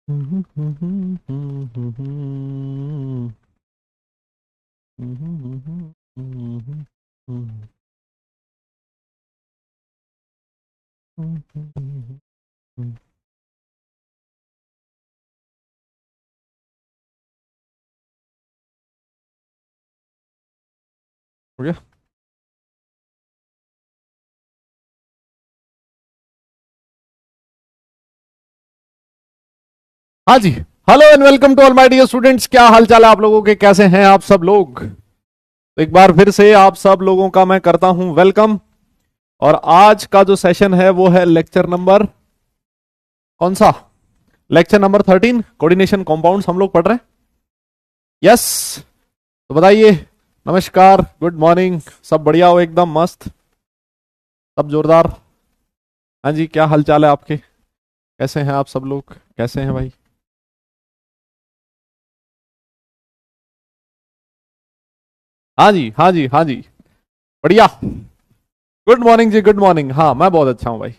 हो गया। हाँ जी। Hello and welcome to all my dear students. क्या हाल चाल है आप लोगों के, कैसे हैं आप सब लोग। तो एक बार फिर से आप सब लोगों का मैं करता हूं वेलकम। और आज का जो सेशन है वो है लेक्चर नंबर कौन सा, लेक्चर नंबर 13 कोऑर्डिनेशन कंपाउंड्स हम लोग पढ़ रहे हैं। यस, तो बताइए, नमस्कार, गुड मॉर्निंग, सब बढ़िया हो, एकदम मस्त, सब जोरदार। हाँ जी, क्या हाल चाल है आपके, कैसे हैं आप सब लोग, कैसे हैं भाई। हाँ जी, हाँ जी, हाँ जी, बढ़िया। गुड मॉर्निंग जी, गुड मॉर्निंग। हाँ, मैं बहुत अच्छा हूँ भाई,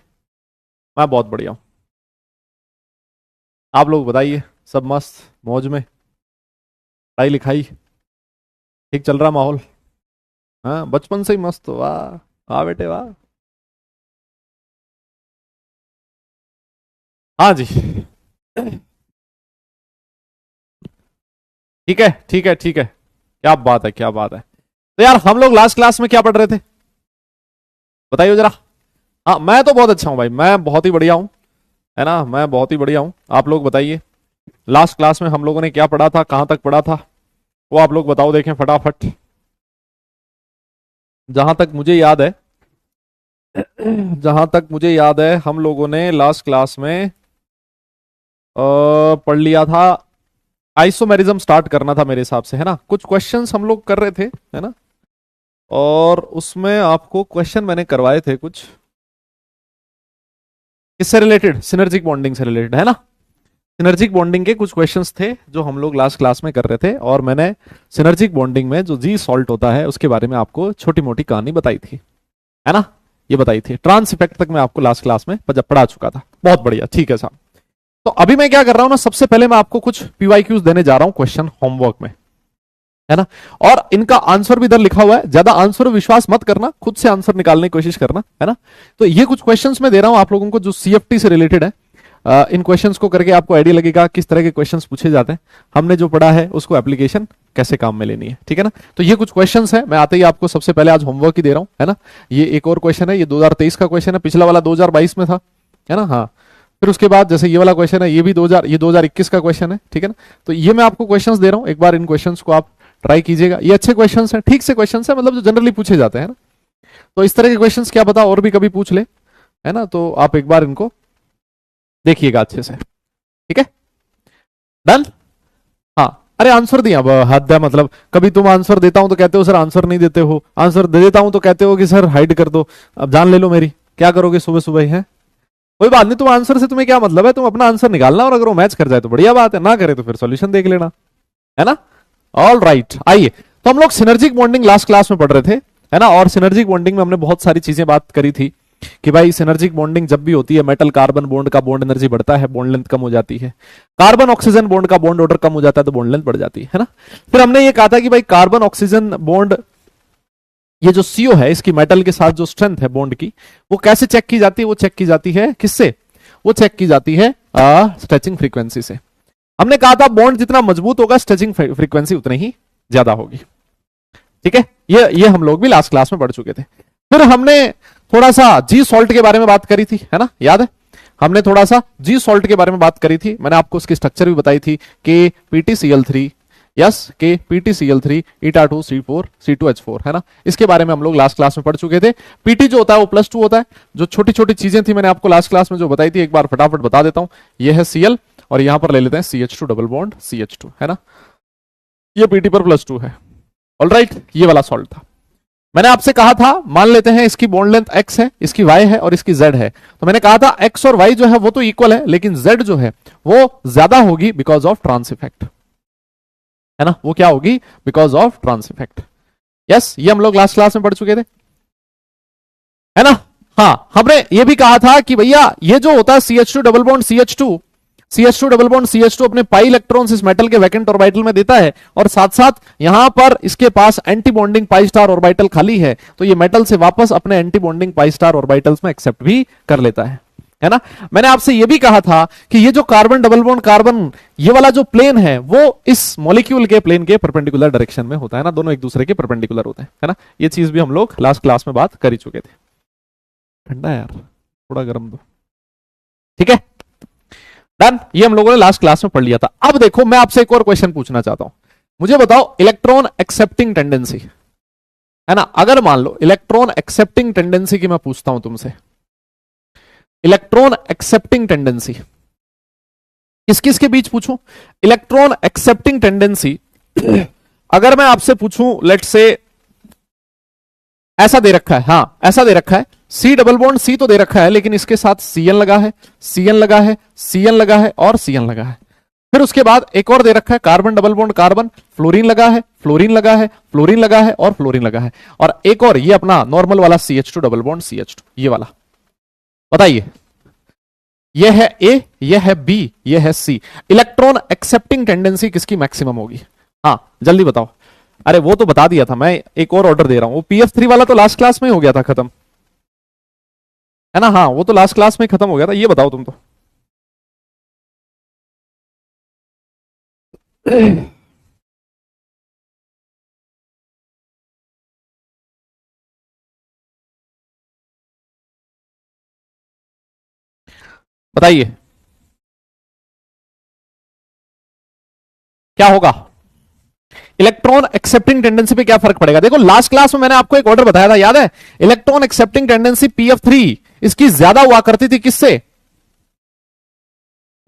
मैं बहुत बढ़िया हूँ। आप लोग बताइए, सब मस्त मौज में, पढ़ाई लिखाई ठीक चल रहा माहौल। हाँ, बचपन से ही मस्त हो, वाह वाह बेटे वाह। हाँ जी, ठीक है, ठीक है, ठीक है, क्या बात है, क्या बात है। तो यार हम लोग लास्ट क्लास में क्या पढ़ रहे थे, बताइए जरा। हाँ, मैं तो बहुत अच्छा हूँ भाई, मैं बहुत ही बढ़िया हूँ, है ना, मैं बहुत ही बढ़िया हूँ। आप लोग बताइए, लास्ट क्लास में हम लोगों ने क्या पढ़ा था, कहां तक पढ़ा था, वो आप लोग बताओ, देखें फटाफट। जहां तक मुझे याद है, जहां तक मुझे याद है हम लोगों ने लास्ट क्लास में पढ़ लिया था, आइसोमेरिज्म स्टार्ट करना था मेरे हिसाब से, है ना। कुछ क्वेश्चंस हम लोग कर रहे थे, है ना। और उसमें आपको क्वेश्चन मैंने करवाए थे कुछ, किससे रिलेटेड, सिनर्जिक बॉन्डिंग से रिलेटेड, है ना। सिनर्जिक बॉन्डिंग के कुछ क्वेश्चंस थे जो हम लोग लास्ट क्लास में कर रहे थे, और मैंने सिनर्जिक बॉन्डिंग में जो जी सॉल्ट होता है उसके बारे में आपको छोटी मोटी कहानी बताई थी, है ना। ये बताई थी, ट्रांस इफेक्ट तक मैं आपको लास्ट क्लास में पढ़ा चुका था। बहुत बढ़िया, ठीक है साहब। तो अभी मैं क्या कर रहा हूं ना, सबसे पहले मैं आपको कुछ पीवाईक्यूज देने जा रहा हूं क्वेश्चन होमवर्क में, है ना। और इनका आंसर भी इधर लिखा हुआ है, ज्यादा आंसर विश्वास मत करना, खुद से आंसर निकालने की कोशिश करना, है ना। तो ये कुछ क्वेश्चंस मैं दे रहा हूं आप लोगों को जो सीएफटी से रिलेटेड है। इन क्वेश्चंस को करके आपको आइडिया लगेगा किस तरह के क्वेश्चंस पूछे जाते हैं, हमने जो पढ़ा है उसको एप्लीकेशन कैसे काम में लेनी है, ठीक है ना। तो ये कुछ क्वेश्चंस है, मैं आते ही आपको सबसे पहले आज होमवर्क ही दे रहा हूं, है ना। ये एक और क्वेश्चन है, ये 2023 का क्वेश्चन है, पिछला वाला 2022 में था, है ना। हाँ, फिर उसके बाद जैसे ये वाला क्वेश्चन है, ये भी 2021 का क्वेश्चन है, ठीक है ना। तो ये मैं आपको क्वेश्चंस दे रहा हूं, एक बार इन क्वेश्चंस को आप ट्राई कीजिएगा। ये अच्छे क्वेश्चंस हैं, ठीक से क्वेश्चंस हैं, मतलब जो जनरली पूछे जाते हैं ना। तो इस तरह के क्वेश्चंस क्या पता और भी कभी पूछ ले, है ना। तो आप एक बार इनको देखिएगा अच्छे से, ठीक है, डन। हाँ, अरे आंसर दिया, अब हद है, मतलब कभी तुम आंसर देता हूं तो कहते हो सर आंसर नहीं देते हो, आंसर दे देता हूं तो कहते हो कि सर हाइड कर दो। अब जान ले लो मेरी, क्या करोगे सुबह सुबह ही, है। कोई बात नहीं, तुम आंसर से तुम्हें क्या मतलब है, तुम अपना आंसर निकालना, और अगर वो मैच कर जाए तो बढ़िया बात है, ना करे तो फिर सॉल्यूशन देख लेना, है ना। ऑल राइट, आइए। तो हम लोग सिनर्जिक बॉन्डिंग लास्ट क्लास में पढ़ रहे थे, है ना। और सिनर्जिक बॉन्डिंग में हमने बहुत सारी चीजें बात करी थी कि भाई सिनर्जिक बॉन्डिंग जब भी होती है, मेटल कार्बन बॉन्ड का बॉन्ड एनर्जी बढ़ता है, बॉन्ड लेंथ कम हो जाती है। कार्बन ऑक्सीजन बॉन्ड का बॉन्ड ऑर्डर कम हो जाता है तो बॉन्ड लेंथ बढ़ जाती है ना। फिर हमने ये कहा था कि भाई कार्बन ऑक्सीजन बॉन्ड, ये जो सीओ है, इसकी मेटल के साथ जो स्ट्रेंथ है बॉन्ड की, वो कैसे चेक की जाती है, वो चेक की जाती है किससे, वो चेक की जाती है स्ट्रेचिंग फ्रीक्वेंसी से। हमने कहा था बॉन्ड जितना मजबूत होगा स्ट्रेचिंग फ्रीक्वेंसी उतनी ही ज्यादा होगी, ठीक है। ये हम लोग भी लास्ट क्लास में पढ़ चुके थे। फिर हमने थोड़ा सा जी सॉल्ट के बारे में बात करी थी, है ना, याद है। हमने थोड़ा सा जी सॉल्ट के बारे में बात करी थी, मैंने आपको उसकी स्ट्रक्चर भी बताई थी, के PtCl3, यस, के PtCl3 eta2C4 C2H4, है ना। इसके बारे में हम लोग लास्ट क्लास में पढ़ चुके थे। पीटी जो होता है वो +2 होता है। जो छोटी छोटी चीजें थी मैंने आपको लास्ट क्लास में जो बताई थी, एक बार फटाफट बता देता हूं। ये है Cl, और यहां पर ले लेते हैं CH2 डबल बॉन्ड CH2, है ना। ये पीटी पर +2 है, ऑल राइट। ये वाला सॉल्ट था, मैंने आपसे कहा था, मान लेते हैं इसकी बॉन्ड लेंथ x है, इसकी y है और इसकी z है। तो मैंने कहा था x और y जो है वो तो इक्वल है, लेकिन z जो है वो ज्यादा होगी बिकॉज ऑफ ट्रांस इफेक्ट, है ना। वो क्या होगी, because of trans effect. Yes, ये हम लोग लास्ट क्लास में पढ़ चुके थे, है ना। हाँ, हमने ये भी कहा था कि भैया ये जो होता है CH2 double bond CH2, CH2 double bond CH2 अपने पाई इलेक्ट्रॉन्स इस मेटल के वैकेंट ऑर्बिटल में देता है और साथ साथ यहां पर इसके पास antibonding pi star orbital खाली है, तो ये मेटल से वापस अपने antibonding pi star orbitals में एक्सेप्ट भी कर लेता है ना। मैंने आपसे ये भी कहा था कि ये जो कार्बन डबल बॉन्ड कार्बन ये वाला जो प्लेन है वो इस मॉलिक्यूल के प्लेन के परपेंडिकुलर डायरेक्शन में होता है ना, दोनों एक दूसरे के परपेंडिकुलर होते हैं, है ना। ये चीज भी हम लोग लास्ट क्लास में बात कर ही चुके थे। ठंडा यार, थोड़ा गर्म दो, ठीक है, डन। ये हम लोगों ने लास्ट क्लास में पढ़ लिया था। अब देखो मैं आपसे एक और क्वेश्चन पूछना चाहता हूं, मुझे बताओ इलेक्ट्रॉन एक्सेप्टिंग टेंडेंसी, है ना। अगर मान लो इलेक्ट्रॉन एक्सेप्टिंग टेंडेंसी की मैं पूछता हूं तुमसे, इलेक्ट्रॉन एक्सेप्टिंग टेंडेंसी किस किस के बीच पूछूं? इलेक्ट्रॉन एक्सेप्टिंग टेंडेंसी अगर मैं आपसे पूछूं, लेट से ऐसा दे रखा है, हां ऐसा दे रखा है, सी डबल बॉन्ड सी तो दे रखा है लेकिन इसके साथ सीएन लगा है, सीएन लगा है, सीएन लगा है और सीएन लगा है। फिर उसके बाद एक और दे रखा है carbon double bond carbon, fluorine लगा है, फ्लोरीन लगा है, फ्लोरीन लगा है और फ्लोरीन लगा है, और एक और ये अपना नॉर्मल वाला CH2 डबल बॉन्ड CH2 ये वाला। बताइए, ये है ए, ये है बी, ये है सी, इलेक्ट्रॉन एक्सेप्टिंग टेंडेंसी किसकी मैक्सिमम होगी? हाँ जल्दी बताओ। अरे वो तो बता दिया था, मैं एक और ऑर्डर दे रहा हूं, वो PF3 वाला तो लास्ट क्लास में हो गया था खत्म, है ना। हाँ वो तो लास्ट क्लास में खत्म हो गया था, ये बताओ तुम तो। बताइए क्या होगा? इलेक्ट्रॉन एक्सेप्टिंग टेंडेंसी पे क्या फर्क पड़ेगा? देखो लास्ट क्लास में मैंने आपको एक ऑर्डर बताया था, याद है? इलेक्ट्रॉन एक्सेप्टिंग टेंडेंसी PF3 इसकी ज्यादा हुआ करती थी किससे?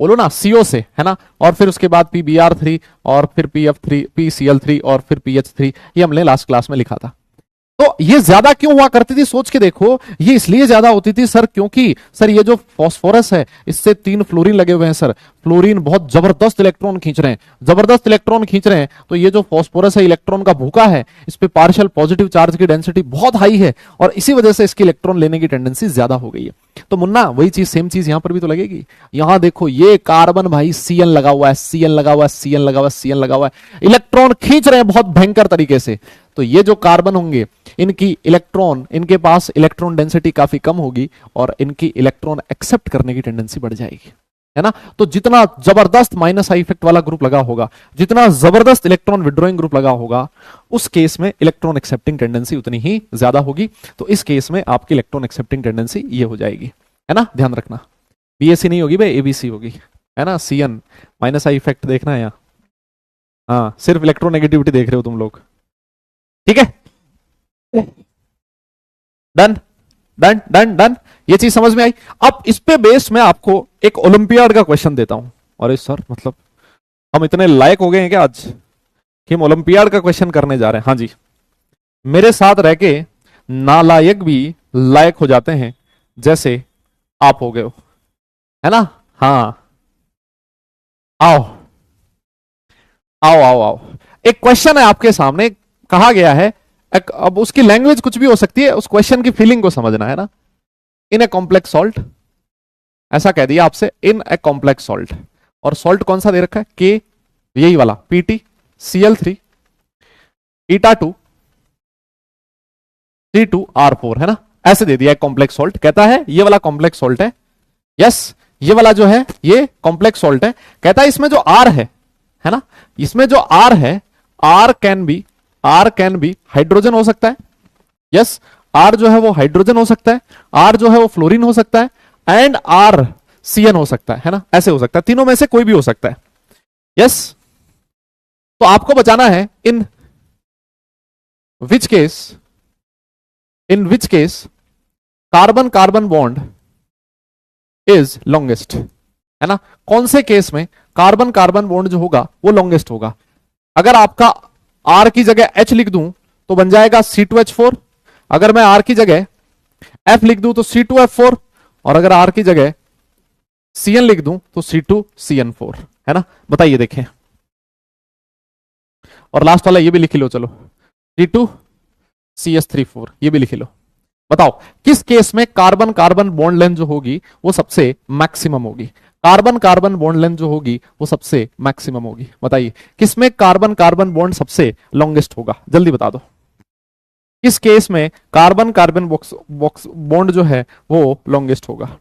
बोलो ना, CO से, है ना। और फिर उसके बाद PBr3 और फिर PF3 PCl3 और फिर PH3, ये हमने लास्ट क्लास में लिखा था। तो ये ज्यादा क्यों हुआ करती थी सोच के देखो, ये इसलिए ज्यादा होती थी सर क्योंकि सर ये जो फास्फोरस है इससे 3 फ्लोरीन लगे हुए हैं सर, फ्लोरीन बहुत जबरदस्त इलेक्ट्रॉन खींच रहे हैं, जबरदस्त इलेक्ट्रॉन खींच रहे हैं, तो ये जो फास्फोरस है इलेक्ट्रॉन का भूखा है, इस पे पार्शियल पॉजिटिव चार्ज की डेंसिटी बहुत हाई है और इसी वजह से इसकी इलेक्ट्रॉन लेने की टेंडेंसी ज्यादा हो गई है। तो मुन्ना वही चीज सेम चीज यहां पर भी तो लगेगी। यहां देखो ये कार्बन भाई CN लगा हुआ है, CN लगा हुआ है, CN लगा हुआ है, CN लगा हुआ है, इलेक्ट्रॉन खींच रहे हैं बहुत भयंकर तरीके से। तो ये जो कार्बन होंगे इनकी इलेक्ट्रॉन, इनके पास इलेक्ट्रॉन डेंसिटी काफी कम होगी और इनकी इलेक्ट्रॉन एक्सेप्ट करने की टेंडेंसी बढ़ जाएगी, है ना। तो जितना जबरदस्त माइनस आई इफेक्ट वाला ग्रुप लगा होगा, जितना जबरदस्त इलेक्ट्रॉन विड्रॉइंग ग्रुप लगा होगा, उस केस में इलेक्ट्रॉन एक्सेप्टिंग टेंडेंसी उतनी ही ज्यादा होगी। तो इस केस में आपकी इलेक्ट्रॉन एक्सेप्टिंग टेंडेंसी ये हो जाएगी, है ना। ध्यान रखना, BAC नहीं होगी भाई, ABC होगी, है ना। CN माइनस आई इफेक्ट देखना है यहाँ, हाँ सिर्फ इलेक्ट्रोनेगेटिविटी देख रहे हो तुम लोग, ठीक है। डन डन डन डन, ये चीज समझ में आई। अब इस पे बेस्ड मैं आपको एक ओलंपियाड का क्वेश्चन देता हूं। अरे सर मतलब हम इतने लायक हो गए हैं क्या आज कि हम ओलंपियाड का क्वेश्चन करने जा रहे हैं? हाँ जी, मेरे साथ रह के नालायक भी लायक हो जाते हैं जैसे आप हो गए हो, है ना। हाँ आओ आओ आओ आओ, एक क्वेश्चन है आपके सामने, कहा गया है, अब उसकी लैंग्वेज कुछ भी हो सकती है, उस क्वेश्चन की फीलिंग को समझना है ना। इन ए कॉम्प्लेक्स सॉल्ट, ऐसा कह दिया आपसे, इन ए कॉम्प्लेक्स सॉल्ट, और सॉल्ट कौन सा दे रखा है? के, यही वाला PtCl3 eta2 C2R4, है ना, ऐसे दे दिया कॉम्प्लेक्स सॉल्ट। कहता है ये वाला कॉम्प्लेक्स सॉल्ट है, यस ये वाला जो है ये कॉम्प्लेक्स सॉल्ट है। कहता है इसमें जो R है ना, इसमें जो R है, R कैन बी हाइड्रोजन हो सकता है, यस R जो है वो हाइड्रोजन हो सकता है, R जो है वो फ्लोरीन हो सकता है, एंड R CN हो सकता है ना, ऐसे हो सकता है, तीनों में से कोई भी हो सकता है, यस। तो आपको बचाना है in which case carbon carbon bond is longest, है ना। कौन से केस में कार्बन कार्बन बॉन्ड जो होगा वो लॉन्गेस्ट होगा? अगर आपका R की जगह H लिख दूं तो बन जाएगा C2H4, अगर मैं R की जगह F लिख दूं तो C2F4, और अगर R की जगह CN लिख दूं तो C2CN4, है ना। बताइए देखें, और लास्ट वाला ये भी लिख लो, चलो C2CH34 ये भी लिख लो। बताओ किस केस में कार्बन कार्बन बॉन्ड लेंथ जो होगी वो सबसे मैक्सिमम होगी? कार्बन कार्बन बॉन्ड लेंथ जो होगी वो सबसे मैक्सिमम होगी। बताइए किसमें कार्बन कार्बन बॉन्ड सबसे लॉन्गेस्ट होगा, जल्दी बता दो। किस केस में कार्बन कार्बन बॉक्स बॉन्ड जो है वो लॉन्गेस्ट होगा?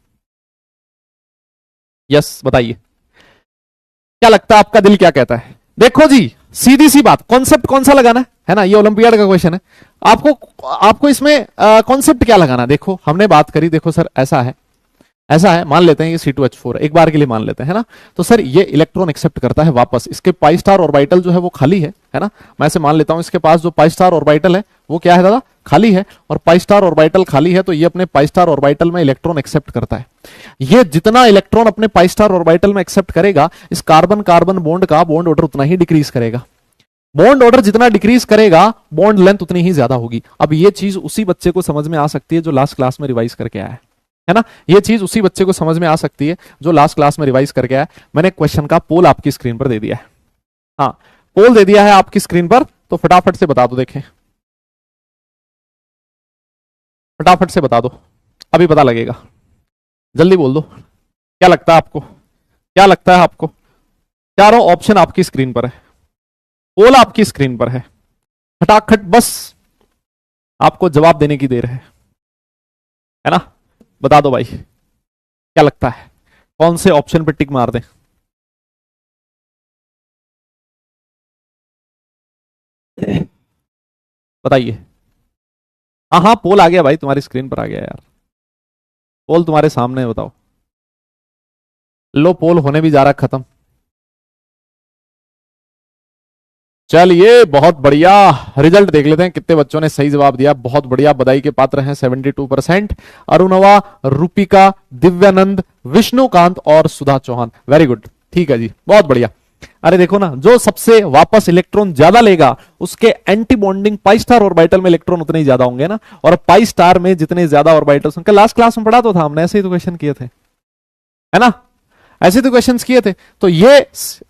यस बताइए, क्या लगता है, आपका दिल क्या कहता है? देखो जी, सीधी सी बात, कॉन्सेप्ट कौन सा लगाना है ना, ये ओलंपियाड का क्वेश्चन है। आपको इसमें कॉन्सेप्ट क्या लगाना? देखो हमने बात करी, देखो सर ऐसा है, मान लेते हैं ये C2H4 एक बार के लिए मान लेते हैं, है ना। तो सर ये इलेक्ट्रॉन एक्सेप्ट करता है वापस, इसके पाई स्टार ऑर्बिटल जो है वो खाली है ना। मैं ऐसे मान लेता हूं इसके पास जो पाई स्टार ऑर्बिटल है वो क्या है दादा, खाली है, और पाई स्टार ऑर्बिटल खाली है तो ये अपने पाई स्टार ऑर्बिटल में इलेक्ट्रॉन एक्सेप्ट करता है। ये जितना इलेक्ट्रॉन अपने पाई स्टार ऑर्बिटल में एक्सेप्ट करेगा, इस कार्बन कार्बन बॉन्ड का बॉन्ड ऑर्डर उतना ही डिक्रीज करेगा। बॉन्ड ऑर्डर जितना डिक्रीज करेगा, बॉन्ड लेंथ उतनी ही ज्यादा होगी। अब ये चीज उसी बच्चे को समझ में आ सकती है जो लास्ट क्लास में रिवाइज करके आया है ना। ये चीज उसी बच्चे को समझ में आ सकती है जो लास्ट क्लास में रिवाइज करके आया। मैंने क्वेश्चन का पोल आपकी स्क्रीन पर दे दिया है, हाँ पोल दे दिया है आपकी स्क्रीन पर, तो फटाफट से बता दो, देखें फटाफट से बता दो, अभी पता लगेगा, जल्दी बोल दो। क्या लगता है आपको, क्या लगता है आपको? चारों ऑप्शन आपकी स्क्रीन पर है, पोल आपकी स्क्रीन पर है, फटाखट बस आपको जवाब देने की देर है ना। बता दो भाई, क्या लगता है कौन से ऑप्शन पे टिक मार दें? बताइए। हाँ हाँ पोल आ गया भाई, तुम्हारी स्क्रीन पर आ गया यार, पोल तुम्हारे सामने है, बताओ। लो पोल होने भी जा रहा खत्म। चलिए बहुत बढ़िया, रिजल्ट देख लेते हैं कितने बच्चों ने सही जवाब दिया। बहुत बढ़िया, बधाई के पात्र हैं 72%। अरुणवा, रूपिका, दिव्यानंद, विष्णुकांत और सुधा चौहान, वेरी गुड, ठीक है जी, बहुत बढ़िया। अरे देखो ना, जो सबसे वापस इलेक्ट्रॉन ज्यादा लेगा उसके anti bonding pi star orbital में इलेक्ट्रॉन उतने ही ज्यादा होंगे ना, और पाई स्टार में जितने ज्यादा ऑर्बिटल्स होंगे, लास्ट क्लास में पढ़ा तो था हमने, ऐसे ही तो क्वेश्चन किए थे, है ना, ऐसे तो क्वेश्चन किए थे। तो ये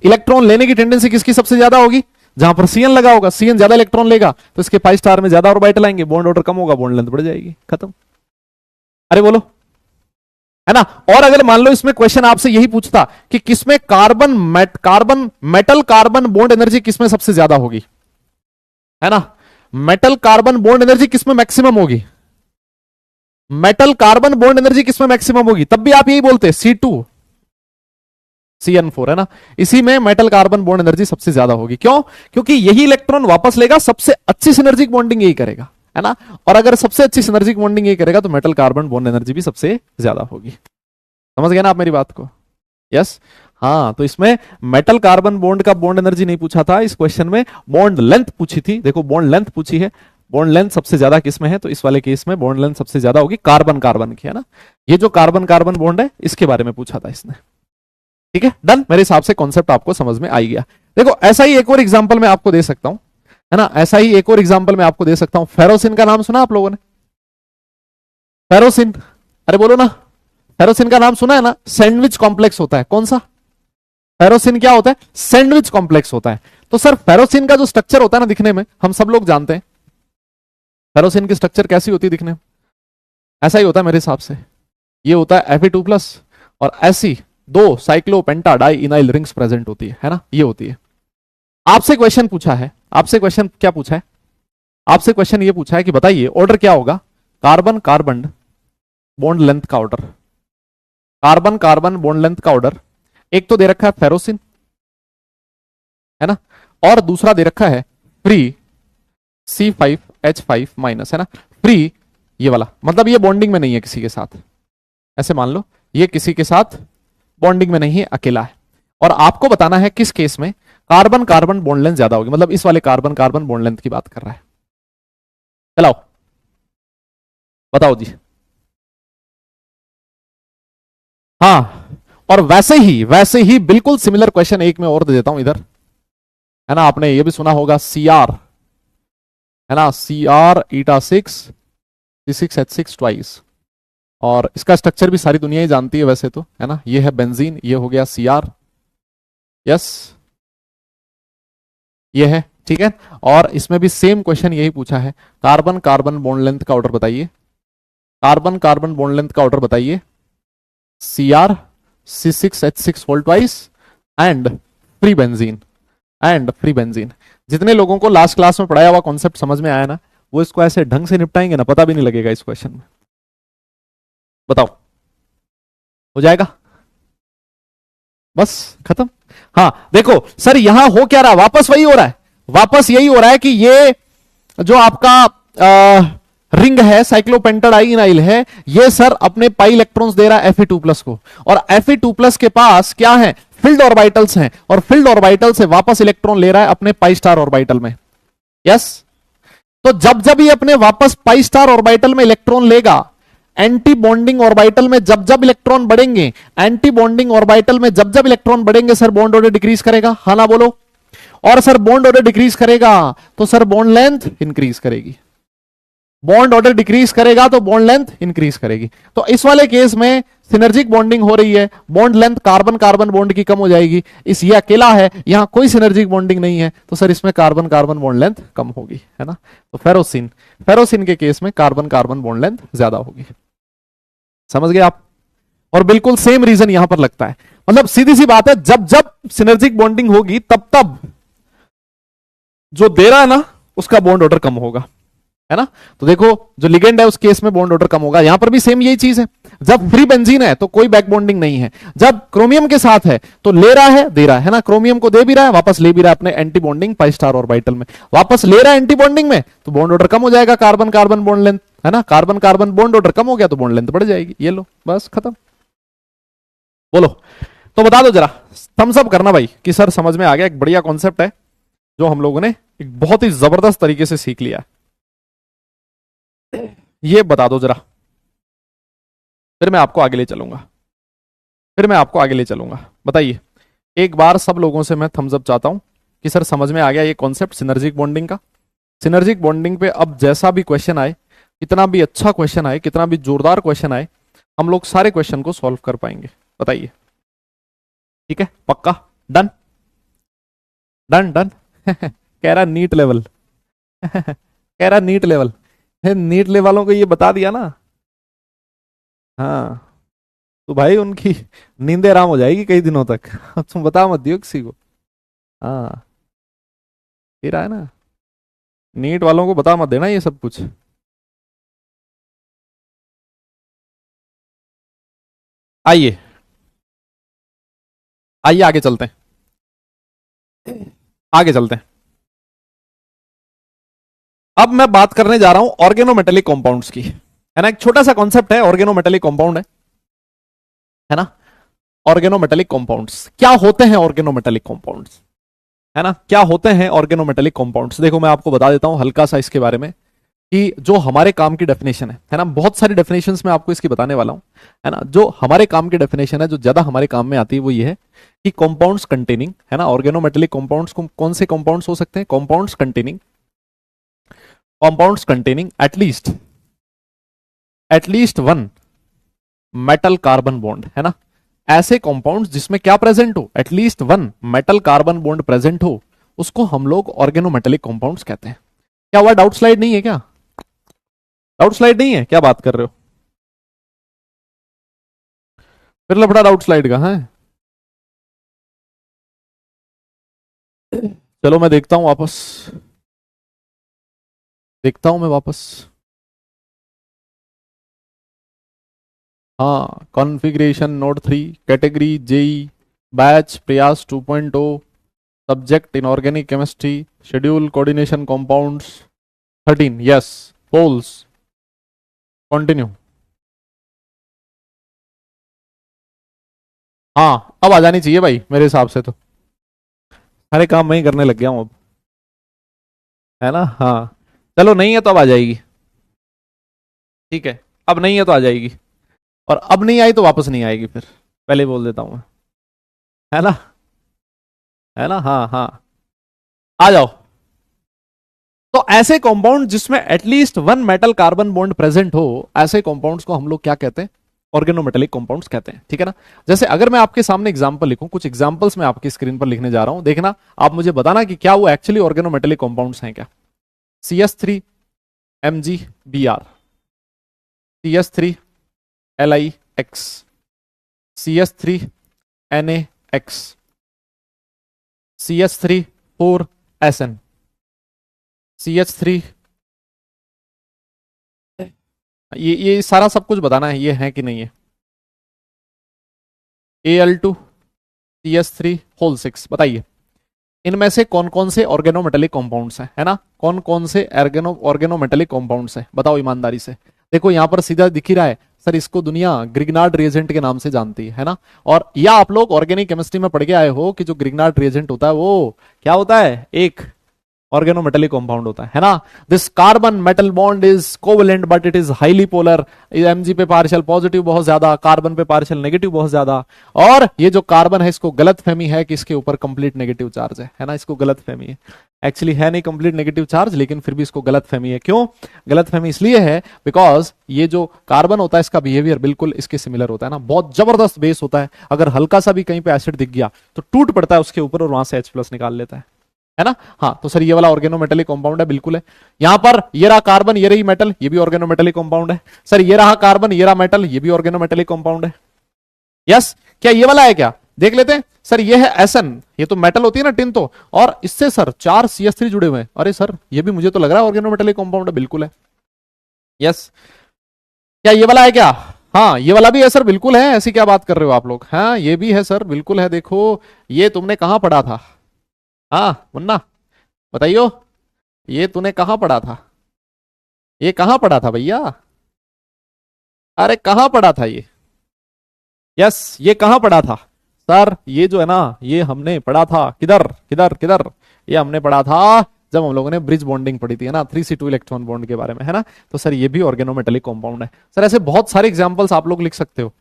इलेक्ट्रॉन लेने की टेंडेंसी किसकी सबसे ज्यादा होगी? जहां पर सीएन लगा होगा, सीएन ज्यादा इलेक्ट्रॉन लेगा तो इसके पाई स्टार में ज्यादा ऑर्बिटल आएंगे, बॉन्ड ऑर्डर कम होगा, बॉन्ड लेंथ बढ़ जाएगी, खत्म। अरे बोलो, है ना। और अगर मान लो इसमें क्वेश्चन आपसे यही पूछता कि किसमें carbon metal carbon bond energy किसमें सबसे ज्यादा होगी, है ना, मेटल कार्बन बॉन्ड एनर्जी किसमें मैक्सिमम होगी, मेटल कार्बन बॉन्ड एनर्जी किसमें मैक्सिमम होगी, तब भी आप यही बोलते C2 CN4, है ना। इसी में मेटल कार्बन बॉन्ड एनर्जी सबसे ज्यादा होगी, क्यों? क्योंकि यही इलेक्ट्रॉन वापस लेगा, सबसे अच्छी सिनर्जिक बॉन्डिंग यही करेगा, है ना। और अगर सबसे अच्छी सिनर्जिक बॉन्डिंग यही करेगा तो मेटल कार्बन बॉन्ड एनर्जी भी सबसे ज्यादा होगी। समझ गए ना आप मेरी बात को? यस। हाँ, तो इसमें मेटल कार्बन बॉन्ड का बॉन्ड एनर्जी नहीं पूछा था, इस क्वेश्चन में बॉन्ड लेंथ पूछी थी। देखो बॉन्ड लेंथ पूछी है, बॉन्ड लेंथ सबसे ज्यादा किसमें है, तो इस वाले केस में बॉन्ड लेंथ सबसे ज्यादा होगी कार्बन कार्बन की, है ना। ये जो कार्बन कार्बन बॉन्ड है इसके बारे में पूछा था इसने, ठीक है, डन। मेरे हिसाब से कॉन्सेप्ट आपको समझ में आ गया। देखो ऐसा ही एक और एग्जांपल मैं आपको दे सकता हूं, है ना, ऐसा ही एक और एग्जांपल मैं आपको दे सकता हूं। फेरोसिन का नाम सुना आप लोगों ने? फेरोसिन, अरे बोलो ना, फेरोसिन का नाम सुना है ना। सैंडविच कॉम्प्लेक्स होता है, कौन सा? फेरोसिन क्या होता है? सैंडविच कॉम्प्लेक्स होता है। तो सर फेरोसिन का जो स्ट्रक्चर होता है ना दिखने में, हम सब लोग जानते हैं फेरोसिन की स्ट्रक्चर कैसी होती है दिखने में, ऐसा ही होता है मेरे हिसाब से। ये होता है Fe2+ और ऐसी दो साइक्लोपेंटा डाई इनाइल रिंग्स प्रेजेंट होती है ना, ये होती है। आपसे क्वेश्चन पूछा है, आपसे क्वेश्चन क्या पूछा है? आपसे क्वेश्चन ये पूछा है कि बताइए ऑर्डर क्या होगा कार्बन कार्बन बॉन्ड लेंथ का order, carbon carbon bond length का ऑर्डर। एक तो दे रखा है फेरोसिन, है ना, और दूसरा दे रखा है फ्री C5H5-, है ना, फ्री ये वाला, मतलब ये बॉन्डिंग में नहीं है किसी के साथ, ऐसे मान लो ये किसी के साथ बॉन्डिंग में नहीं है, अकेला है। और आपको बताना है किस केस में कार्बन कार्बन बॉन्ड लेंथ ज्यादा होगी, मतलब इस वाले कार्बन कार्बन बॉन्ड लेंथ की बात कर रहा है। चलाओ बताओ जी। हाँ, और वैसे ही बिल्कुल सिमिलर क्वेश्चन एक में और दे देता हूं इधर, है ना। आपने ये भी सुना होगा CR, है ना, CR 𝜂6 C6H6 ट्वाइस, और इसका स्ट्रक्चर भी सारी दुनिया ही जानती है वैसे तो, है ना। ये है बेंजीन, ये हो गया CR, यस ये है, ठीक है। और इसमें भी सेम क्वेश्चन यही पूछा है, कार्बन कार्बन बॉन्ड लेंथ का ऑर्डर बताइए, कार्बन कार्बन बॉन्ड लेंथ का ऑर्डर बताइए। CR C6H6 whole twice and free benzene, जितने लोगों को लास्ट क्लास में पढ़ाया हुआ कॉन्सेप्ट समझ में आया ना, वो इसको ऐसे ढंग से निपटाएंगे ना, पता भी नहीं लगेगा इस क्वेश्चन में। बताओ, हो जाएगा? बस खत्म। हाँ देखो सर, यहां हो क्या रहा, वापस वही हो रहा है, वापस यही हो रहा है कि ये जो आपका रिंग है साइक्लोपेंटाडाइनाइल है, ये सर अपने पाई इलेक्ट्रॉन्स दे रहा है Fe2+ को, और Fe2+ के पास क्या है, फील्ड ऑर्बिटल्स हैं, और फील्ड ऑर्बिटल से वापस इलेक्ट्रॉन ले रहा है अपने पाई स्टार ऑर्बिटल में। यस, तो जब जब ये अपने वापस पाई स्टार ऑर्बिटल में इलेक्ट्रॉन लेगा, एंटी बॉन्डिंग ऑर्बिटल में जब जब इलेक्ट्रॉन बढ़ेंगे, एंटी बॉन्डिंग ऑर्बिटल में जब जब इलेक्ट्रॉन बढ़ेंगे सर, बॉन्ड ऑर्डर डिक्रीज करेगा, हाँ ना बोलो? और सर बॉन्ड ऑर्डर डिक्रीज करेगा तो सर बॉन्ड लेंथ इंक्रीज करेगी, बॉन्ड ऑर्डर डिक्रीज करेगा तो बॉन्ड लेंथ इंक्रीज करेगी। तो इस वाले केस में सिनर्जिक बॉन्डिंग हो रही है, bond length carbon carbon bond की कम हो जाएगी, इस ये अकेला है, यहां कोई सिनर्जिक बॉन्डिंग नहीं है, तो सर इसमें कार्बन कार्बन बॉन्ड लेंथ कम होगी, है ना? तो फेरोसिन के केस में कार्बन कार्बन बॉन्ड लेंथ ज्यादा होगी। समझ गए आप? और बिल्कुल सेम रीजन यहां पर लगता है, मतलब सीधी सी बात है, जब जब सिनर्जिक बॉन्डिंग होगी तब तब जो दे रहा है ना उसका बॉन्ड ऑर्डर कम होगा, है ना? तो देखो जो लिगेंड है उस केस में बॉन्ड ऑर्डर कम होगा, यहां पर भी सेम यही चीज है। जब फ्री बेंजीन है तो कोई बैक बॉन्डिंग नहीं है, जब क्रोमियम के साथ है तो ले रहा है दे रहा है ना, क्रोमियम को दे भी रहा है वापस ले भी रहा है अपने antibonding pi star orbital में, वापस ले रहा है एंटी बॉन्डिंग में, तो बॉन्ड ऑर्डर कम हो जाएगा, कार्बन कार्बन बॉन्ड लेंथ, है ना? कार्बन कार्बन बॉन्ड ऑर्डर कम हो गया तो बॉन्ड लेंथ बढ़ जाएगी, ये लो बस खत्म। बोलो, तो बता दो जरा, थम्स अप करना भाई कि सर समझ में आ गया, एक बढ़िया कॉन्सेप्ट है जो हम लोगों ने एक बहुत ही जबरदस्त तरीके से सीख लिया, ये बता दो जरा, फिर मैं आपको आगे ले चलूंगा। बताइए एक बार सब लोगों से मैं थम्स अप चाहता हूं कि सर समझ में आ गया ये कॉन्सेप्ट सिनर्जिक बॉन्डिंग का। सिनर्जिक बॉन्डिंग पे अब जैसा भी क्वेश्चन आए, कितना भी अच्छा क्वेश्चन आए, कितना भी जोरदार क्वेश्चन आए, हम लोग सारे क्वेश्चन को सॉल्व कर पाएंगे। बताइए, ठीक है? पक्का? डन डन डन कह रहा नीट लेवल कह रहा नीट लेवल, नीट लेवल वालों को ये बता दिया ना, हाँ तो भाई उनकी नींद आराम हो जाएगी कई दिनों तक तुम बता मत दियो किसी को। हाँ फिर है ना, नीट वालों को बता मत देना ये सब कुछ। आइए आइए आगे चलते हैं, आगे चलते हैं। अब मैं बात करने जा रहा हूं ऑर्गेनोमेटेलिक कंपाउंड्स की, है ना? एक छोटा सा कॉन्सेप्ट है, ऑर्गेनोमेटेलिक कंपाउंड है ना? ऑर्गेनोमेटेलिक कंपाउंड्स क्या होते हैं? ऑर्गेनोमेटेलिक कंपाउंड्स, है ना, क्या होते हैं ऑर्गेनोमेटेलिक कंपाउंड्स? देखो मैं आपको बता देता हूं हल्का सा इसके बारे में, कि जो हमारे काम की डेफिनेशन है ना, बहुत सारी डेफिनेशंस में आपको इसकी बताने वाला हूं, है ना? जो हमारे काम की डेफिनेशन है, जो ज्यादा हमारे काम में आती है, वो ये है कि कंपाउंड्स कंटेनिंग, है ना, ऑर्गेनोमेटेलिक कंपाउंड्स कौन से कंपाउंड्स हो सकते हैं? Compounds containing at least one metal carbon bond, है ना? ऐसे कंपाउंड्स जिसमें क्या प्रेजेंट हो? At least one metal carbon bond present हो, उसको हम लोग ऑर्गेनोमेटेलिक कंपाउंड्स कहते हैं। क्या हुआ, डाउट स्लाइड नहीं है क्या? डाउट स्लाइड नहीं है क्या? बात कर रहे हो? फिर लफड़ा डाउट स्लाइड का है? चलो मैं देखता हूं वापस, हाँ, configuration note 3, category JEE, batch Prayas 2.0, subject inorganic chemistry, schedule coordination compounds 13, yes, polls, continue. हाँ अब आ जानी चाहिए भाई मेरे हिसाब से, तो सारे काम मैं ही करने लग गया हूं अब, है ना? हाँ चलो, नहीं है तो अब आ जाएगी, ठीक है? अब नहीं है तो आ जाएगी, और अब नहीं आई तो वापस नहीं आएगी, फिर पहले बोल देता हूं मैं, है ना? है ना? हाँ हाँ, आ जाओ। तो ऐसे कंपाउंड जिसमें at least one metal carbon bond present हो, ऐसे कंपाउंड्स को हम लोग क्या कहते हैं? ऑर्गेनोमेटेलिक कंपाउंड्स कहते हैं, ठीक है ना? जैसे अगर मैं आपके सामने एग्जांपल लिखूं, कुछ एग्जांपल्स मैं आपकी स्क्रीन पर लिखने जा रहा हूं, देखना, आप मुझे बताना कि क्या वो एक्चुअली ऑर्गेनोमेटेलिक कंपाउंड्स हैं क्या? CS3 MgBr, CS3 LiX, CH3NaX, CH3 4SN, CH3, ये सारा सब कुछ बताना है, ये है कि नहीं है। Al2CH3 6, बताइए इनमें से कौन कौन से ऑर्गेनोमेटेलिक कॉम्पाउंड्स हैं, है ना, कौन कौन से ऑर्गेनोमेटेलिक कॉम्पाउंड्स हैं, बताओ ईमानदारी से। देखो यहां पर सीधा दिख ही रहा है सर, इसको दुनिया ग्रिग्नार्ड रिएजेंट के नाम से जानती है ना। और या आप लोग ऑर्गेनिक केमिस्ट्री में पढ़ के आए हो कि जो ग्रिग्नार्ड रिएजेंट होता है वो क्या होता है, एक ऑर्गेनोमेटेलिक कंपाउंड होता है ना। This carbon metal bond is covalent but it is highly polar, Mg पे पार्शियल पॉजिटिव बहुत ज्यादा, कार्बन पे पार्शियल नेगेटिव बहुत ज्यादा। और ये जो कार्बन है इसको गलत फहमी है कि इसके ऊपर कंप्लीट नेगेटिव चार्ज है ना, इसको गलत फहमी है, एक्चुअली है नहीं कंप्लीट नेगेटिव चार्ज, लेकिन फिर भी इसको गलत फहमी है। क्यों गलत फहमी, इसलिए है बिकॉज ये जो कार्बन होता है इसका बिहेवियर बिल्कुल इसके सिमिलर होता है ना, बहुत जबरदस्त बेस होता है, अगर हल्का सा भी कहीं पे एसिड दिख गया तो टूट पड़ता है उसके ऊपर और वहां से H+ निकाल लेता है ना। हाँ तो सर ये वाला ऑर्गेनोमेटेलिक कंपाउंड है, बिल्कुल है। यहां पर ये रहा कार्बन, ये रही मेटल, ये भी ऑर्गेनोमेटेलिक कंपाउंड है। सर ये रहा कार्बन, ये रहा मेटल, ये भी ऑर्गेनोमेटेलिक कंपाउंड है। यस, क्या ये वाला है क्या, देख लेते हैं। सर ये है SN, ये तो मेटल होती है ना टिन तो, और इससे सर 4 CH3 जुड़े हुए हैं। अरे सर ये भी मुझे तो लग रहा है ऑर्गेनोमेटेलिक कंपाउंड है, बिल्कुल है। यस, क्या ये वाला है क्या, हाँ ये वाला भी है सर, बिल्कुल है। ऐसी क्या बात कर रहे हो आप लोग, हाँ ये भी है सर, बिल्कुल है। देखो ये तुमने कहां पढ़ा था, हाँ मुन्ना बताइयो, ये तूने कहां पढ़ा था, ये कहां पढ़ा था भैया, अरे कहां पढ़ा था ये, यस ये कहां पढ़ा था सर, ये जो है ना ये हमने पढ़ा था किधर किधर किधर, ये हमने पढ़ा था जब हम लोगों ने ब्रिज बॉन्डिंग पढ़ी थी, है ना, 3C2 इलेक्ट्रॉन बॉन्ड के बारे में, है ना। तो सर ये भी ऑर्गेनोमेटेलिक कंपाउंड है सर। ऐसे बहुत सारे एग्जांपल्स आप लोग लिख सकते हो।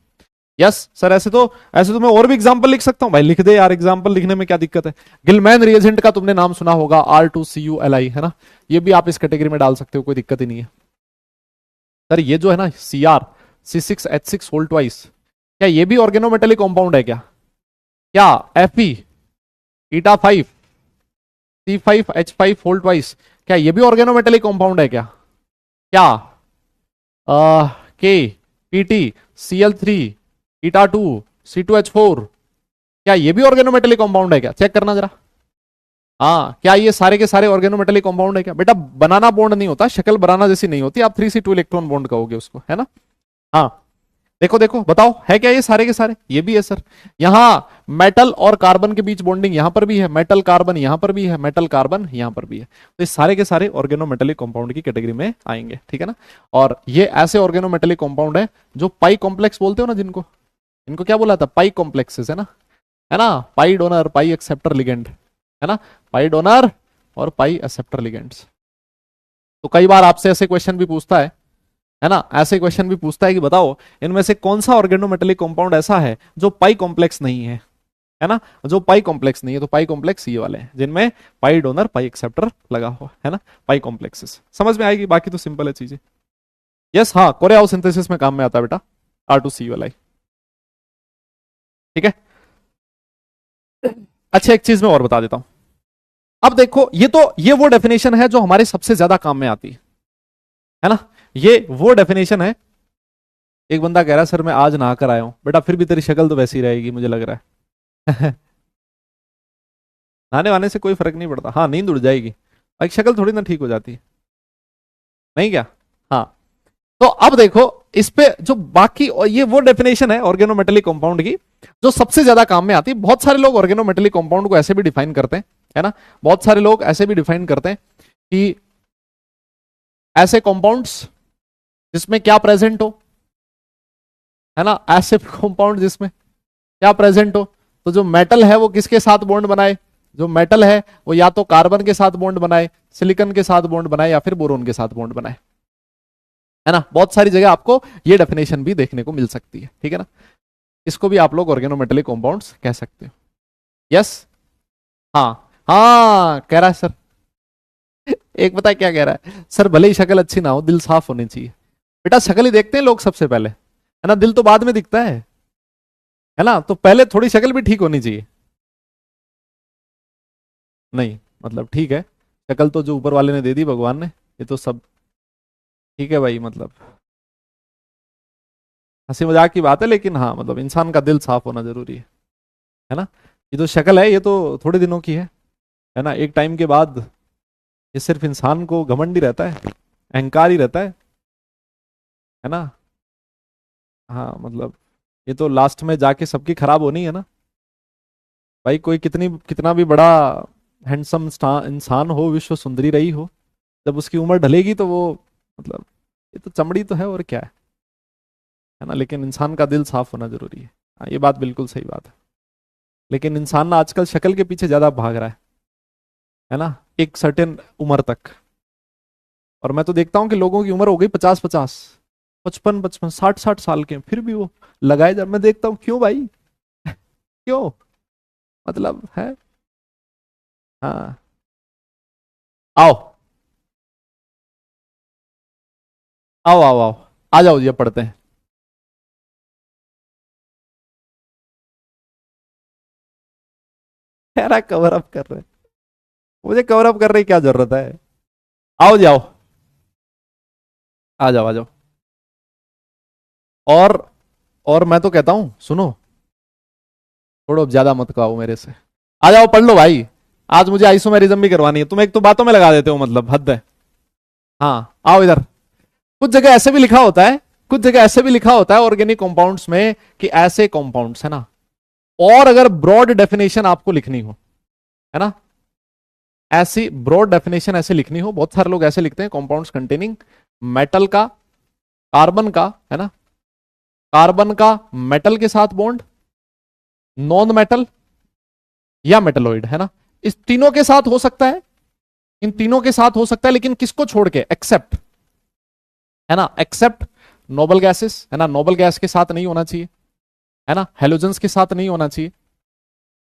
यस सर, ऐसे तो मैं और भी एग्जांपल लिख सकता हूं भाई, लिख दे यार, एग्जांपल लिखने में क्या दिक्कत है। गिलमैन रिएजेंट का तुमने नाम सुना होगा, R2CuLi, है ना, ये भी आप इस कैटेगरी में डाल सकते हो, कोई दिक्कत ही नहीं है। सर ये जो है ना Cr C6H6 होल ट्वाइस, क्या ये भी ऑर्गेनोमेटेलिक कंपाउंड है क्या, क्या Fe eta 5 C5H5 whole twice, क्या ये भी ऑर्गेनोमेटेलिक कंपाउंड है क्या, क्या KPtCl3 eta 2 C2H4, क्या ये भी ऑर्गेनोमेटेलिक कंपाउंड है क्या, चेक करना जरा। हाँ क्या ये सारे के सारे ऑर्गेनोमेटेलिक कंपाउंड है क्या, बेटा बनाना बॉन्ड नहीं होता, शक्ल बनाना जैसी नहीं होती, आप 3C2 इलेक्ट्रॉन बॉन्ड कहोगे उसको, है ना। हाँ देखो देखो बताओ है क्या ये सारे के सारे, ये भी है सर। यहां मेटल और कार्बन के बीच बॉन्डिंग यहां पर भी है, मेटल कार्बन यहां पर भी है, मेटल कार्बन यहां पर भी है, तो ये सारे के सारे ऑर्गेनोमेटेलिक कंपाउंड की कैटेगरी में आएंगे, ठीक है ना। और ये ऐसे ऑर्गेनोमेटेलिक कंपाउंड है जो पाई कॉम्प्लेक्स बोलते हो ना, जिनको, इनको क्या बोला था, पाई कॉम्प्लेक्सेस, है ना, पाई डोनर पाई एक्सेप्टर लिगेंड, है ना, पाई डोनर और पाई एक्सेप्टर लिगेंड्स। तो कई बार आपसे ऐसे क्वेश्चन भी पूछता है ना, ऐसे क्वेश्चन भी पूछता है कि बताओ इनमें से कौन सा ऑर्गेनोमेटेलिक कंपाउंड ऐसा है जो पाई कॉम्प्लेक्स नहीं है ना, जो पाई कॉम्प्लेक्स नहीं है। तो पाई कॉम्प्लेक्स ये वाले हैं जिनमें पाई डोनर पाई एक्सेप्टर लगा हुआ है ना, पाई कॉम्प्लेक्सेस, समझ में आएगी, बाकी तो सिंपल है चीजें। यस हाँ, कोरियाओसिंथेसिस में काम में आता है बेटा R2CuLi, ठीक है। अच्छा एक चीज मैं और बता देता हूं, अब देखो ये वो डेफिनेशन है जो हमारे सबसे ज्यादा काम में आती है ना, ये वो डेफिनेशन है। एक बंदा कह रहा है सर मैं आज नहा कर आया हूं, बेटा फिर भी तेरी शक्ल तो वैसी रहेगी मुझे लग रहा है नहाने वाने से कोई फर्क नहीं पड़ता, हाँ नींद उड़ जाएगी, एक शक्ल थोड़ी ना ठीक हो जाती है, नहीं क्या। हाँ तो अब देखो इस पे जो बाकी, और ये वो डेफिनेशन है ऑर्गेनोमेटेलिक कंपाउंड की जो सबसे ज्यादा काम में आती है। बहुत सारे लोग ऑर्गेनोमेटेलिक कंपाउंड को ऐसे भी डिफाइन करते हैं, है ना, बहुत सारे लोग ऐसे भी डिफाइन करते हैं कि ऐसे कंपाउंड्स जिसमें क्या प्रेजेंट हो, है ना, ऐसे कंपाउंड जिसमें क्या प्रेजेंट हो, तो जो मेटल है वो किसके साथ बॉन्ड बनाए, जो मेटल है वो या तो कार्बन के साथ बॉन्ड बनाए, सिलिकॉन के साथ बॉन्ड बनाए, या फिर बोरोन के साथ बॉन्ड बनाए, है ना। बहुत सारी जगह आपको ये डेफिनेशन भी देखने को मिल सकती है, ठीक है ना। इसको भी आप लोग ऑर्गेनोमेटेलिक कंपाउंड्स कह सकते हो। यस हाँ हाँ कह रहा है सर एक पता है क्या कह रहा है, सर भले ही शक्ल अच्छी ना हो दिल साफ होनी चाहिए। बेटा शक्ल ही देखते हैं लोग सबसे पहले, है ना, दिल तो बाद में दिखता है ना, तो पहले थोड़ी शक्ल भी ठीक होनी चाहिए। नहीं मतलब ठीक है, शक्ल तो जो ऊपर वाले ने दे दी भगवान ने, ये तो सब ठीक है भाई, मतलब हंसी मजाक की बात है, लेकिन हाँ मतलब इंसान का दिल साफ होना जरूरी है ना। ये जो शक्ल है ये तो थोड़े दिनों की है ना, एक टाइम के बाद ये सिर्फ इंसान को घमंड ही रहता है, अहंकार ही रहता है ना। हाँ मतलब ये तो लास्ट में जाके सबकी खराब होनी है ना। भाई कोई कितनी कितना भी बड़ा हैंडसम इंसान हो, विश्व सुंदरी रही हो, जब उसकी उम्र ढलेगी तो वो मतलब ये तो चमड़ी तो है और क्या है ना। लेकिन इंसान का दिल साफ होना जरूरी है। हाँ ये बात बिल्कुल सही बात है। लेकिन इंसान ना आजकल शक्ल के पीछे ज्यादा भाग रहा है ना, एक सर्टेन उम्र तक। और मैं तो देखता हूँ कि लोगों की उम्र हो गई 50-50, 55-55, 60-60 साल के, फिर भी वो लगाए जा, मैं देखता हूँ क्यों भाई, क्यों, मतलब है। हाँ आओ आओ आओ आओ, आ जाओ ये पढ़ते हैं। यार कवर अप कर रहे हैं, मुझे कवर अप करने की क्या जरूरत है। आओ जाओ, आ जाओ आ जाओ। और और मैं तो कहता हूं सुनो, थोड़ा ज्यादा मत कहो मेरे से, आ जाओ पढ़ लो भाई। आज मुझे आइसोमेरिज्म भी करवानी है, तुम एक तो बातों में लगा देते हो, मतलब हद है। हाँ आओ इधर। कुछ जगह ऐसे भी लिखा होता है, कुछ जगह ऐसे भी लिखा होता है ऑर्गेनिक कंपाउंड्स में कि ऐसे कंपाउंड्स है ना। और अगर ब्रॉड डेफिनेशन आपको लिखनी हो, है ना, ऐसी ब्रॉड डेफिनेशन ऐसे लिखनी हो, बहुत सारे लोग ऐसे लिखते हैं, कंपाउंड्स कंटेनिंग मेटल का, कार्बन का, है ना, कार्बन का मेटल के साथ बॉन्ड, नॉन मेटल या मेटलॉइड, है ना। इस तीनों के साथ हो सकता है, इन तीनों के साथ हो सकता है, लेकिन किसको छोड़ के, एक्सेप्ट, है ना, एक्सेप्ट नोबल गैसेस, है ना, नोबल गैस के साथ नहीं होना चाहिए, है ना, हेलोजेंस के साथ नहीं होना चाहिए,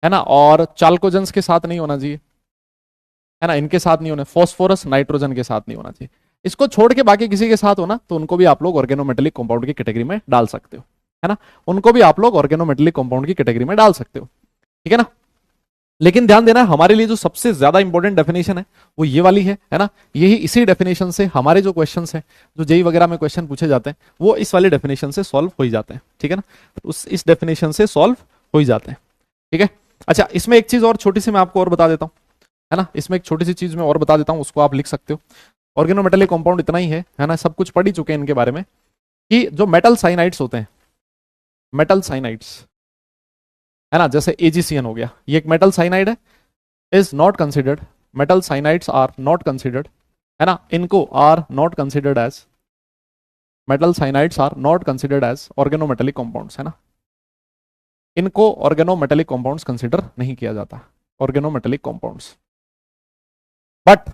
है ना, और चाल्कोजेंस के साथ नहीं होना चाहिए, है ना, इनके साथ नहीं होना, फॉस्फोरस नाइट्रोजन के साथ नहीं होना चाहिए। इसको छोड़ के बाकी किसी के साथ होना तो उनको भी आप लोग ऑर्गेनोमेटेलिक कंपाउंड की कैटेगरी में डाल सकते हो, है ना, उनको भी आप लोग ऑर्गेनोमेटेलिक कंपाउंड की कैटेगरी में डाल सकते हो, ठीक है ना। लेकिन ध्यान देना, हमारे लिए जो सबसे ज्यादा इंपॉर्टेंट डेफिनेशन है वो ये वाली है ना। यही इसी डेफिनेशन से हमारे जो क्वेश्चंस हैं, जो जेई वगैरह में क्वेश्चन पूछे जाते हैं, वो इस वाले डेफिनेशन से सॉल्व हो ही जाते हैं, ठीक है ना। उस इस डेफिनेशन से सॉल्व हो ही जाते हैं, ठीक है। अच्छा इसमें एक चीज और छोटी सी मैं आपको और बता देता हूँ, है ना, इसमें एक छोटी सी चीज मैं और बता देता हूँ, उसको आप लिख सकते हो। ऑर्गेनोमेटेलिक कंपाउंड इतना ही है ना, सब कुछ पढ़ ही चुके हैं इनके बारे में, कि जो मेटल साइनाइड्स होते हैं, मेटल साइनाइड्स, है ना, जैसे एजीसीएन हो गया, ये एक मेटल साइनाइड है, is not considered, metal cyanides are not considered, है ना, इनको are not considered as, metal cyanides are not considered as organometallic compounds, है ना, इनको ऑर्गेनोमेटेलिक कंपाउंड्स कंसिडर नहीं किया जाता, organometallic compounds. But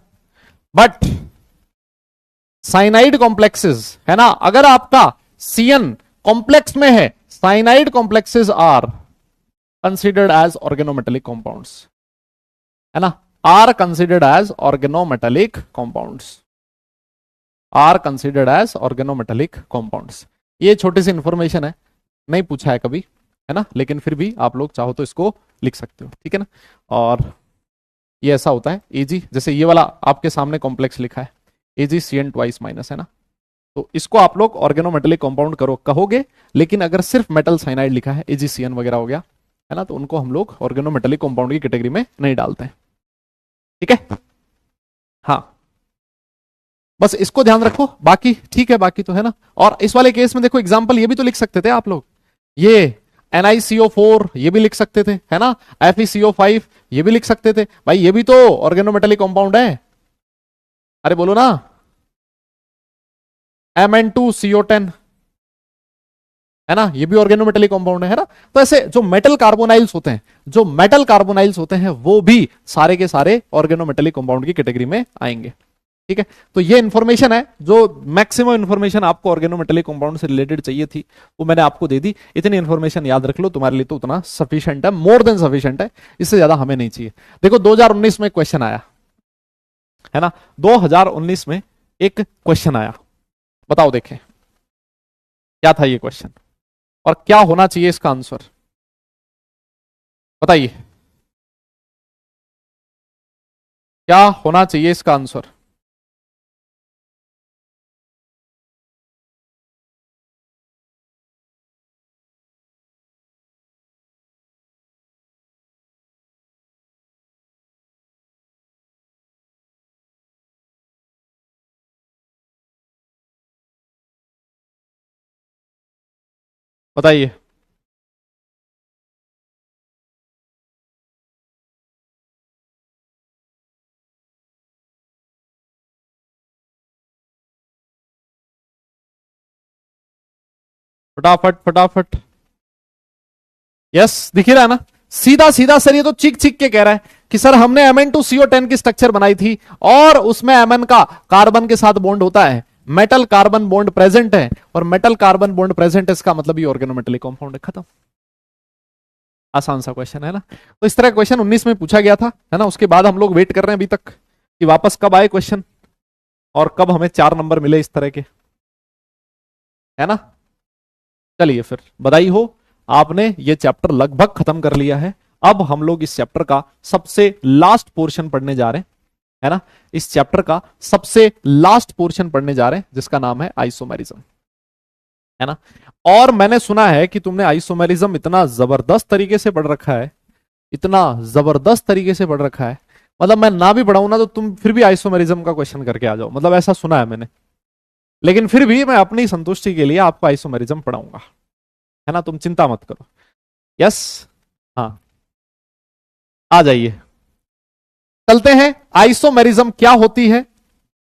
but cyanide complexes, है ना, अगर आपका सीएन कॉम्प्लेक्स में है, cyanide complexes are considered as organometallic compounds, है ना, are considered as organometallic compounds, are considered as organometallic compounds. ये छोटी सी इंफॉर्मेशन है, नहीं पूछा है कभी, है ना, लेकिन फिर भी आप लोग चाहो तो इसको लिख सकते हो, ठीक है ना। और ये ऐसा होता है एजी, जैसे ये वाला आपके सामने कॉम्प्लेक्स लिखा है, एजी सी एन ट्वाइस माइनस, है ना, तो इसको आप लोग ऑर्गेनोमेटेलिक कंपाउंड करो कहोगे, लेकिन अगर सिर्फ मेटल साइनाइड लिखा है, एजीसीएन वगैरह हो गया, है ना, तो उनको हम लोग ऑर्गेनोमेटेलिक कंपाउंड की कैटेगरी में नहीं डालते हैं, ठीक है। हाँ बस इसको ध्यान रखो, बाकी ठीक है, बाकी तो है ना। और इस वाले केस में देखो एग्जाम्पल ये भी तो लिख सकते थे आप लोग, ये NiCO4 ये भी लिख सकते थे, है ना, FeCO5 ये भी लिख सकते थे भाई, ये भी तो ऑर्गेनोमेटेलिक कंपाउंड है, अरे बोलो ना, Mn2CO10, है ना, ये भी ऑर्गेनोमेटेलिक कंपाउंड है ना। तो ऐसे जो मेटल कार्बोनाइल्स होते हैं, जो मेटल कार्बोनाइल्स होते हैं वो भी सारे के सारे ऑर्गेनोमेटेलिक कंपाउंड की कैटेगरी में आएंगे, ठीक है। तो ये इंफॉर्मेशन है, जो मैक्सिमम इंफॉर्मेशन आपको ऑर्गेनोमेटेलिक कंपाउंड से रिलेटेड चाहिए थी वो मैंने आपको दे दी। इतनी इंफॉर्मेशन याद रख लो, तुम्हारे लिए तो उतना सफिशिएंट है, मोर देन सफिशिएंट है, इससे ज्यादा हमें नहीं चाहिए। देखो 2019 में क्वेश्चन आया, है ना, 2019 में एक क्वेश्चन आया, बताओ देखें क्या था ये क्वेश्चन और क्या होना चाहिए इसका आंसर, बताइए क्या होना चाहिए इसका आंसर। बताइए। फटाफट फटाफट। यस, दिख ही रहा है ना, सीधा सीधा सर, ये तो चीख चीख के कह रहा है कि सर हमने Mn2CO10 की स्ट्रक्चर बनाई थी और उसमें Mn का कार्बन के साथ बॉन्ड होता है, मेटल कार्बन बॉन्ड प्रेजेंट है, और मेटल कार्बन बॉन्ड प्रेजेंट है, इसका मतलब ये ऑर्गेनोमेटेलिक कंपाउंड है, खत्म। आसान सा क्वेश्चन है ना। तो इस तरह क्वेश्चन 19 में पूछा गया था, है ना। उसके बाद हम लोग वेट कर रहे हैं अभी तक कि वापस कब आए क्वेश्चन और कब हमें 4 नंबर मिले इस तरह के, है ना। चलिए फिर, बधाई हो, आपने ये चैप्टर लगभग खत्म कर लिया है। अब हम लोग इस चैप्टर का सबसे लास्ट पोर्शन पढ़ने जा रहे हैं, है ना। इस चैप्टर का सबसे लास्ट पोर्शन पढ़ने जा रहे हैं जिसका नाम है आइसोमेरिज्म, है ना। और मैंने सुना है कि तुमने आइसोमेरिज्म इतना जबरदस्त तरीके से पढ़ रखा है, इतना जबरदस्त तरीके से पढ़ रखा है, मतलब मैं ना भी पढ़ाऊं ना तो तुम फिर भी आइसोमेरिज्म का क्वेश्चन करके आ जाओ, मतलब ऐसा सुना है मैंने। लेकिन फिर भी मैं अपनी संतुष्टि के लिए आपको आइसोमेरिज्म पढ़ाऊंगा, है ना, तुम चिंता मत करो। यस, हाँ, आ जाइए, चलते हैं। आइसोमेरिज्म क्या होती है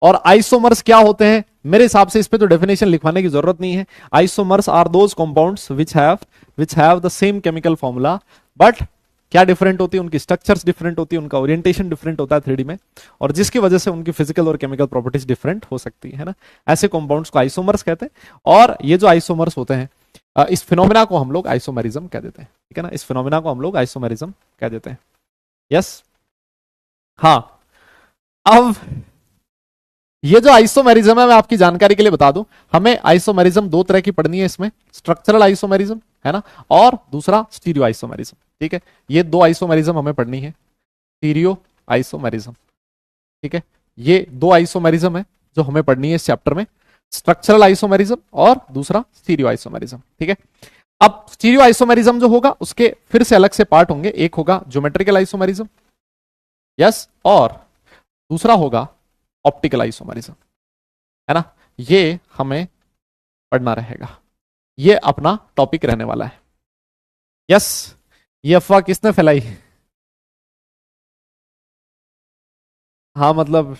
और आइसोमर्स क्या होते हैं। मेरे हिसाब से इस पे तो डेफिनेशन लिखवाने की जरूरत नहीं है। Isomers are those compounds which have the same chemical formula, but क्या डिफरेंट होती है, उनकी स्ट्रक्चर्स डिफरेंट होती है, उनका ओरिएंटेशन डिफरेंट होता है 3D में, और जिसकी वजह से उनकी फिजिकल और केमिकल प्रॉपर्टीज डिफरेंट हो सकती है ना। ऐसे कंपाउंड्स को आइसोमर्स कहते हैं। और ये जो आइसोमर्स होते हैं, इस फिनोमिना को हम लोग आइसोमेरिज्म कह देते हैं, ठीक है ना। इस फिनोमिना को हम लोग आइसोमेरिज्म कह देते हैं। यस, हाँ। अब ये जो आइसोमेरिज्म है, मैं आपकी जानकारी के लिए बता दूं, हमें आइसोमेरिज्म 2 तरह की पढ़नी है इसमें, स्ट्रक्चरल आइसोमेरिज्म, है ना, और दूसरा स्टीरियो आइसोमेरिज्म, ठीक है। ये 2 आइसोमेरिज्म हमें पढ़नी है, स्टीरियो आइसोमेरिज्म, ठीक है। ये 2 आइसोमेरिज्म है जो हमें पढ़नी है इस चैप्टर में, स्ट्रक्चरल आइसोमेरिज्म और दूसरा स्टीरियो आइसोमेरिज्म, ठीक है। अब स्टीरियो आइसोमेरिज्म जो होगा उसके फिर से अलग से पार्ट होंगे, एक होगा ज्योमेट्रिकल आइसोमेरिज्म, यस, और दूसरा होगा ऑप्टिकल आइसोमेरिज्म, है ना। ये हमें पढ़ना रहेगा, ये अपना टॉपिक रहने वाला है। यस, ये अफवाह किसने फैलाई। हाँ, मतलब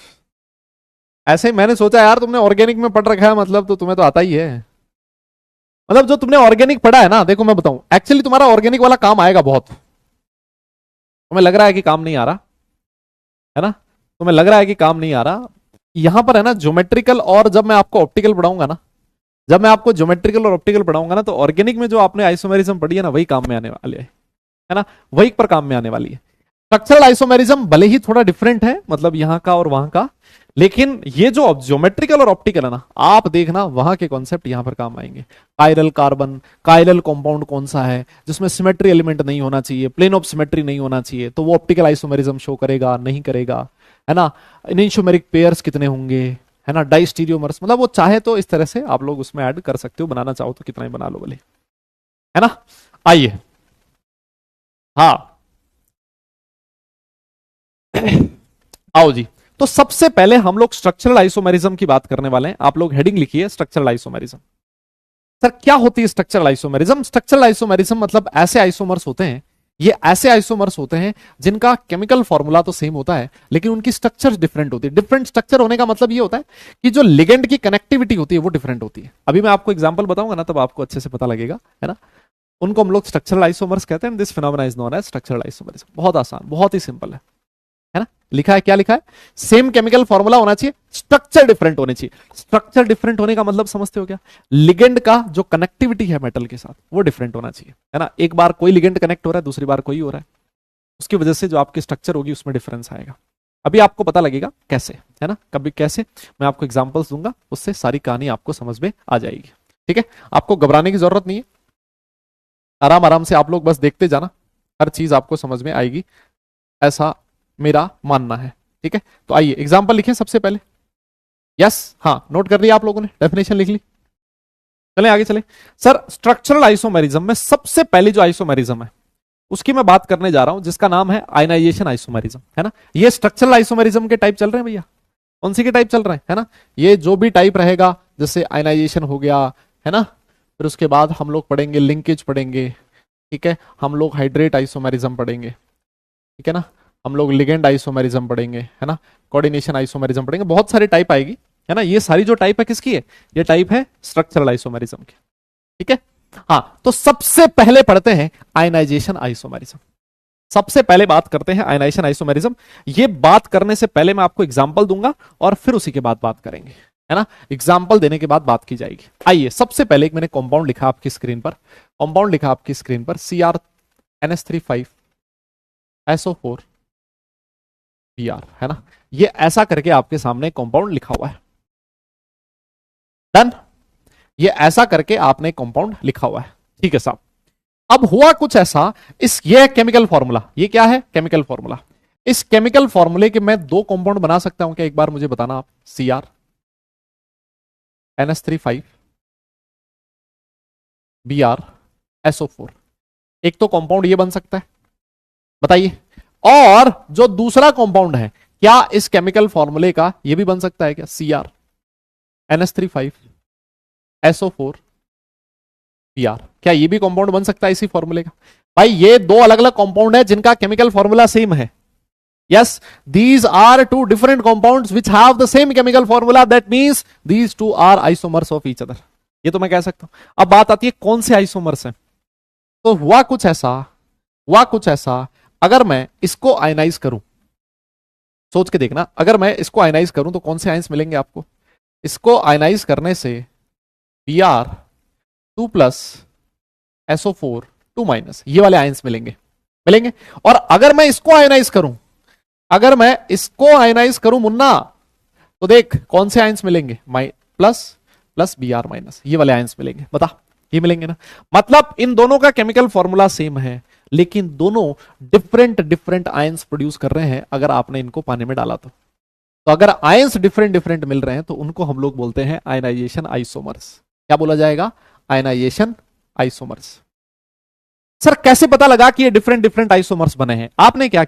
ऐसे ही मैंने सोचा यार, तुमने ऑर्गेनिक में पढ़ रखा है मतलब, तो तुम्हें तो आता ही है। मतलब जो तुमने ऑर्गेनिक पढ़ा है ना, देखो मैं बताऊं, एक्चुअली तुम्हारा ऑर्गेनिक वाला काम आएगा बहुत। तुम्हें लग रहा है कि काम नहीं आ रहा, है ना, तुम्हें लग रहा है कि काम नहीं आ रहा। यहां पर है ना ज्योमेट्रिकल, और जब मैं आपको ऑप्टिकल पढ़ाऊंगा ना, जब मैं आपको ज्योमेट्रिकल और ऑप्टिकल पढ़ाऊंगा ना, तो ऑर्गेनिक में जो आपने आइसोमेरिज्म पढ़ी है ना, वही काम में आने वाले है ना, वही पर काम में आने वाली है। स्ट्रक्चरल आइसोमेरिज्म भले ही थोड़ा डिफरेंट है, मतलब यहां का और वहां का, लेकिन ये जो ज्योमेट्रिकल और ऑप्टिकल है ना, आप देखना वहां के कॉन्सेप्ट यहां पर काम आएंगे। कायरल कार्बन, कायरल कंपाउंड कौन सा है जिसमें सिमेट्री एलिमेंट नहीं होना चाहिए, प्लेन ऑफ सिमेट्री नहीं होना चाहिए, तो वो ऑप्टिकल आइसोमेरिज्म शो करेगा नहीं करेगा, है ना। इनिशोमेरिक पेयर्स कितने होंगे, है ना, डाइस्टीरियोमर्स, मतलब वो चाहे तो इस तरह से आप लोग उसमें ऐड कर सकते हो, बनाना चाहो तो कितना ही बना लो भले, है ना। आइए, हाँ, आओ जी। तो सबसे पहले हम लोग स्ट्रक्चरल आइसोमेरिज्म की बात करने वाले हैं। आप लोग हेडिंग लिखिए, स्ट्रक्चरल आइसोमेरिज्म। सर क्या होती है स्ट्रक्चरल आइसोमेरिज्म। स्ट्रक्चरल आइसोमेरिज्म मतलब ऐसे आइसोमर्स होते हैं, ये ऐसे आइसोमर्स होते हैं जिनका केमिकल फॉर्मूला तो सेम होता है, लेकिन उनकी स्ट्रक्चर डिफरेंट होती है। डिफरेंट स्ट्रक्चर होने का मतलब ये होता है कि जो लिगेंड की कनेक्टिविटी होती है वो डिफरेंट होती है। अभी मैं आपको एग्जांपल बताऊंगा ना, तब आपको अच्छे से पता लगेगा, है ना। उनको हम लोग स्ट्रक्चरल आइसोमर्स कहते हैं। This phenomena is known as structural isomerism. बहुत आसान, बहुत ही सिंपल है ना। लिखा है, क्या लिखा है, सेम केमिकल फॉर्मूला होना चाहिए, स्ट्रक्चर डिफरेंट होने चाहिए। स्ट्रक्चर डिफरेंट होने का मतलब समझते हो क्या, लिगेंड का जो कनेक्टिविटी है मेटल के साथ वो डिफरेंट होना चाहिए, है ना। एक बार कोई लिगेंड कनेक्ट हो रहा है, दूसरी बार कोई हो रहा है, उसकी वजह से जो आपकी स्ट्रक्चर होगी उसमें डिफरेंस आएगा। अभी आपको पता लगेगा कैसे, है ना, कभी कैसे, मैं आपको एग्जांपल्स दूंगा, उससे सारी कहानी आपको समझ में आ जाएगी, ठीक है। आपको घबराने की जरूरत नहीं है, आराम आराम से आप लोग बस देखते जाना, हर चीज आपको समझ में आएगी, ऐसा मेरा मानना है, ठीक है। तो आइए एग्जांपल लिखें सबसे पहले। यस, हाँ, नोट कर लिया आप लोगों ने, डेफिनेशन लिख ली। चलें आगे चलें। सर स्ट्रक्चरल आइसोमेरिज्म में सबसे पहली जो आइसोमेरिज्म है उसकी मैं बात करने जा रहा हूं, जिसका नाम है आयनाइजेशन आइसोमेरिज्म, है ना। ये स्ट्रक्चरल आइसोमेरिज्म के टाइप चल रहे हैं भैया, कौन सी के टाइप चल रहे हैं, है ना। ये जो भी टाइप रहेगा, जैसे आयनाइजेशन हो गया, है ना, फिर उसके बाद हम लोग पढ़ेंगे लिंकेज पढ़ेंगे, ठीक है, हम लोग हाइड्रेट आइसोमेरिज्म पढ़ेंगे, ठीक है ना, हम लोग लिगेंड आइसोमेरिज्म पढ़ेंगे, है ना, कोऑर्डिनेशन आइसोमेरिज्म पढ़ेंगे, बहुत सारी टाइप आएगी, है ना। ये सारी जो टाइप है किसकी है, ये टाइप है स्ट्रक्चरल आइसोमेरिज्म की, ठीक है। हाँ, तो सबसे पहले पढ़ते हैं आयनाइजेशन आइसोमेरिज्म। सबसे पहले बात करते हैं आयनाइजेशन आइसोमेरिज्म। ये बात करने से पहले मैं आपको एग्जांपल दूंगा और फिर उसी के बाद बात करेंगे, है ना। एग्जांपल देने के बाद बात की जाएगी। आइए, सबसे पहले एक मैंने कंपाउंड लिखा आपकी स्क्रीन पर, कंपाउंड लिखा आपकी स्क्रीन पर CrNH3 5SO4 Br, है ना। ये ऐसा करके आपके सामने कंपाउंड लिखा हुआ है। डन। ये ऐसा करके आपने कंपाउंड लिखा हुआ है, ठीक है साहब। अब हुआ कुछ ऐसा, ये केमिकल फॉर्मूला, ये क्या है, केमिकल फॉर्मूला। इस केमिकल फॉर्मूले के मैं दो कंपाउंड बना सकता हूं क्या, एक बार मुझे बताना आप। CrNH3 BrSO4, एक तो कंपाउंड ये बन सकता है, बताइए। और जो दूसरा कंपाउंड है, क्या इस केमिकल फॉर्मूले का ये भी बन सकता है क्या, CrNH3 5SO4 Br, क्या ये भी कंपाउंड बन सकता है इसी फॉर्मूले का। भाई ये दो अलग अलग कंपाउंड है जिनका केमिकल फॉर्मूला सेम है। Yes, these are two different compounds which have the same chemical formula, that means these two are isomers of each other. ये तो मैं कह सकता हूं। अब बात आती है कौन से आइसोमर्स हैं। तो हुआ कुछ ऐसा, अगर मैं इसको आयनाइज करूं, सोच के देखना, अगर मैं इसको आयनाइज करूं तो कौन से आयंस मिलेंगे आपको। इसको आयनाइज करने से Br2+SO4 2-, ये वाले आयंस मिलेंगे। और अगर मैं इसको आयनाइज करूं, मुन्ना, तो देख कौन से आयंस मिलेंगे, प्लस Br-, ये वाले आयंस मिलेंगे। बता, ये मिलेंगे ना। मतलब इन दोनों का केमिकल फॉर्मूला सेम है, लेकिन दोनों डिफरेंट आयंस प्रोड्यूस कर रहे हैं अगर आपने इनको पानी में डाला तो अगर आयंस डिफरेंट मिल रहे हैं तो उनको हम लोग बोलते हैं आयनाइजेशन आइसोमर्स। क्या बोला जाएगा, आयनाइजेशन आइसोमर्स। सर कैसे पता लगा कि ये डिफरेंट आइसोमर्स बने हैं। आपने क्या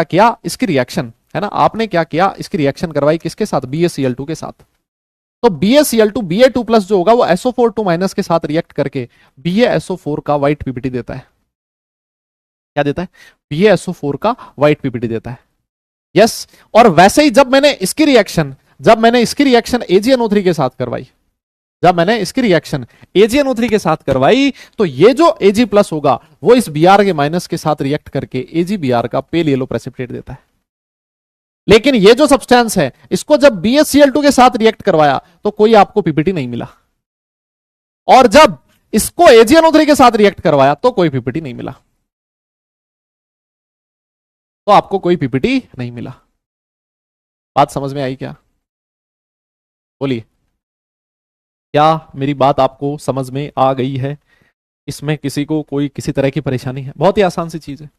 किया, इसकी रिएक्शन, है ना, आपने क्या किया, इसकी रिएक्शन करवाई किसके साथ, BaCl2 के साथ। तो BaCl2 Ba2+ जो होगा वो SO4 2- के साथ रिएक्ट करके BaSO4 का व्हाइट पीपीटी देता है। क्या देता है, BaSO4 का व्हाइट पीपीटी देता है। यस, और वैसे ही जब मैंने इसकी रिएक्शन AgNO3 के साथ करवाई, तो ये जो Ag+ होगा वो इस Br के माइनस के साथ रिएक्ट करके AgBr का पेल येलो प्रेसिपिटेट देता है। लेकिन ये जो सब्सटेंस है, इसको जब BaCl2 के साथ रिएक्ट करवाया तो कोई आपको पीपीटी नहीं मिला, और जब इसको AgNO3 के साथ रिएक्ट करवाया तो कोई पीपीटी नहीं मिला, तो आपको कोई पीपीटी नहीं मिला। बात समझ में आई क्या, बोलिए, क्या मेरी बात आपको समझ में आ गई है। इसमें किसी को कोई किसी तरह की परेशानी है, बहुत ही आसान सी चीज है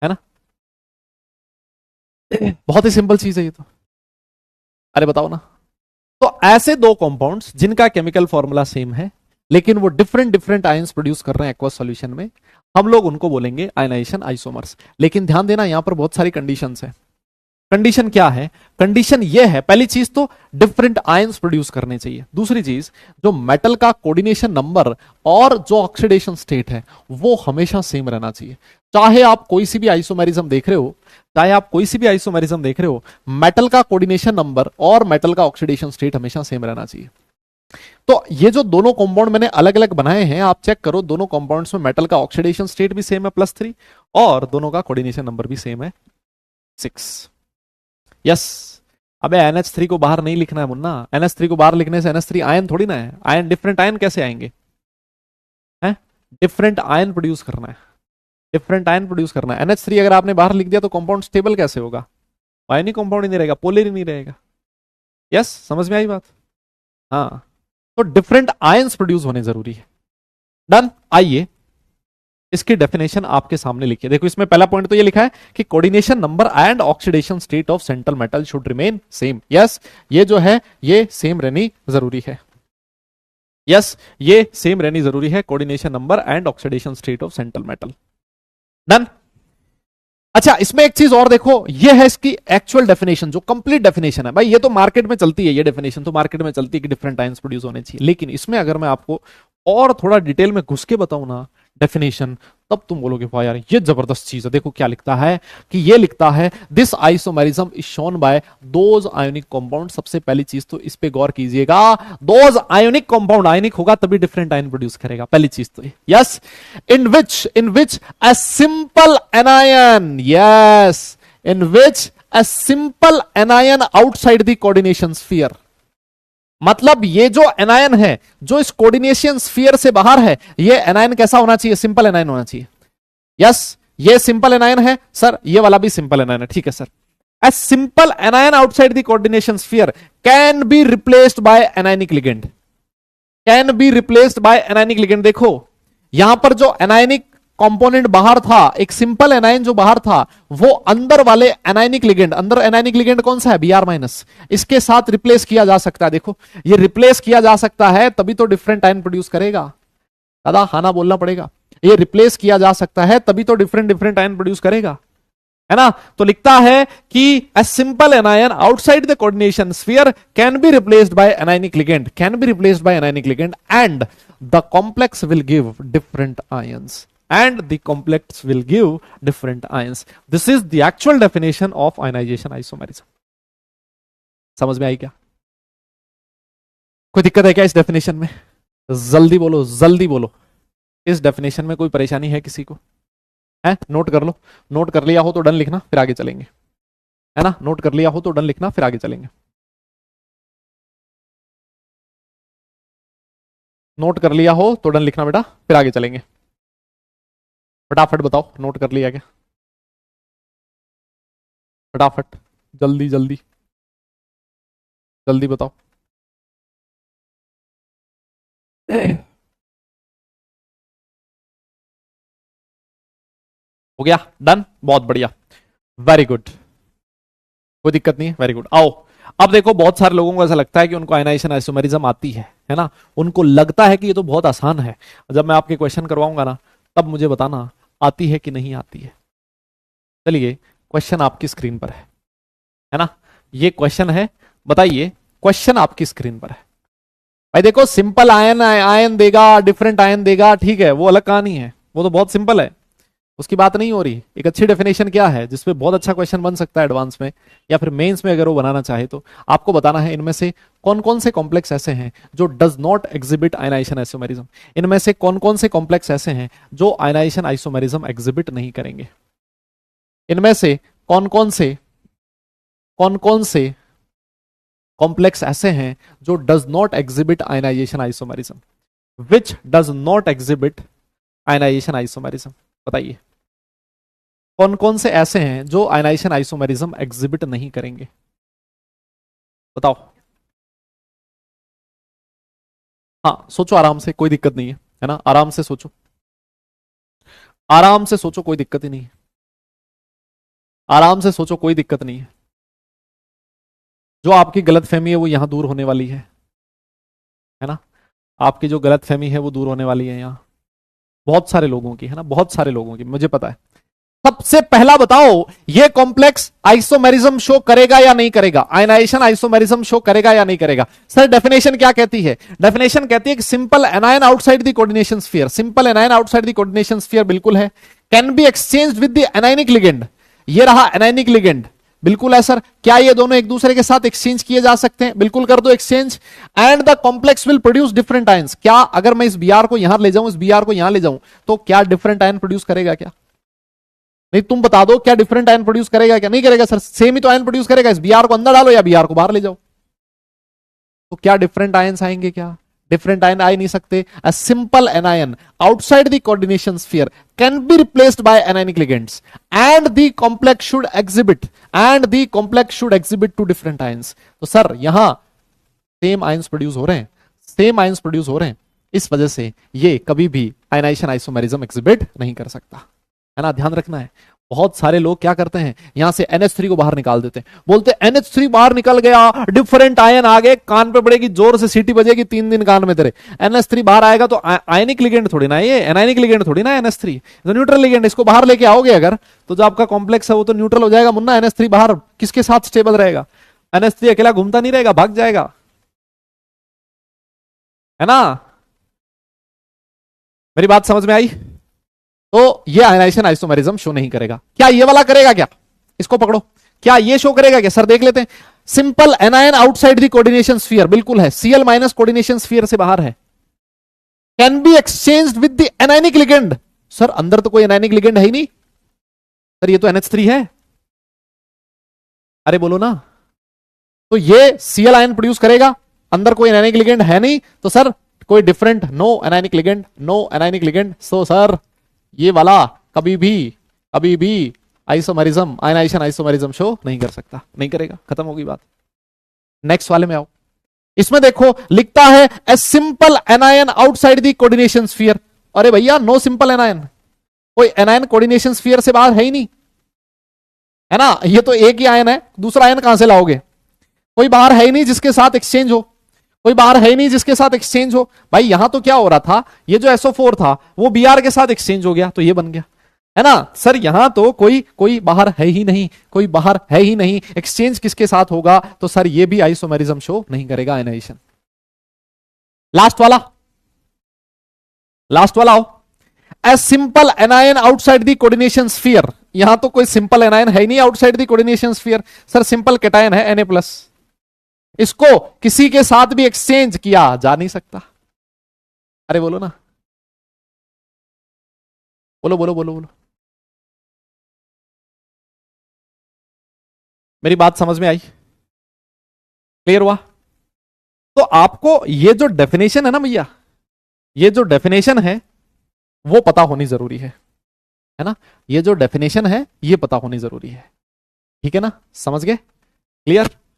ना, बहुत ही सिंपल चीज है ये तो। अरे बताओ ना। तो ऐसे दो कंपाउंड्स जिनका केमिकल फॉर्मूला सेम है लेकिन वो डिफरेंट आयंस प्रोड्यूस कर रहे हैं एक्वस सॉल्यूशन में, हम लोग उनको बोलेंगे आयनाइजेशन आइसोमर्स। लेकिन ध्यान देना, यहां पर बहुत सारी कंडीशंस है। कंडीशन क्या है, कंडीशन ये है, पहली चीज तो डिफरेंट आयंस प्रोड्यूस करने चाहिए। दूसरी चीज, जो मेटल का कोऑर्डिनेशन नंबर और जो ऑक्सीडेशन स्टेट है वो हमेशा सेम रहना चाहिए। चाहे आप कोई सी भी आइसोमेरिज्म देख रहे हो, मेटल का कोऑर्डिनेशन नंबर और मेटल का ऑक्सीडेशन स्टेट हमेशा सेम रहना चाहिए। तो ये जो दोनों कंपाउंड मैंने अलग अलग बनाए हैं, आप चेक करो, दोनों कंपाउंड्स में मेटल का ऑक्सीडेशन स्टेट भी सेम है +3 और दोनों का कोऑर्डिनेशन नंबर भी सेम है 6। यस, अबे NH3 को बाहर नहीं लिखना है मुन्ना, NH3 को बाहर लिखने से NH3 आयन थोड़ी ना है, आयन डिफरेंट आयन कैसे आएंगे, हैं, डिफरेंट आयन प्रोड्यूस करना है, NH3 अगर आपने बाहर लिख दिया तो कंपाउंड स्टेबल कैसे होगा, आयनिक कंपाउंड ही नहीं रहेगा, पोलर ही नहीं रहेगा। यस, समझ में आई बात। हाँ, तो डिफरेंट आयंस प्रोड्यूस होने जरूरी है। डन। आइए इसकी डेफिनेशन आपके सामने लिखिए। देखो इसमें पहला पॉइंट तो ये लिखा है कि coordination number and oxidation state of central metal should remain same. Yes, ये जो है ये सेम रहनी जरूरी है। यस, ये सेम रहनी जरूरी है, coordination number and oxidation state of central metal. Done. अच्छा, इसमें एक चीज और देखो, ये है इसकी एक्चुअल डेफिनेशन, जो कंप्लीट डेफिनेशन है। भाई ये तो मार्केट में चलती है, ये डेफिनेशन तो मार्केट में चलती है कि डिफरेंट आयंस प्रोड्यूस होने चाहिए, लेकिन इसमें अगर मैं आपको और थोड़ा डिटेल में घुस के बताऊं ना डेफिनेशन, तब तुम बोलोगे वाह यार ये जबरदस्त चीज है। देखो क्या लिखता है, कि ये लिखता है this isomerism is shown by those ionic compound. सबसे पहली चीज तो इस पे गौर कीजिएगा, दोज आयोनिक कंपाउंड, आयोनिक होगा तभी डिफरेंट आयन प्रोड्यूस करेगा, पहली चीज तो yes. In which a simple anion, yes, in which a simple anion outside the coordination sphere. मतलब ये जो एनायन है जो इस कोऑर्डिनेशन स्फीयर से बाहर है, ये एनायन कैसा होना चाहिए, सिंपल एनायन होना चाहिए। यस, ये सिंपल एनायन है सर, ये वाला भी सिंपल एनायन है, ठीक है sir. A simple anion outside the coordination sphere can be replaced by anionic ligand, can be replaced by anionic ligand. देखो यहां पर जो एनायनिक कंपोनेंट बाहर था, एक सिंपल एनायन जो बाहर था, वो अंदर वाले एनायनिक लिगेंड, अंदर एनायनिक लिगेंड कौन सा है, Br माइनस, इसके साथ रिप्लेस किया जा सकता है। देखो ये रिप्लेस किया जा सकता है तभी तो डिफरेंट आयन प्रोड्यूस करेगा। दादा हाना बोलना पड़ेगा, ये रिप्लेस किया जा सकता है तभी तो डिफरेंट डिफरेंट आयन प्रोड्यूस करेगा, है ना। तो लिखता है कि a simple anion outside the coordination sphere can be replaced by anionic ligand, can be replaced by anionic ligand, and the complex will give different ions, and the complex will give different ions. This is the actual definition of ionization isomerism. समझ में आई क्या, कोई दिक्कत है क्या इस definition में? जल्दी बोलो, जल्दी बोलो, इस डेफिनेशन में कोई परेशानी है किसी को? है, नोट कर लो, नोट कर लिया हो तो डन लिखना, फिर आगे चलेंगे, है ना। नोट कर लिया हो तो डन लिखना, फिर आगे चलेंगे। नोट कर लिया हो तो डन लिखना बेटा, फिर आगे चलेंगे। फटाफट बताओ, नोट कर लिया क्या? फटाफट, जल्दी जल्दी जल्दी बताओ। हो गया डन, बहुत बढ़िया, वेरी गुड, कोई दिक्कत नहीं है, वेरी गुड। आओ अब देखो, बहुत सारे लोगों को ऐसा लगता है कि उनको आयनाइजेशन आइसोमेरिज्म आती है ना, उनको लगता है कि ये तो बहुत आसान है। जब मैं आपके क्वेश्चन करवाऊंगा ना, तब मुझे बताना आती है कि नहीं आती है। चलिए क्वेश्चन आपकी स्क्रीन पर है ना, ये क्वेश्चन है, बताइए क्वेश्चन आपकी स्क्रीन पर है। भाई देखो सिंपल आयन आयन देगा, डिफरेंट आयन देगा, ठीक है, वो अलग कहानी है, वो तो बहुत सिंपल है, उसकी बात नहीं हो रही। एक अच्छी डेफिनेशन क्या है जिसपे बहुत अच्छा क्वेश्चन बन सकता है एडवांस में या फिर मेंस में, अगर वो बनाना चाहे तो आपको बताना है इनमें से कौन कौन से कॉम्प्लेक्स ऐसे हैं जो does not exhibit ionisation isomerism. इनमें से कौन कौन से कॉम्प्लेक्स ऐसे हैं जो आयनाइजेशन आइसोमेरिज्म एग्जिबिट नहीं करेंगे। इनमें से कौन कौन से कॉम्प्लेक्स ऐसे हैं जो does not exhibit ionisation isomerism, which does not exhibit ionisation isomerism. बताइए कौन कौन से ऐसे हैं जो आयनाइजेशन आइसोमेरिज्म एग्जिबिट नहीं करेंगे, बताओ। हाँ सोचो आराम से, कोई दिक्कत नहीं है ना, आराम से सोचो, आराम से सोचो, कोई दिक्कत ही नहीं है, आराम से सोचो, कोई दिक्कत नहीं है। जो आपकी गलतफहमी है वो यहां दूर होने वाली है ना, आपकी जो गलतफहमी है वो दूर होने वाली है यहां बहुत सारे लोगों की, है ना, बहुत सारे लोगों की, मुझे पता है। सबसे पहला बताओ, ये कॉम्प्लेक्स आइसोमेरिज्म शो करेगा या नहीं करेगा, आयनाइजेशन आइसोमेरिज्म शो करेगा या नहीं करेगा? सर डेफिनेशन क्या कहती है? डेफिनेशन कहती है कि simple anion outside the coordination sphere, simple anion outside the coordination sphere बिल्कुल है। Can be exchanged with the anionic ligand, ये रहा एनायनिक लिगेंड, बिल्कुल है सर। क्या ये दोनों एक दूसरे के साथ एक्सचेंज किए जा सकते हैं? बिल्कुल कर दो exchange. And the complex will produce different ions, क्या अगर मैं इस Br को यहां ले जाऊं, इस Br को यहां ले जाऊं, तो क्या डिफरेंट आयन प्रोड्यूस करेगा क्या? नहीं तुम बता दो, क्या डिफरेंट आयन प्रोड्यूस करेगा क्या? नहीं करेगा सर, सेम ही तो आयन प्रोड्यूस करेगा। इस Br को अंदर डालो या Br को बाहर ले जाओ, तो क्या डिफरेंट आयंस आएंगे? क्या डिफरेंट आयन आ ही नहीं सकते। A simple anion outside the coordination sphere can be replaced by anionic ligands and the complex should exhibit two different ions. तो सर यहां सेम आयंस प्रोड्यूस हो रहे हैं, सेम आयंस प्रोड्यूस हो रहे हैं, इस वजह से ये कभी भी आयनाइजेशन आइसोमेरिज्म एग्जिबिट नहीं कर सकता, है ना, ध्यान रखना है। बहुत सारे लोग क्या करते हैं, यहां से NH3 को बाहर निकाल देते हैं, बोलते हैं NH3 बाहर निकल गया, डिफरेंट आयन आ गए, कान पे पड़ेगी, जोर से सीटी बजेगी, 3 दिन कान में तेरे। NH3 बाहर आएगा तो आयनिक लिगेंड थोड़ी ना, ये एनायनिक लिगेंड थोड़ी ना NH3, तो न्यूट्रल लिगेंड, इसको बाहर लेके आओगे अगर तो जो आपका कॉम्प्लेक्स है वो तो न्यूट्रल हो जाएगा मुन्ना। NH3 बाहर किसके साथ स्टेबल रहेगा? NH3 अकेला घूमता नहीं रहेगा, भाग जाएगा, है ना। मेरी बात समझ में आई? तो ये आयनाइजेशन आइसोमेरिज्म शो नहीं करेगा। क्या ये वाला करेगा? क्या इसको पकड़ो, क्या ये शो करेगा? क्या सर देख लेते हैं। Simple anion outside the coordination sphere, बिल्कुल है, Cl माइनस कोऑर्डिनेशन स्फीयर से बाहर है। Can be exchanged with the anionic ligand. Sir अंदर तो कोई एनायनिक लिगेंड है ही नहीं, सर ये तो NH3 है, अरे बोलो ना। तो ये Cl आयन प्रोड्यूस करेगा, अंदर कोई एनायनिक लिगेंड है नहीं, तो सर कोई different, no anionic ligand, no anionic ligand, so sir ये वाला कभी भी आइसोमेरिज्म, आयनाइजेशन आइसोमेरिज्म शो नहीं कर सकता, नहीं करेगा, खत्म होगी बात। नेक्स्ट वाले में आओ, इसमें देखो लिखता है a simple anion outside the coordination sphere. अरे भैया नो सिंपल एनायन, कोई एनायन कोऑर्डिनेशन स्फीयर से बाहर है ही नहीं, है ना। ये तो एक ही आयन है, दूसरा आयन कहां से लाओगे? कोई बाहर है ही नहीं जिसके साथ एक्सचेंज हो, कोई बाहर है ही नहीं जिसके साथ एक्सचेंज हो। भाई यहां तो क्या हो रहा था, ये जो SO4 था वो Br के साथ एक्सचेंज हो गया तो ये बन गया, है ना। सर यहां तो कोई बाहर है ही नहीं, कोई बाहर है ही नहीं, एक्सचेंज किसके साथ होगा? तो सर ये भी आइसोमेरिज्म शो नहीं करेगा, आयनाइजेशन। लास्ट वाला हो, a simple anion outside the coordination sphere. यहां तो कोई सिंपल एनायन है ही नहीं outside the coordination sphere, sir simple cation है Na+, इसको किसी के साथ भी एक्सचेंज किया जा नहीं सकता। अरे बोलो ना, बोलो। मेरी बात समझ में आई? क्लियर हुआ? तो आपको ये जो डेफिनेशन है ना भैया, ये जो डेफिनेशन है वो पता होनी जरूरी है ना। ये जो डेफिनेशन है ये पता होनी जरूरी है, ठीक है ना, समझ गए?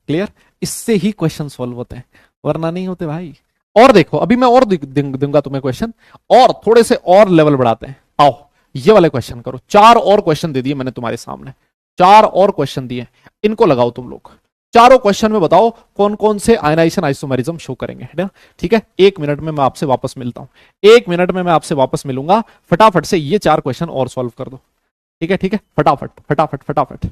क्लियर, इससे ही क्वेश्चन सॉल्व होते हैं, वरना नहीं होते भाई। और देखो अभी मैं और दूंगा तुम्हें क्वेश्चन, और थोड़े से और लेवल बढ़ाते हैं। आओ ये वाले क्वेश्चन करो, 4 और क्वेश्चन दे दिए मैंने तुम्हारे सामने, 4 और क्वेश्चन दिए, इनको लगाओ तुम लोग। चारों क्वेश्चन में बताओ कौन कौन से आयनाइजेशन आइसोमेरिज्म शो करेंगे, है ना। ठीक है, 1 मिनट में मैं आपसे वापस मिलता हूं, 1 मिनट में मैं आपसे वापस मिलूंगा। फटाफट से ये 4 क्वेश्चन और सॉल्व कर दो, ठीक है, फटाफट।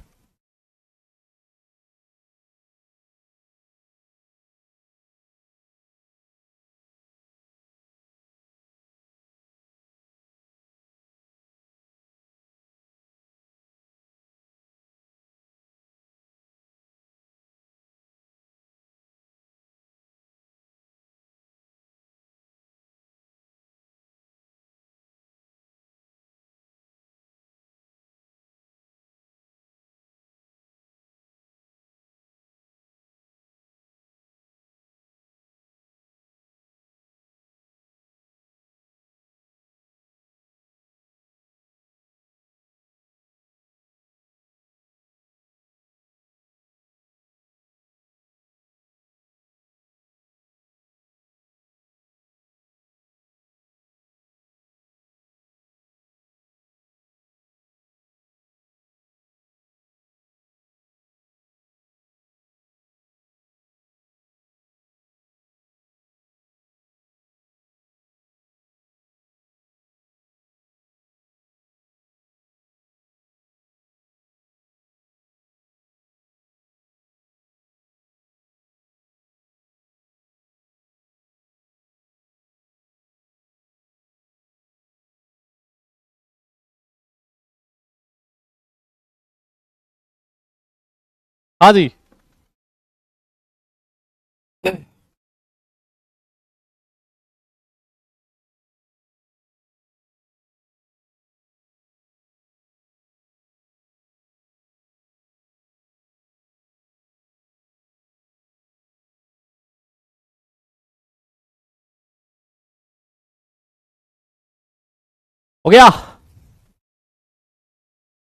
हाँ जी, हो गया,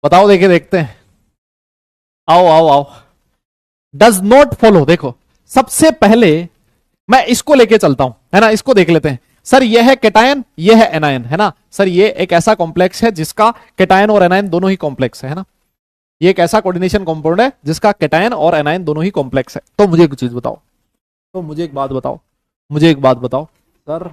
बताओ, देखते हैं। आओ, डज नॉट फॉलो। देखो सबसे पहले मैं इसको लेके चलता हूं, है ना, इसको देख लेते हैं। सर ये है केटायन, ये है एनायन, है ना सर। ये एक ऐसा कॉम्प्लेक्स है जिसका केटायन और एनायन दोनों ही कॉम्प्लेक्स है ना। ये एक ऐसा कोऑर्डिनेशन कंपाउंड है जिसका केटायन और एनायन दोनों ही कॉम्प्लेक्स है। तो मुझे एक चीज बताओ, तो मुझे एक बात बताओ सर,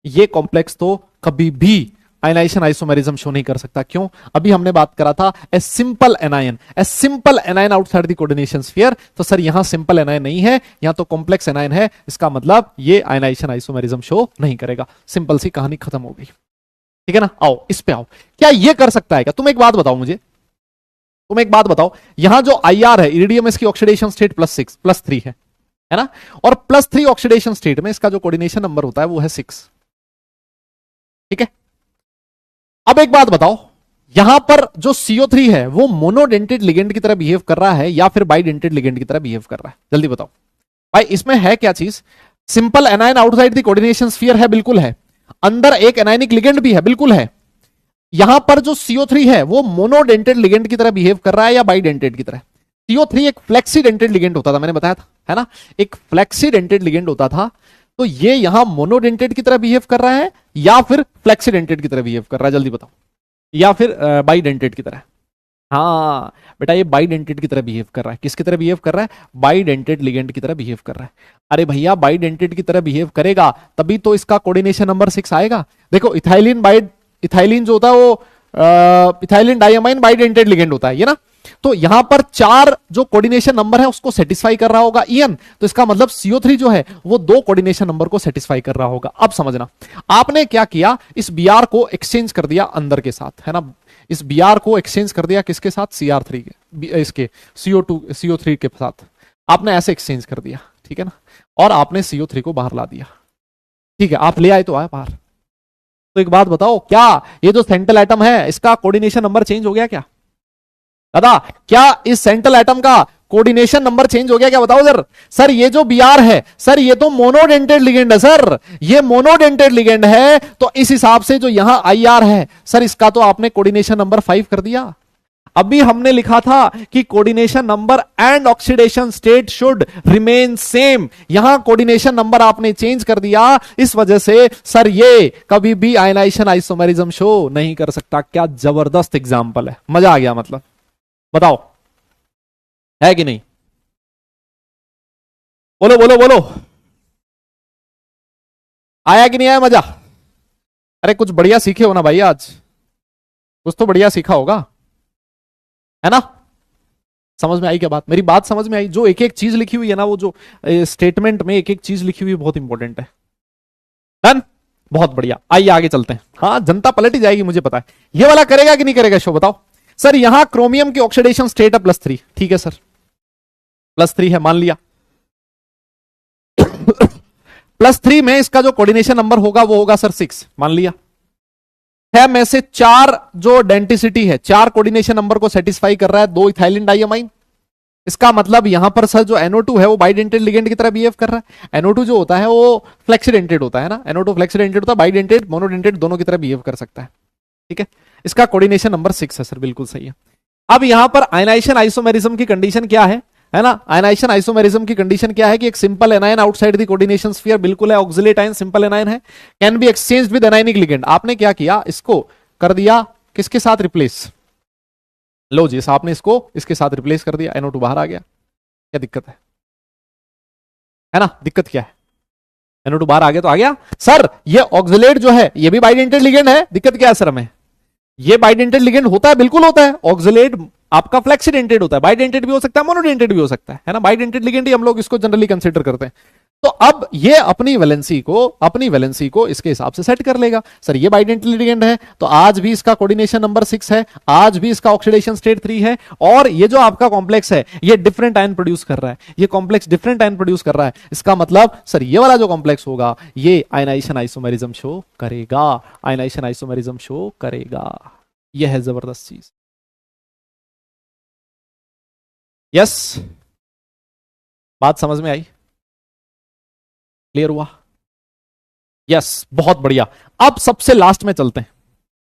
ये कॉम्प्लेक्स तो कभी भी आयनाइजेशन आइसोमेरिज्म शो नहीं कर सकता। क्यों? अभी हमने बात करा था a simple anion outside the coordination sphere. तो सर यहां सिंपल एनायन नहीं है, यहां तो कॉम्प्लेक्स एनायन है। इसका मतलब ये आयनाइजेशन आइसोमेरिज्म शो नहीं करेगा। सिंपल सी कहानी खत्म हो गई। ठीक है ना। आओ इस पे आओ, क्या ये कर सकता है क्या? तुम एक बात बताओ मुझे, तुम एक बात बताओ, यहां जो IR है इरिडियम, इसकी ऑक्सीडेशन स्टेट +3 है ना। और +3 ऑक्सीडेशन स्टेट में इसका जो कोऑर्डिनेशन नंबर होता है वो है 6। ठीक है। अब एक बात बताओ, यहां पर जो CO3 है वो मोनोडेंटेड लिगेंड की तरह बिहेव कर रहा है या फिर बाइडेंटेड लिगेंड की तरह बिहेव कर रहा है? जल्दी बताओ भाई, इसमें है क्या चीज? Simple anion outside the coordination sphere है, बिल्कुल है। अंदर एक एनायनिक लिगेंड भी है, बिल्कुल है। यहां पर जो CO3 है वो मोनोडेंटेड लिगेंड की तरह बिहेव कर रहा है या बाइडेंटेड की तरह? CO3 एक फ्लेक्सीडेंटेड लिगेंड होता था, मैंने बताया था, है ना। एक फ्लेक्सीडेंटेड लिगेंड होता था। तो ये यहां मोनोडेंटेड की तरह बिहेव कर रहा है या फिर फ्लेक्सीडेंटेड की तरह बिहेव कर रहा है? जल्दी बताओ। या फिर बाइडेंटेड की तरह? हाँ बेटा, ये बाइडेंटेड की तरह बिहेव कर रहा है। किसकी तरह बिहेव कर रहा है? बाइडेंटेड लिगेंड की तरह बिहेव कर रहा है। अरे भैया, बाइडेंटेड की तरह बिहेव करेगा तभी तो इसका कोऑर्डिनेशन नंबर 6 आएगा। देखो इथाइलिन जो होता है वो इथाइलिन डाइअमाइन बाइडेंटेड लिगेंड होता है, ये ना। तो यहां पर 4 जो कोऑर्डिनेशन नंबर है उसको सेटिस्फाई कर रहा होगा ईएन। तो इसका मतलब CO3 जो है वो 2 कोऑर्डिनेशन नंबर को सेटिस्फाई कर रहा होगा। अब समझना, आपने क्या किया, इस Br को एक्सचेंज कर दिया अंदर के साथ, है ना। इस Br को एक्सचेंज कर दिया किसके साथ? Cr3 के, इसके CO3 के साथ आपने ऐसे एक्सचेंज कर दिया, ठीक है ना। और आपने CO3 को बाहर ला दिया, ठीक है। आप ले आए तो आए बाहर। तो एक बात बताओ, क्या ये जो सेंट्रल एटम है इसका कोऑर्डिनेशन नंबर चेंज हो गया क्या? दादा, क्या इस सेंट्रल एटम का कोऑर्डिनेशन नंबर चेंज हो गया क्या? बताओ सर। सर ये जो Br है सर, ये तो मोनोडेंटेड लिगेंड है सर, ये मोनोडेंटेड लिगेंड है। तो इस हिसाब से जो यहां IR है सर, इसका तो आपने कोऑर्डिनेशन नंबर 5 कर दिया। अभी हमने लिखा था कि coordination number and oxidation state should remain same. यहां कोऑर्डिनेशन नंबर आपने चेंज कर दिया, इस वजह से सर ये कभी भी आयनाइजेशन आइसोमेरिज्म शो नहीं कर सकता। क्या जबरदस्त एग्जांपल है, मजा आ गया मतलब। बताओ है कि नहीं? बोलो बोलो बोलो, आया कि नहीं आया मजा? अरे कुछ बढ़िया सीखे हो ना भाई, आज कुछ तो बढ़िया सीखा होगा, है ना। समझ में आई क्या बात? मेरी बात समझ में आई? जो एक एक चीज लिखी हुई है ना, वो जो स्टेटमेंट में एक एक चीज लिखी हुई है बहुत इंपॉर्टेंट है। डन, बहुत बढ़िया। आइए आगे चलते हैं। हाँ, जनता पलट ही जाएगी मुझे पता है। ये वाला करेगा कि नहीं करेगा शो? बताओ सर। यहां क्रोमियम की ऑक्सीडेशन स्टेट है +3, ठीक है सर, +3 है, मान लिया। +3 में इसका जो कोऑर्डिनेशन नंबर होगा वो होगा सर 6, मान लिया। 6 में से 4 जो डेंटिसिटी है, 4 कोऑर्डिनेशन नंबर को सेटिस्फाई कर रहा है, 2 इथाइलिन डाइअमाइन। इसका मतलब यहां पर सर जो NO2 है वो बाइडेंटेड लिगेंड की तरह बिहेव कर रहा है। NO2 जो होता है वो फ्लेक्सीडेंटेड होता है ना, NO2 फ्लेक्सीडेंटेड होता है, बाइडेंटेड मोनोडेंटेड दोनों की तरह बिहेव कर सकता है, ठीक है। इसका कोऑर्डिनेशन नंबर 6 है सर, बिल्कुल सही है। अब यहां पर आयनाइजेशन आइसोमेरिज्म की कंडीशन क्या है ना। आयनाइजेशन आइसोमेरिज्म की कंडीशन क्या है कि एक simple anion outside the coordination sphere, बिल्कुल है। ऑक्सिलेट आयन सिंपल एनायन है, can be exchanged with anionic ligand. आपने क्या किया, इसको कर दिया किसके साथ रिप्लेस? लो जी, आपने इसको इसके साथ रिप्लेस कर दिया, NO2 बाहर आ गया। क्या दिक्कत है ना? दिक्कत क्या है? NO2 बाहर आ गया तो आ गया सर। ये ऑक्सिलेट जो है ये भी बाइडेंटेड लिगेंड है, दिक्कत क्या है सर हमें? ये बाइडेंटेड लिगेंड होता है, बिल्कुल होता है। ऑक्सिलेट आपका फ्लेक्सीडेंटेड होता है, बाइडेंटेड भी हो सकता है, मोनोडेंटेड भी हो सकता है ना। बाइडेंटेड लिगेंड ही हम लोग इसको जनरली कंसीडर करते हैं। तो अब ये अपनी वैलेंसी को इसके हिसाब से सेट कर लेगा। सर ये बाइडेंटेड लिगेंड है तो आज भी इसका कोऑर्डिनेशन नंबर 6 है, आज भी इसका ऑक्सीडेशन स्टेट 3 है। और ये जो आपका कॉम्प्लेक्स है ये डिफरेंट आयन प्रोड्यूस कर रहा है, ये कॉम्प्लेक्स डिफरेंट आयन प्रोड्यूस कर रहा है। इसका मतलब सर ये वाला जो कॉम्प्लेक्स होगा ये आयनाइजेशन आइसोमेरिज्म शो करेगा, आयनाइजेशन आइसोमेरिज्म शो करेगा। यह है जबरदस्त चीज। यस, बात समझ में आई? क्लियर हुआ? यस, बहुत बढ़िया। अब सबसे लास्ट में चलते हैं।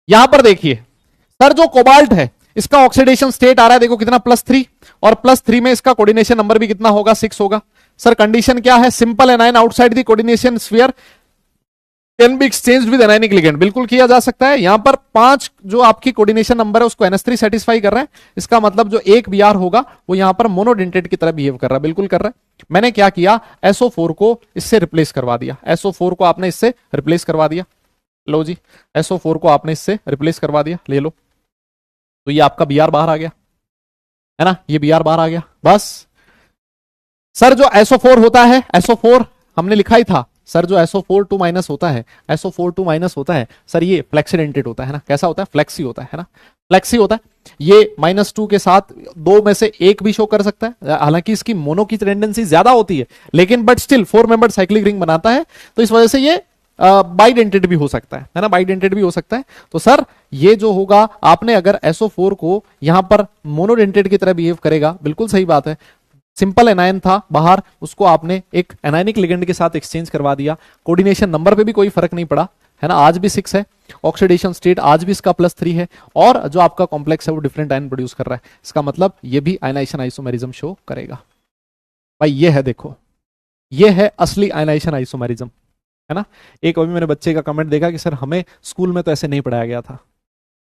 यहां पर देखिए सर, जो कोबाल्ट है इसका ऑक्सीडेशन स्टेट आ रहा है, देखो कितना, +3। और +3 में इसका कोऑर्डिनेशन नंबर भी कितना होगा? 6 होगा। सर कंडीशन क्या है? Simple anion outside the coordination sphere, can be exchange with anionic ligand, बिल्कुल किया जा सकता है। यहां पर 5 जो आपकी कोऑर्डिनेशन नंबर है उसको NH3 सेटिस्फाई कर रहा है, इसका मतलब जो एक Br होगा वो यहां पर मोनोडेंटेट की तरह बिहेव कर रहा है, बिल्कुल कर रहा है। मैंने क्या किया, SO4 को इससे रिप्लेस करवा दिया, SO4 को आपने इससे रिप्लेस करवा दिया, लो जी SO4 को आपने इससे रिप्लेस करवा दिया, ले लो, तो ये आपका Br बाहर आ गया है ना, ये Br बाहर आ गया। बस सर जो SO4 होता है, SO4 हमने लिखा ही था सर, जो SO4 2 माइनस होता है, SO4 2 माइनस होता है सर, ये फ्लेक्सीडेंटेड होता है ना, कैसा होता है, फ्लेक्सी होता है ना, फ्लेक्सी होता है। ये -2 के साथ 2 में से एक भी शो कर सकता है, हालांकि इसकी मोनो की टेंडेंसी ज्यादा होती है, लेकिन but still 4 membered cyclic ring बनाता है, तो इस वजह से ये बाइडेंटेड भी हो सकता है ना, बाइडेंटेड भी हो सकता है। तो सर ये जो होगा, आपने अगर SO4 को यहां पर मोनोडेंटेड की तरह बिहेव करेगा, बिल्कुल सही बात है, सिंपल एनायन था बाहर, उसको आपने एक एनायनिक लिगेंड के साथ एक्सचेंज करवा दिया, कोऑर्डिनेशन नंबर पे भी कोई फर्क नहीं पड़ा है ना, आज भी 6 है, ऑक्सीडेशन स्टेट आज भी इसका +3 है, और जो आपका कॉम्प्लेक्स है वो डिफरेंट आयन प्रोड्यूस कर रहा है, इसका मतलब ये भी आयनाइजेशन आइसोमेरिज्म शो करेगा। भाई ये है, देखो ये है असली आयनाइजेशन आइसोमेरिज्म है ना। एक अभी मैंने बच्चे का कमेंट देखा कि सर हमें स्कूल में तो ऐसे नहीं पढ़ाया गया था।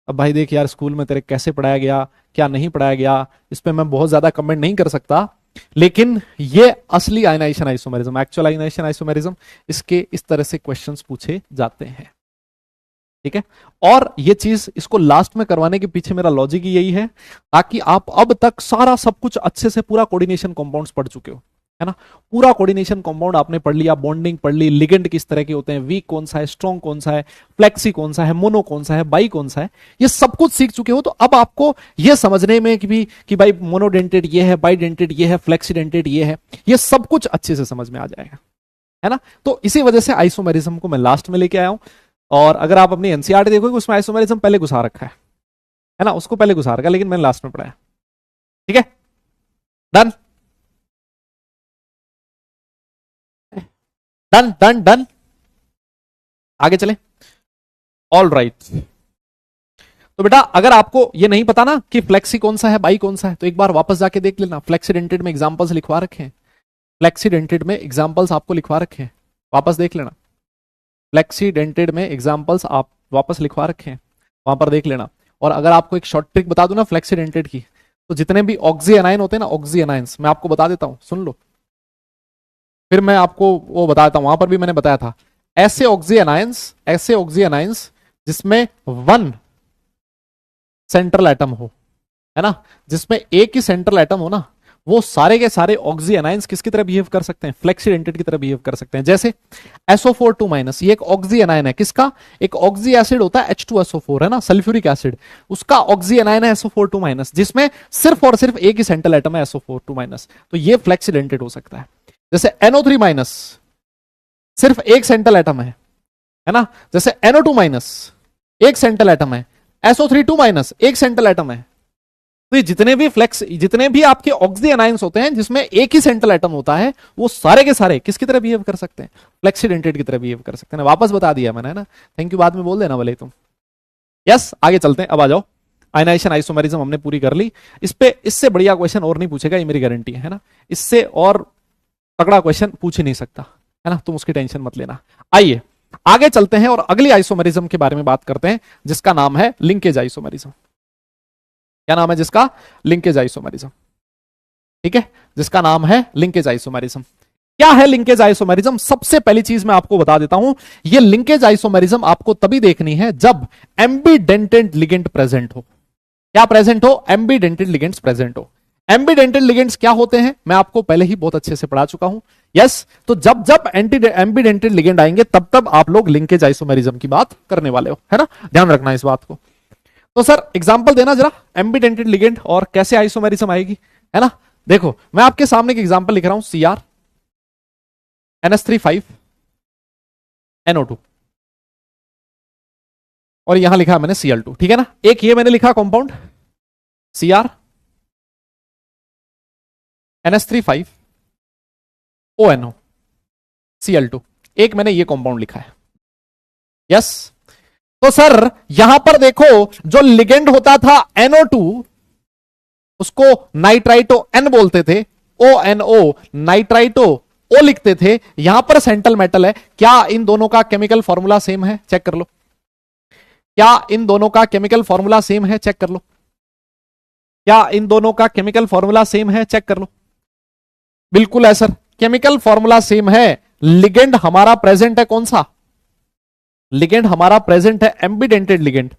अब भाई देख यार, स्कूल में तेरे कैसे पढ़ाया गया, क्या नहीं पढ़ाया गया, इस पे मैं बहुत ज्यादा कमेंट नहीं कर सकता, लेकिन ये असली ionisation isomerism, actual ionisation isomerism, इसके इस तरह से क्वेश्चंस पूछे जाते हैं, ठीक है। और ये चीज इसको लास्ट में करवाने के पीछे मेरा लॉजिक यही है, ताकि आप अब तक सारा सब कुछ अच्छे से पूरा कोऑर्डिनेशन कंपाउंड्स पढ़ चुके हो, है ना, पूरा कोऑर्डिनेशन कंपाउंड आपने पढ़ लिया, बॉन्डिंग पढ़ ली, लिगेंड किस तरह के होते हैं, वीक कौन सा है, स्ट्रॉन्ग कौन सा है, फ्लेक्सी कौन सा है, मोनो कौन सा है, बाई कौन सा है, ये सब कुछ सीख चुके हो। तो अब आपको ये समझने में कि भाई मोनोडेंटेड ये है, बाइडेंटेड ये है, फ्लेक्सीडेंटेड ये है, ये सब कुछ अच्छे से समझ में आ जाएगा, है ना। तो इसी वजह से आइसोमेरिज्म को मैं लास्ट में लेके आया हूं। और अगर आप अपनी एनसीईआरटी देखोगे उसमें आइसोमेरिज्म पहले घुसा रखा है ना, उसको पहले घुसा रखा, लेकिन मैंने लास्ट में पढ़ाया, ठीक है, डन डन डन डन, आगे चलें। ऑल राइट, तो बेटा अगर आपको ये नहीं पता ना कि फ्लेक्सी कौन सा है, बाई कौन सा है, तो एक बार वापस जाके देख लेना, फ्लेक्सीडेंटेड में एग्जांपल्स लिखवा रखे हैं, फ्लेक्सीडेंटेड में एग्जांपल्स आपको लिखवा रखे हैं, वापस देख लेना, फ्लेक्सीडेंटेड में एग्जांपल्स आप वापस लिखवा रखे हैं, वहां पर देख लेना। और अगर आपको एक शॉर्ट ट्रिक बता दूं ना फ्लेक्सीडेंटेड की, तो जितने भी ऑक्सी एनाइन होते हैं ना, ऑक्सी एनाइंस, मैं आपको बता देता हूं, सुन लो, फिर मैं आपको वो बताता हूं, वहां पर भी मैंने बताया था, ऐसे ऑक्सी एनाइंस जिसमें 1 सेंट्रल एटम हो, है ना, जिसमें एक ही सेंट्रल एटम हो ना, वो सारे के सारे ऑक्सी एनाइंस किसकी तरह बिहेव कर सकते हैं, फ्लेक्सीडेंटेड की तरह बिहेव कर सकते हैं। जैसे SO4 2 माइनस, ये एक ऑक्सी एनाइन है, किसका, एक ऑक्सी एसिड होता है H2SO4 है ना, सल्फ्यूरिक एसिड, उसका ऑक्सी एनाइन है SO4 2 माइनस, जिसमें सिर्फ और सिर्फ एक ही सेंट्रल एटम है SO4 2 माइनस, तो ये फ्लेक्सीडेंटेड हो सकता है। जैसे NO3 माइनस, सिर्फ एक सेंट्रल एटम है ना, जैसे NO2 माइनस, एक सेंट्रल एटम है, SO3 2 माइनस, एक सेंट्रल एटम है। तो जितने भी आपके ऑक्सी एनाइंस होते हैं जिसमें एक ही सेंट्रल एटम होता है, वो सारे के सारे किसकी तरह बिहेव कर सकते हैं, फ्लेक्सीडेंटेड की तरह बिहेव कर सकते हैं। वापस बता दिया मैंने, है ना, थैंक यू बाद में बोल देना भले तुम। यस, आगे चलते हैं, अब आ जाओ, आयनाइजेशन आइसोमेरिज्म हमने पूरी कर ली, इससे बढ़िया क्वेश्चन और नहीं पूछेगा, ये मेरी गारंटी है ना, इससे और तगड़ा क्वेश्चन पूछ ही नहीं सकता, है ना, तुम उसकी टेंशन मत लेना। आइए आगे चलते हैं और अगली आइसोमेरिज्म के बारे में बात करते हैं, जिसका नाम है लिंकेज आइसोमेरिज्म। क्या नाम है जिसका, लिंकेज आइसोमेरिज्म, ठीक है, जिसका नाम है लिंकेज आइसोमेरिज्म। क्या है लिंकेज आइसोमेरिज्म? सबसे पहली चीज मैं आपको बता देता हूं, ये लिंकेज आइसोमेरिज्म आपको तभी देखनी है जब एम्बीडेंटेड लिगेंड प्रेजेंट हो। क्या प्रेजेंट हो? एम्बीडेंटेड लिगेंड्स प्रेजेंट हो। एम्बीडेंटेड लिगेंड्स क्या होते हैं मैं आपको पहले ही बहुत अच्छे से पढ़ा चुका हूं। यस, तो जब जब एम्बीडेंटेड लिगेंड आएंगे तब तब आप लोग लिंकेज आइसोमेरिज्म की बात करने वाले हो, है ना, ध्यान रखना इस बात को। तो सर एग्जांपल देना जरा, एम्बीडेंटेड लिगेंड और कैसे आइसोमेरिज्म आएगी, है ना। देखो मैं आपके सामने एक एग्जांपल लिख रहा हूं, Cr NH3 5 NO2 और यहां लिखा मैंने Cl2, ठीक है ना। एक ये मैंने लिखा compound Cr NH3 5 ONO Cl2, एक मैंने ये कंपाउंड लिखा है। यस, तो सर यहां पर देखो जो लिगेंड होता था NO2 उसको नाइट्राइटो N बोलते थे, ONO नाइट्राइटो ओ लिखते थे, यहां पर सेंट्रल मेटल है। क्या इन दोनों का केमिकल फॉर्मूला सेम है? चेक कर लो। क्या इन दोनों का केमिकल फॉर्मूला सेम है? चेक कर लो। क्या इन दोनों का केमिकल फॉर्मूला सेम है? चेक कर लो। बिल्कुल है सर, केमिकल फॉर्मूला सेम है। लिगेंड हमारा प्रेजेंट है कौन सा? लिगेंड हमारा प्रेजेंट है एम्बीडेंटेड लिगेंड।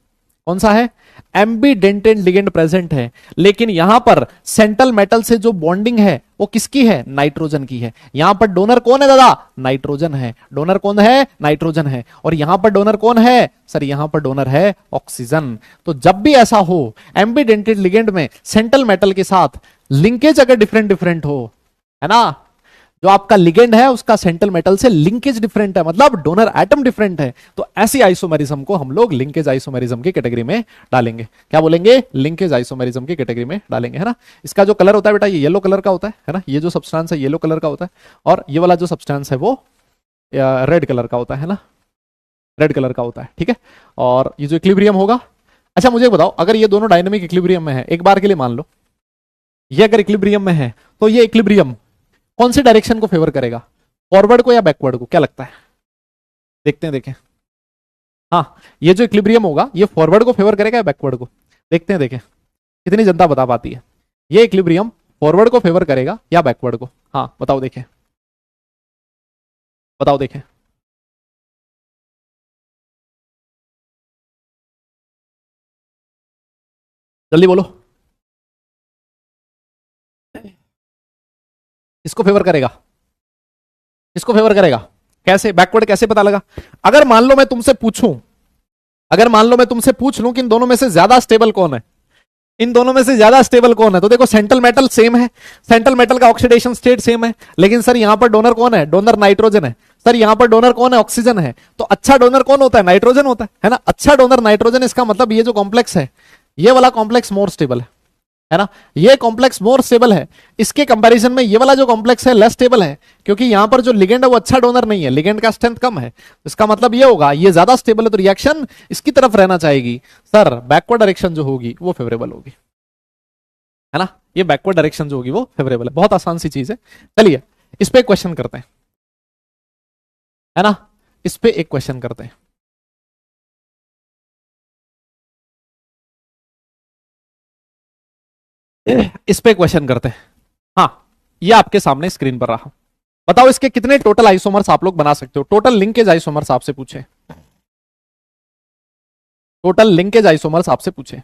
कौन सा है? एम्बीडेंटेड लिगेंड प्रेजेंट है। लेकिन यहां पर सेंट्रल मेटल से जो बॉन्डिंग है वो किसकी है? नाइट्रोजन की है। यहां पर डोनर कौन है दादा? नाइट्रोजन है। डोनर कौन है? नाइट्रोजन है। और यहां पर डोनर कौन है सर? यहां पर डोनर है ऑक्सीजन। तो जब भी ऐसा हो एम्बीडेंटेड लिगेंड में सेंट्रल मेटल के साथ लिंकेज अगर डिफरेंट डिफरेंट हो, है ना, जो आपका लिगेंड है उसका सेंट्रल मेटल से लिंकेज डिफरेंट है, मतलब डोनर एटम डिफरेंट है, तो ऐसी आइसोमेरिज्म को हम लोग लिंकेज आइसोमेरिज्म की कैटेगरी में डालेंगे। क्या बोलेंगे? लिंकेज आइसोमेरिज्म की कैटेगरी में डालेंगे, है ना। इसका जो कलर होता है बेटा ये येलो कलर का होता है ना। ये जो सब्सटेंस है येलो कलर का होता है, और ये वाला जो सब्सटेंस है वो रेड कलर का होता है ना, रेड कलर का होता है, ठीक है। और ये जो इक्विलिब्रियम होगा, अच्छा मुझे बताओ, अगर ये दोनों डायनेमिक इक्विलिब्रियम में है, एक बार के लिए मान लो ये अगर इक्विलिब्रियम में है, तो ये इक्विलिब्रियम कौन सी डायरेक्शन को फेवर करेगा? फॉरवर्ड को या बैकवर्ड को? क्या लगता है? देखते हैं, देखें। हाँ, ये जो इक्विलिब्रियम होगा ये फॉरवर्ड को फेवर करेगा या बैकवर्ड को? देखते हैं, देखें कितनी जनता बता पाती है। ये इक्विलिब्रियम फॉरवर्ड को फेवर करेगा या बैकवर्ड को? हाँ बताओ, देखें, बताओ, देखें। जल्दी बोलो। इसको फेवर करेगा, इसको फेवर करेगा। कैसे? बैकवर्ड कैसे पता लगा? अगर मान लो मैं तुमसे पूछूं, अगर मान लो मैं तुमसे पूछ लूं कि इन दोनों में से ज्यादा स्टेबल कौन है, इन दोनों में से ज्यादा स्टेबल कौन है, तो देखो सेंट्रल मेटल सेम है, सेंट्रल मेटल का ऑक्सीडेशन स्टेट सेम है, लेकिन सर यहां पर डोनर कौन है? डोनर नाइट्रोजन है। सर यहां पर डोनर कौन है? ऑक्सीजन है। तो अच्छा डोनर कौन होता है? नाइट्रोजन होता है ना। अच्छा डोनर नाइट्रोजन, इसका मतलब ये जो कॉम्प्लेक्स है, ये वाला कॉम्प्लेक्स मोर स्टेबल है ना। ये कॉम्प्लेक्स मोर स्टेबल है। इसके कंपैरिजन में ये वाला जो कॉम्प्लेक्स है लेस स्टेबल है, क्योंकि यहां पर जो लिगेंड है वो अच्छा डोनर नहीं है, लिगेंड का स्ट्रेंथ कम है। इसका मतलब ये होगा ये ज्यादा स्टेबल है, तो रिएक्शन इसकी तरफ रहना चाहेगी। सर बैकवर्ड डायरेक्शन जो होगी वो फेवरेबल होगी, है ना। ये बैकवर्ड डायरेक्शन जो होगी वो फेवरेबल है। बहुत आसान सी चीज है। चलिए इस पे एक क्वेश्चन करते हैं, है ना। इस पे एक क्वेश्चन करते हैं। इस पे क्वेश्चन करते हैं। हाँ, ये आपके सामने स्क्रीन पर रहा। बताओ इसके कितने टोटल आइसोमर्स आप लोग बना सकते हो? टोटल लिंकेज आइसोमर्स आपसे पूछे, टोटल लिंकेज आइसोमर्स आपसे पूछे।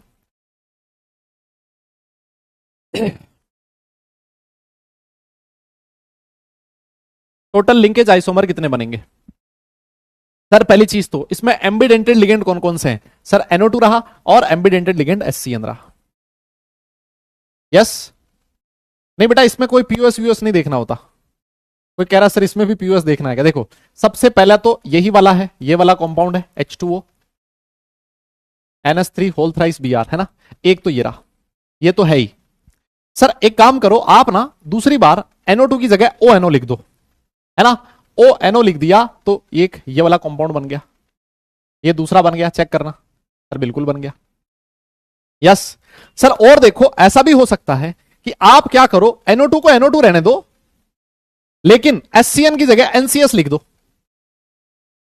टोटल लिंकेज आइसोमर कितने बनेंगे? सर पहली चीज तो इसमें एम्बिडेंटेड लिगेंड कौन कौन से हैं? सर NO2 रहा और एम्बिडेंटेड लिगेंड HCN रहा। यस? नहीं बेटा, इसमें कोई पीओएस वीओएस नहीं देखना होता। कोई कह रहा सर इसमें भी पीओएस देखना है क्या? देखो सबसे पहला तो यही वाला है, ये वाला कंपाउंड है H2O NH3 whole thrice Br, है ना। एक तो ये रहा, ये तो है ही। सर एक काम करो आप ना, दूसरी बार NO2 की जगह ONO लिख दो, है ना। ONO लिख दिया तो एक ये वाला कंपाउंड बन गया, ये दूसरा बन गया। चेक करना सर, बिल्कुल बन गया। Yes sir. और देखो ऐसा भी हो सकता है कि आप क्या करो, NO2 को NO2 रहने दो, लेकिन HCN की जगह NCS लिख दो,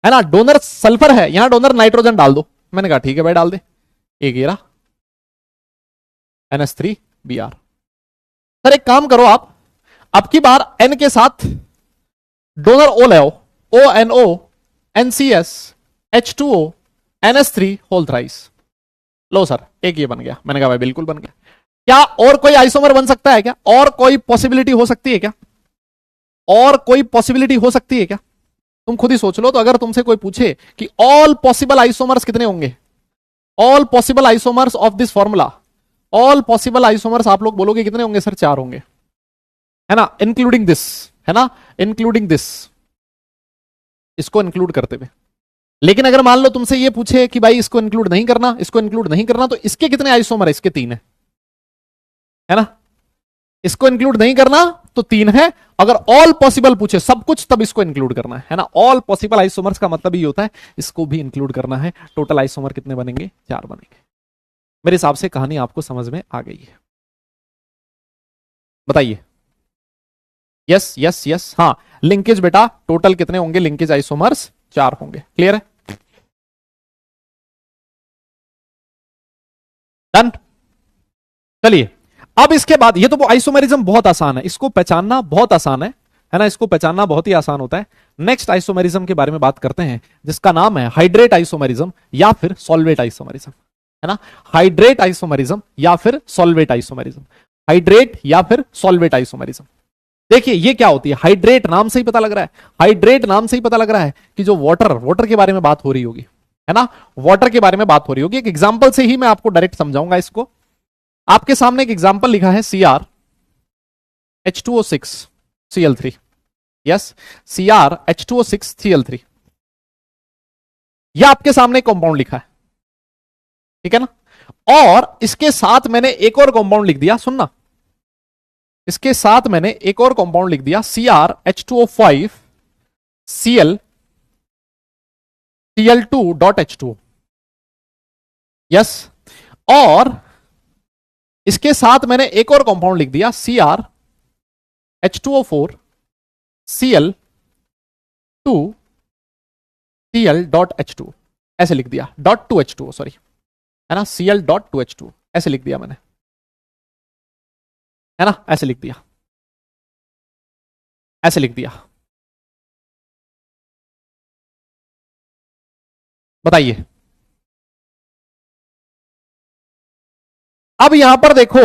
है ना। डोनर सल्फर है, यहां डोनर नाइट्रोजन डाल दो। मैंने कहा ठीक है भाई डाल दे। एक ये रहा NH3Br। सर एक काम करो आप, अब की बार N के साथ डोनर O ले आओ, ONO NCS H2O NH3 whole thrice. लो सर एक ये बन गया। मैंने कहा भाई बिल्कुल बन गया। क्या और कोई आइसोमर बन सकता है क्या? और कोई पॉसिबिलिटी हो सकती है क्या? और कोई पॉसिबिलिटी हो सकती है क्या? तुम खुद ही सोच लो। तो अगर तुमसे कोई पूछे कि ऑल पॉसिबल आइसोमर्स कितने होंगे, all possible isomers of this formula, all possible isomers आप लोग बोलोगे कितने होंगे? सर 4 होंगे, है ना, इंक्लूडिंग दिस, है ना, इंक्लूडिंग दिस, इसको इंक्लूड करते हुए। लेकिन अगर मान लो तुमसे ये पूछे कि भाई इसको इंक्लूड नहीं करना, इसको इंक्लूड नहीं करना, तो इसके कितने आइसोमर है? इसके 3 है ना। इसको इंक्लूड नहीं करना तो 3 है। अगर ऑल पॉसिबल पूछे सब कुछ, तब इसको इंक्लूड करना है ना। ऑल पॉसिबल आइसोमर्स का मतलब ये होता है इसको भी इंक्लूड करना है। टोटल आइसोमर कितने बनेंगे? 4 बनेंगे। मेरे हिसाब से कहानी आपको समझ में आ गई है। बताइए। यस यस यस, हाँ लिंकेज बेटा टोटल कितने होंगे लिंकेज आइसोमर्स? 4 होंगे। क्लियर है? डन। चलिए अब इसके बाद, ये तो वो आइसोमेरिज्म बहुत आसान है, इसको पहचानना बहुत आसान है ना, इसको पहचानना बहुत ही आसान होता है। नेक्स्ट आइसोमेरिज्म के बारे में बात करते हैं जिसका नाम है हाइड्रेट आइसोमेरिज्म या फिर सॉल्वेट आइसोमेरिज्म, है ना। हाइड्रेट आइसोमेरिज्म या फिर सॉल्वेट आइसोमेरिज्म, हाइड्रेट या फिर सॉल्वेट आइसोमेरिज्म। देखिए ये क्या होती है, हाइड्रेट नाम से ही पता लग रहा है, हाइड्रेट नाम से ही पता लग रहा है कि जो वाटर के बारे में बात हो रही होगी, है ना, वाटर के बारे में बात हो रही होगी। एक एग्जांपल से ही मैं आपको डायरेक्ट समझाऊंगा इसको। आपके सामने एक एग्जांपल लिखा है Cr H2O6 Cl3, yes Cr H2O6 Cl3, यह आपके सामने कंपाउंड लिखा है, ठीक है ना। और इसके साथ मैंने एक और कंपाउंड लिख दिया, सुनना, इसके साथ मैंने एक और कंपाउंड लिख दिया Cr H2O5 Cl Cl2.H2O, yes. और इसके साथ मैंने एक और कंपाउंड लिख दिया Cr H2O4 Cl2 Cl.H2O, ऐसे लिख दिया, .2H2O सॉरी, है ना, Cl.2H2O ऐसे लिख दिया मैंने, है ना, ऐसे लिख दिया, ऐसे लिख दिया। बताइए अब यहां पर देखो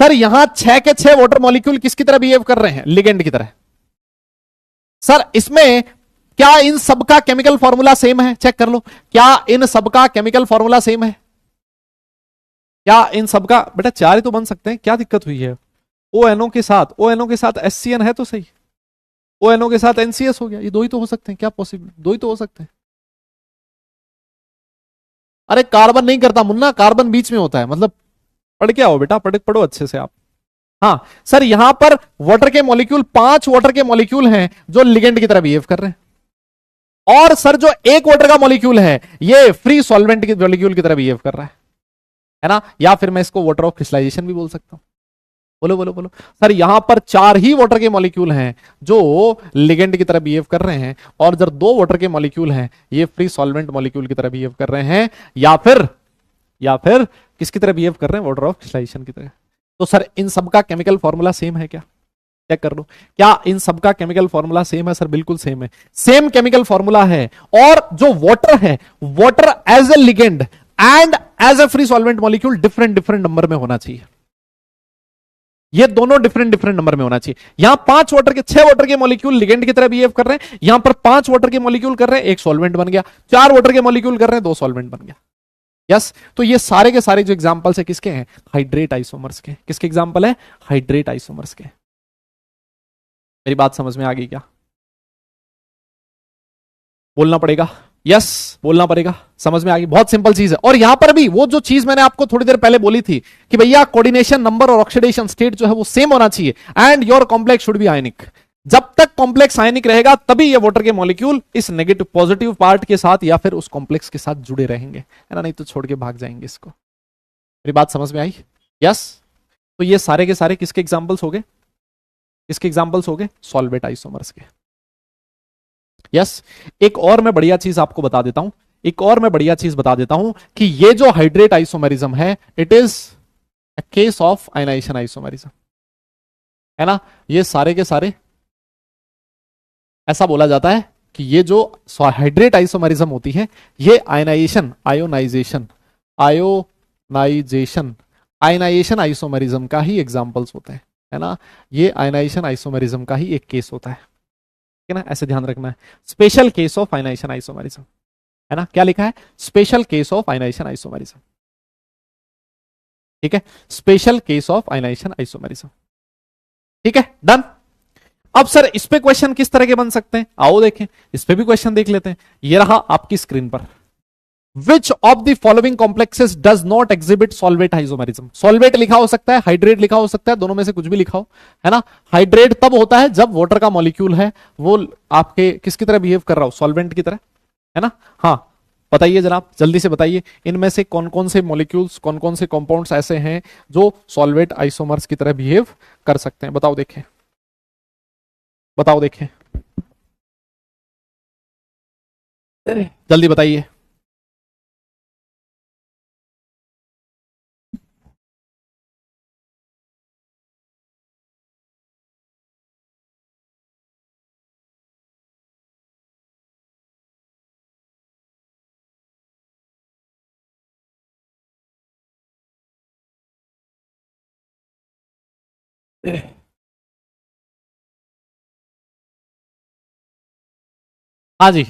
सर, यहां 6 के 6 वाटर मॉलिक्यूल किसकी तरह बिहेव कर रहे हैं? लिगेंड की तरह। सर इसमें क्या इन सबका केमिकल फॉर्मूला सेम है? चेक कर लो, क्या इन सबका केमिकल फॉर्मूला सेम है? क्या इन सबका? बेटा 4 ही तो बन सकते हैं, क्या दिक्कत हुई है? ONO के साथ HCN है तो सही, ONO के साथ NCS हो गया, ये 2 ही तो हो सकते हैं, क्या पॉसिबल? 2 ही तो हो सकते हैं। अरे कार्बन नहीं करता मुन्ना, कार्बन बीच में होता है, मतलब पढ़ क्या हो बेटा, पढ़ो अच्छे से आप। हाँ सर यहां पर वाटर के मॉलिक्यूल, 5 वाटर के मॉलिक्यूल हैं जो लिगेंड की तरह बिहेव कर रहे हैं, और सर जो एक वाटर का मॉलिक्यूल है ये फ्री सॉल्वेंट के मॉलिक्यूल की तरह बिहेव कर रहा है ना, या फिर मैं इसको वाटर ऑफ क्रिस्टलाइजेशन भी बोल सकता हूं। बोलो बोलो बोलो। सर यहां पर 4 ही वाटर के मॉलिक्यूल हैं जो लिगेंड की तरह बिहेव कर रहे हैं, और जब 2 वाटर के मॉलिक्यूल हैं ये फ्री सॉल्वेंट मॉलिक्यूल की तरह बिहेव कर रहे हैं, या फिर किसकी तरह बिहेव कर रहे हैं? वाटर ऑफ क्रिस्टलाइजेशन की तरह। तो सर इन सबका केमिकल फॉर्मूला सेम है क्या? चेक कर लो, क्या इन सबका केमिकल फॉर्मूला सेम है? सर बिल्कुल सेम है, सेम केमिकल फॉर्मूला है। और जो वाटर है, water as a ligand and as a free solvent molecule different different number में होना चाहिए, ये दोनों डिफरेंट डिफरेंट नंबर में होना चाहिए। यहां 5 वाटर के 6 वाटर के मॉलिक्यूल लिगेंड की तरह बिहेव कर रहे हैं, यहां पर 5 वाटर के मॉलिक्यूल कर रहे हैं, एक सॉल्वेंट बन गया, 4 वाटर के मॉलिक्यूल कर रहे हैं, 2 सॉल्वेंट बन गया। यस तो ये सारे के सारे जो एग्जांपल्स है किसके हैं? हाइड्रेट आइसोमर्स के। किसके एग्जांपल है? हाइड्रेट आइसोमर्स के। मेरी बात समझ में आ गई क्या? बोलना पड़ेगा, यस बोलना पड़ेगा, समझ में आ गई, बहुत सिंपल चीज है। और यहां पर भी वो जो चीज मैंने आपको थोड़ी देर पहले बोली थी कि भैया कोऑर्डिनेशन नंबर और ऑक्सीडेशन स्टेट जो है वो सेम होना चाहिए, and your complex should be आयनिक। जब तक कॉम्प्लेक्स आयनिक रहेगा तभी ये वाटर के मॉलिक्यूल इस नेगेटिव पॉजिटिव पार्ट के साथ या फिर उस कॉम्प्लेक्स के साथ जुड़े रहेंगे, है ना, नहीं तो छोड़ के भाग जाएंगे इसको। मेरी बात समझ में आई? यस तो ये सारे के सारे किसके एग्जांपल्स हो गए? किसके एग्जांपल्स हो गए? सॉल्वेट आइसोमर्स के। यस एक और मैं बढ़िया चीज आपको बता देता हूं, एक और मैं बढ़िया चीज बता देता हूं कि ये जो हाइड्रेट आइसोमेरिज्म है it is a case of ionisation isomerism, है ना। ये सारे के सारे ऐसा बोला जाता है कि ये जो हाइड्रेट आइसोमेरिज्म होती है ये आयोनाइजेशन आइसोमेरिज्म का ही एग्जांपल्स होते हैं, है ना। ये आयनाइजेशन आइसोमेरिज्म का ही एक केस होता है, ठीक है ना, ऐसे ध्यान रखना है। Special case of ionisation isomerism, है ना, क्या लिखा है? Special case of ionisation isomerism, ठीक है, special case of ionisation isomerism, ठीक है, डन। अब सर इस पे क्वेश्चन किस तरह के बन सकते हैं? आओ देखें, इस पे भी क्वेश्चन देख लेते हैं। ये रहा आपकी स्क्रीन पर, which of the following complexes does not exhibit solvate isomerism. Solvate लिखा हो सकता है, हाइड्रेट लिखा हो सकता है, दोनों में से कुछ भी लिखा हो, है ना। हाइड्रेट तब होता है जब वाटर का मॉलिक्यूल है वो आपके किसकी तरह बिहेव कर रहा हो? सॉल्वेंट की तरह, है ना। हाँ बताइए जनाब, जल्दी से बताइए, इनमें से कौन कौन से मॉलिक्यूल्स, कौन कौन से कंपाउंड्स ऐसे हैं जो सॉल्वेट आइसोमर्स की तरह बिहेव कर सकते हैं? बताओ देखें। बताओ देखें, जल्दी बताइए। हाँ जी,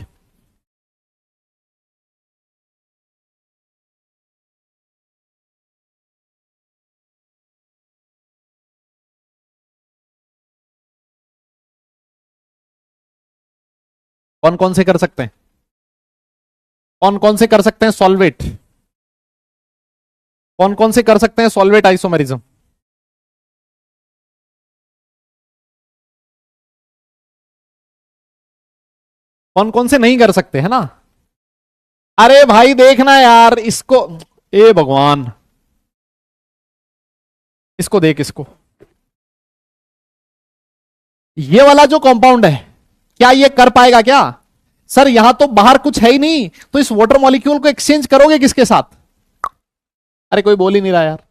कौन कौन से कर सकते हैं, कौन कौन से कर सकते हैं सॉल्वेट, कौन कौन से कर सकते हैं सॉल्वेट आइसोमेरिज्म? कौन कौन से नहीं कर सकते, है ना? अरे भाई देखना यार इसको, ए भगवान, इसको देख, इसको, ये वाला जो कंपाउंड है, क्या ये कर पाएगा क्या? सर यहां तो बाहर कुछ है ही नहीं, तो इस वाटर मॉलिक्यूल को एक्सचेंज करोगे किसके साथ? अरे कोई बोल ही नहीं रहा यार,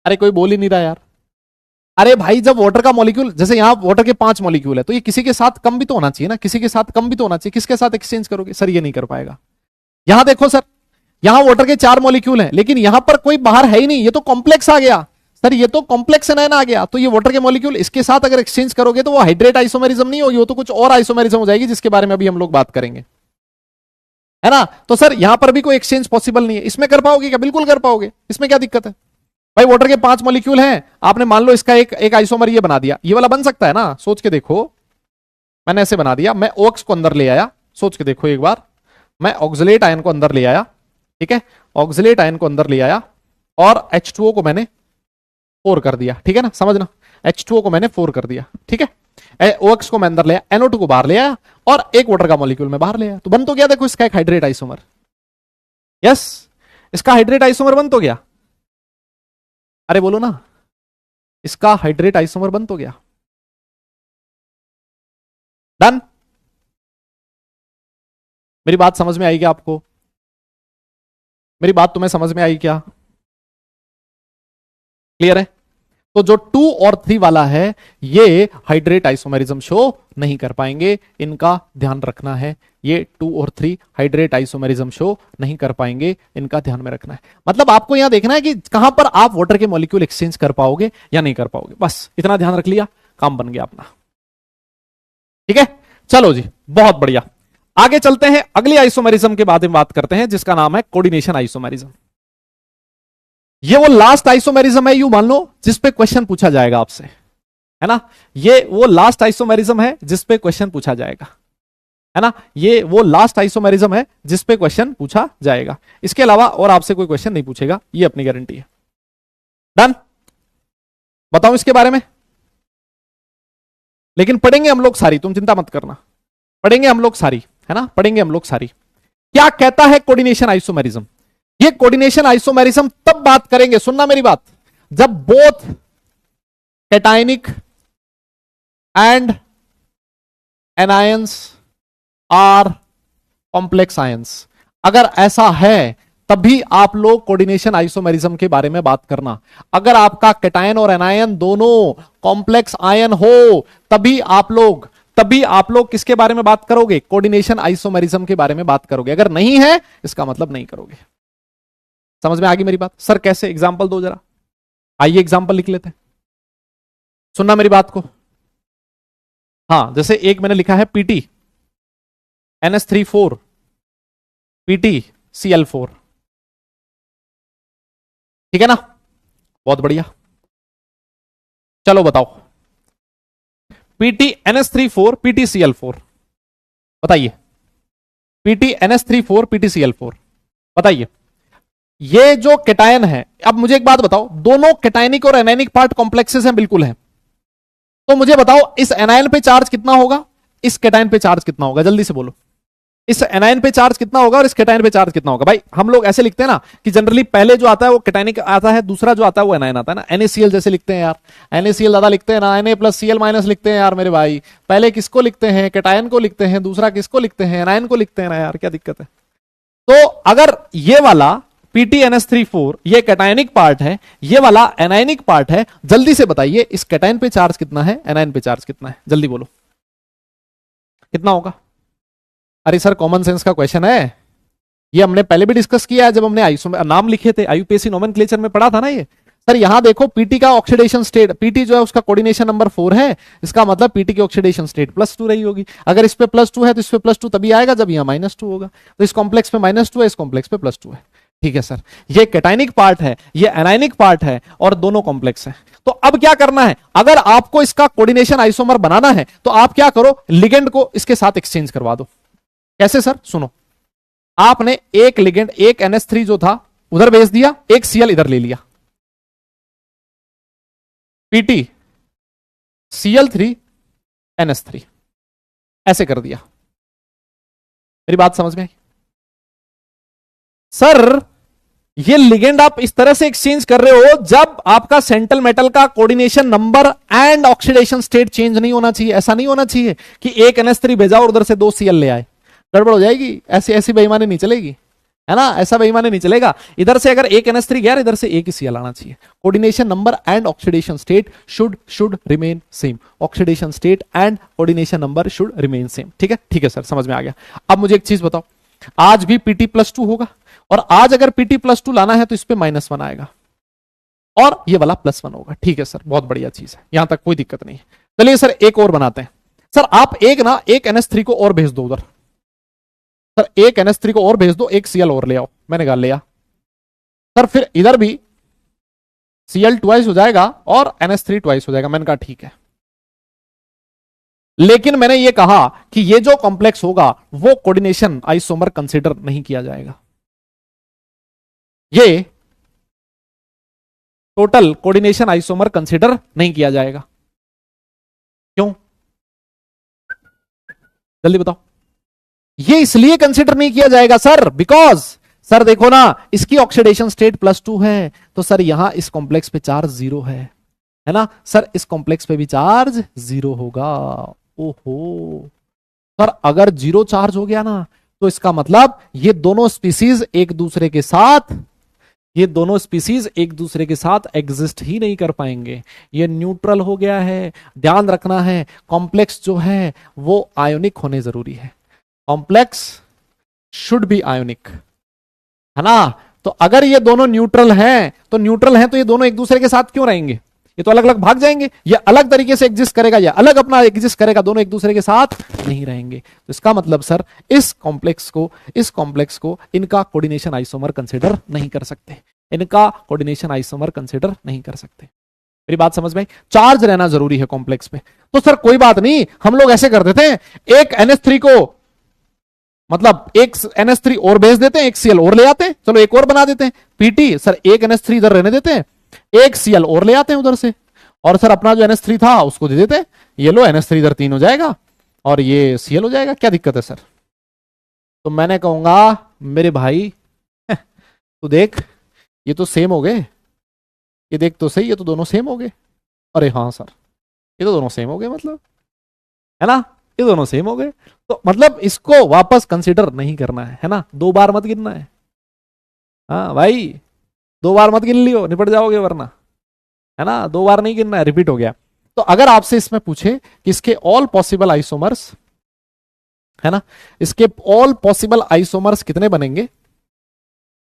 अरे कोई बोल ही नहीं रहा यार। अरे भाई जब वाटर का मॉलिक्यूल, जैसे यहां वाटर के 5 मॉलिक्यूल है, तो ये किसी के साथ कम भी तो होना चाहिए ना, किसी के साथ कम भी तो होना चाहिए, किसके साथ एक्सचेंज करोगे? सर ये नहीं कर पाएगा। यहां देखो सर, यहां वाटर के 4 मॉलिक्यूल हैं, लेकिन यहां पर कोई बाहर है ही नहीं, ये तो कॉम्प्लेक्स आ गया। सर ये तो कॉम्प्लेक्स एनायन आ गया, तो ये वाटर के मॉलिक्यूल इसके साथ अगर एक्सचेंज करोगे तो वो हाइड्रेट आइसोमेरिज्म नहीं होगी, वो तो कुछ और आइसोमेरिज्म हो जाएगी, जिसके बारे में अभी हम लोग बात करेंगे, है ना? तो सर यहां पर भी कोई एक्सचेंज पॉसिबल नहीं है, इसमें कर पाओगे क्या? बिल्कुल कर पाओगे, इसमें क्या दिक्कत है भाई? वाटर के 5 मॉलिक्यूल हैं, आपने मान लो इसका एक आइसोमर ये बना दिया, ये वाला बन सकता है ना? सोच के देखो, मैंने ऐसे बना दिया, मैं OX को अंदर ले आया, सोच के देखो एक बार, मैं ऑक्सलेट आयन को अंदर ले आया, ठीक है, ऑक्सलेट आयन को अंदर ले आया, और H2O को मैंने 4 कर दिया, ठीक है ना, समझना, H2O को मैंने 4 कर दिया, ठीक है, OX को मैं अंदर ले आया, NO2 को बाहर ले आया, और एक वाटर का मॉलिक्यूल में बाहर ले आया, तो बन तो गया, देखो इसका एक हाइड्रेट आइसोमर, यस, इसका हाइड्रेट आइसोमर बन तो गया, अरे बोलो ना, इसका हाइड्रेट आइसोमर बन तो गया, डन। मेरी बात समझ में आई क्या आपको? मेरी बात तुम्हें समझ में आई क्या? क्लियर है? तो जो 2 और 3 वाला है, ये हाइड्रेट आइसोमेरिज्म शो नहीं कर पाएंगे, इनका ध्यान रखना है। ये 2 और 3 हाइड्रेट आइसोमेरिज्म शो नहीं कर पाएंगे, इनका ध्यान में रखना है। मतलब आपको यहां देखना है कि कहां पर आप वाटर के मॉलिक्यूल एक्सचेंज कर पाओगे या नहीं कर पाओगे, बस इतना ध्यान रख लिया, काम बन गया अपना, ठीक है? चलो जी, बहुत बढ़िया, आगे चलते हैं, अगली आइसोमेरिज्म के बारे में बात करते हैं, जिसका नाम है कोऑर्डिनेशन आइसोमेरिज्म। ये वो लास्ट आइसोमेरिज्म है, यू मान लो, जिस पे क्वेश्चन पूछा जाएगा आपसे, है ना? ये वो लास्ट आइसोमेरिज्म है जिस पे क्वेश्चन पूछा जाएगा, है ना? ये वो लास्ट आइसोमेरिज्म है जिस पे क्वेश्चन पूछा जाएगा, इसके अलावा और आपसे कोई क्वेश्चन नहीं पूछेगा, ये अपनी गारंटी है। डन? बताओ इसके बारे में, लेकिन पढ़ेंगे हम लोग सारी, तुम चिंता मत करना, पढ़ेंगे हम लोग सारी, है ना? पढ़ेंगे हम लोग सारी। क्या कहता है कोऑर्डिनेशन आइसोमेरिज्म? ये कोऑर्डिनेशन आइसोमेरिज्म तब बात करेंगे, सुनना मेरी बात, जब both cationic and anions are complex ions. अगर ऐसा है तभी आप लोग कोऑर्डिनेशन आइसोमेरिज्म के बारे में बात करना। अगर आपका कैटायन और एनायन दोनों कॉम्प्लेक्स आयन हो, तभी आप लोग किसके बारे में बात करोगे? कोऑर्डिनेशन आइसोमेरिज्म के बारे में बात करोगे। अगर नहीं है, इसका मतलब नहीं करोगे। समझ में आ गई मेरी बात? सर कैसे? एग्जांपल दो जरा, आइए एग्जांपल लिख लेते हैं, सुनना मेरी बात को। हाँ, जैसे एक मैंने लिखा है पीटी NH3 4 पीटी Cl4, ठीक है ना? बहुत बढ़िया, चलो बताओ, पीटी NH3 पीटी Cl4, बताइए, पीटी NH3 पीटी Cl4, बताइए। ये जो कैटायन है, अब मुझे एक बात बताओ, दोनों कैटायनिक और एनायनिक पार्ट कॉम्प्लेक्सेस हैं, बिल्कुल हैं, तो मुझे बताओ इस एनायन पे चार्ज कितना होगा, इस कैटायन पे चार्ज कितना होगा, जल्दी से बोलो। इस एनायन पे चार्ज कितना होगा और इस कैटायन पे चार्ज कितना होगा। भाई हम लोग ऐसे लिखते हैं ना कि जनरली पहले जो आता है वो कैटायनिक आता है, दूसरा जो आता है वो एनायन आता है ना। NaCl जैसे लिखते हैं यार, NaCl ज्यादा लिखते हैं ना, Na+Cl- लिखते हैं यार मेरे भाई। पहले किसको लिखते हैं, कैटायन को लिखते हैं, दूसरा किसको लिखते हैं, एनायन को लिखते हैं ना यार, क्या दिक्कत है। तो अगर ये वाला PtNH3 4 ये कैटायनिक पार्ट है, ये वाला एनायनिक पार्ट है, जल्दी से बताइए इस कैटायन पे चार्ज कितना है, एनायन पे चार्ज कितना है, जल्दी बोलो कितना होगा। अरे सर कॉमन सेंस का क्वेश्चन है, ये हमने पहले भी डिस्कस किया है जब हमने नाम लिखे थे, IUPAC नोमेनक्लेचर में पढ़ा था ना ये। सर यहां देखो पीटी का ऑक्सीडेशन स्टेट, पीटी जो है उसका कोऑर्डिनेशन नंबर 4 है, इसका मतलब पीटी की ऑक्सीडेशन स्टेट +2 रही होगी। अगर इस पे +2 है तो इस पे +2 तभी आएगा जब यहां -2 होगा। तो इस कॉम्प्लेक्स पे -2 है, इस कॉम्प्लेक्स पे +2 है। ठीक है सर, ये कैटायनिक पार्ट है, ये एनायनिक पार्ट है और दोनों कॉम्प्लेक्स है। तो अब क्या करना है, अगर आपको इसका कोऑर्डिनेशन आइसोमर बनाना है तो आप क्या करो, लिगेंड को इसके साथ एक्सचेंज करवा दो। कैसे सर, सुनो, आपने एक लिगेंड, एक NH3 जो था उधर भेज दिया, एक Cl इधर ले लिया, PT Cl3 NH3 ऐसे कर दिया। मेरी बात समझ में आई सर? ये लिगेंड आप इस तरह से एक्सचेंज कर रहे हो जब आपका सेंट्रल मेटल का coordination number and oxidation state change नहीं होना चाहिए। ऐसा नहीं होना चाहिए कि एक NH3 भेजा और उधर से 2 Cl ले आए, गड़बड़ हो जाएगी। ऐसी ऐसी बेईमानी नहीं चलेगी, है ना, ऐसा बेईमानी नहीं चलेगा। इधर से अगर एक NH3 गया, इधर से एक ही Cl आना चाहिए। Coordination number and oxidation state should remain same. Oxidation state and coordination number should remain same. ठीक है, ठीक है सर, समझ में आ गया। अब मुझे एक चीज बताओ, आज भी PT +2 होगा, और आज अगर PT +2 लाना है तो इस पे -1 आएगा और ये वाला +1 होगा। ठीक है सर, बहुत बढ़िया चीज है, यहां तक कोई दिक्कत नहीं है। चलिए सर एक और बनाते हैं। सर आप एक NH3 को और भेज दो उधर। सर एक NH3 को और भेज दो, एक Cl और ले आओ। मैंने कहा ले आ। सर फिर इधर भी Cl ट्वाइस हो जाएगा और NH3 ट्वाइस हो जाएगा। मैंने कहा ठीक है, लेकिन मैंने ये कहा कि ये जो कॉम्प्लेक्स होगा वो कोऑर्डिनेशन आइसोमर कंसीडर नहीं किया जाएगा। ये टोटल कोऑर्डिनेशन आइसोमर कंसीडर नहीं किया जाएगा। क्यों, जल्दी बताओ। ये इसलिए कंसीडर नहीं किया जाएगा सर, बिकॉज सर देखो ना, इसकी ऑक्सीडेशन स्टेट +2 है, तो सर यहां इस कॉम्प्लेक्स पे चार्ज 0 है ना सर, इस कॉम्प्लेक्स पे भी चार्ज 0 होगा। ओहो सर, अगर 0 चार्ज हो गया ना तो इसका मतलब ये दोनों स्पीसीज एक दूसरे के साथ, ये दोनों स्पीसीज एक दूसरे के साथ एग्जिस्ट ही नहीं कर पाएंगे। ये न्यूट्रल हो गया है। ध्यान रखना है, कॉम्प्लेक्स जो है वो आयोनिक होने जरूरी है। कॉम्प्लेक्स शुड बी आयोनिक, है ना। तो अगर ये दोनों न्यूट्रल हैं तो ये दोनों एक दूसरे के साथ क्यों रहेंगे, ये तो अलग अलग भाग जाएंगे। ये अलग तरीके से एग्जिस्ट करेगा, या अलग अपना एग्जिस्ट करेगा, दोनों एक दूसरे के साथ नहीं रहेंगे। तो इसका मतलब सर इस कॉम्प्लेक्स को इनका कोऑर्डिनेशन आइसोमर कंसीडर नहीं कर सकते, इनका कोऑर्डिनेशन आइसोमर कंसीडर नहीं कर सकते। मेरी बात समझ में आई? चार्ज रहना जरूरी है कॉम्प्लेक्स पे। तो सर कोई बात नहीं, हम लोग ऐसे कर देते हैं, एक NH3 को मतलब एक NH3 और भेज देते हैं, एक Cl और ले आते हैं। चलो एक और बना देते हैं PT। सर एक NH3 इधर रहने देते हैं, एक Cl और ले आते हैं उधर से, और सर अपना जो NH3 था उसको दे देते हैं। ये लो NH3 इधर 3 हो जाएगा और ये Cl हो जाएगा। क्या दिक्कत है सर? तो मैंने कहूंगा मेरे भाई तू देख, ये तो सेम हो गए, ये देख तो सही, ये तो दोनों सेम हो गए। अरे हाँ सर, ये तो दोनों सेम हो गए, मतलब है ना, ये दोनों सेम हो गए। तो मतलब इसको वापस कंसीडर नहीं करना है ना, 2 बार मत गिनना है। हाँ भाई, 2 बार मत गिन लियो, निपट जाओगे वरना, है ना। 2 बार नहीं गिनना है, रिपीट हो गया। तो अगर आपसे इसमें पूछे कि इसके ऑल पॉसिबल आइसोमर्स, है ना, इसके ऑल पॉसिबल आइसोमर्स कितने बनेंगे,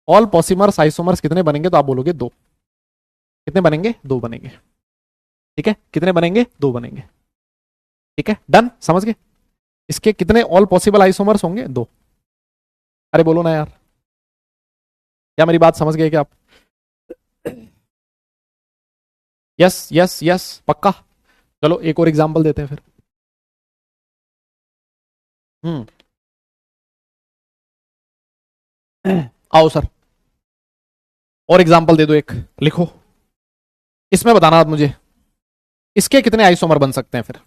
ऑल पॉसिमर्स आइसोमर्स कितने बनेंगे, तो आप बोलोगे 2। कितने बनेंगे? 2 बनेंगे। ठीक है, कितने बनेंगे? 2 बनेंगे। ठीक है, डन, समझ गए। इसके कितने ऑल पॉसिबल आइसोमर्स होंगे? 2। अरे बोलो ना यार, क्या मेरी बात समझ गए क्या आप? यस यस यस, पक्का। चलो एक और एग्जांपल देते हैं फिर। आओ सर, और एग्जांपल दे दो एक, लिखो, इसमें बताना मुझे इसके कितने आइसोमर बन सकते हैं। फिर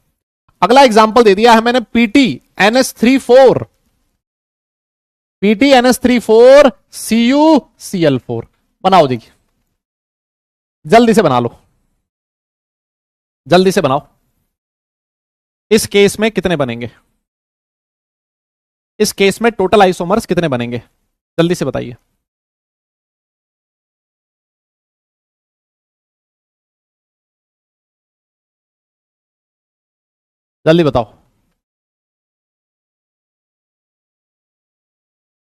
अगला एग्जांपल दे दिया है मैंने, PT NH3 4 PTNS3 4 CuCl4 बनाओ जी, जल्दी से बना लो, जल्दी से बनाओ। इस केस में कितने बनेंगे? इस केस में टोटल आइसोमर्स कितने बनेंगे? जल्दी से बताइए। जल्दी बताओ।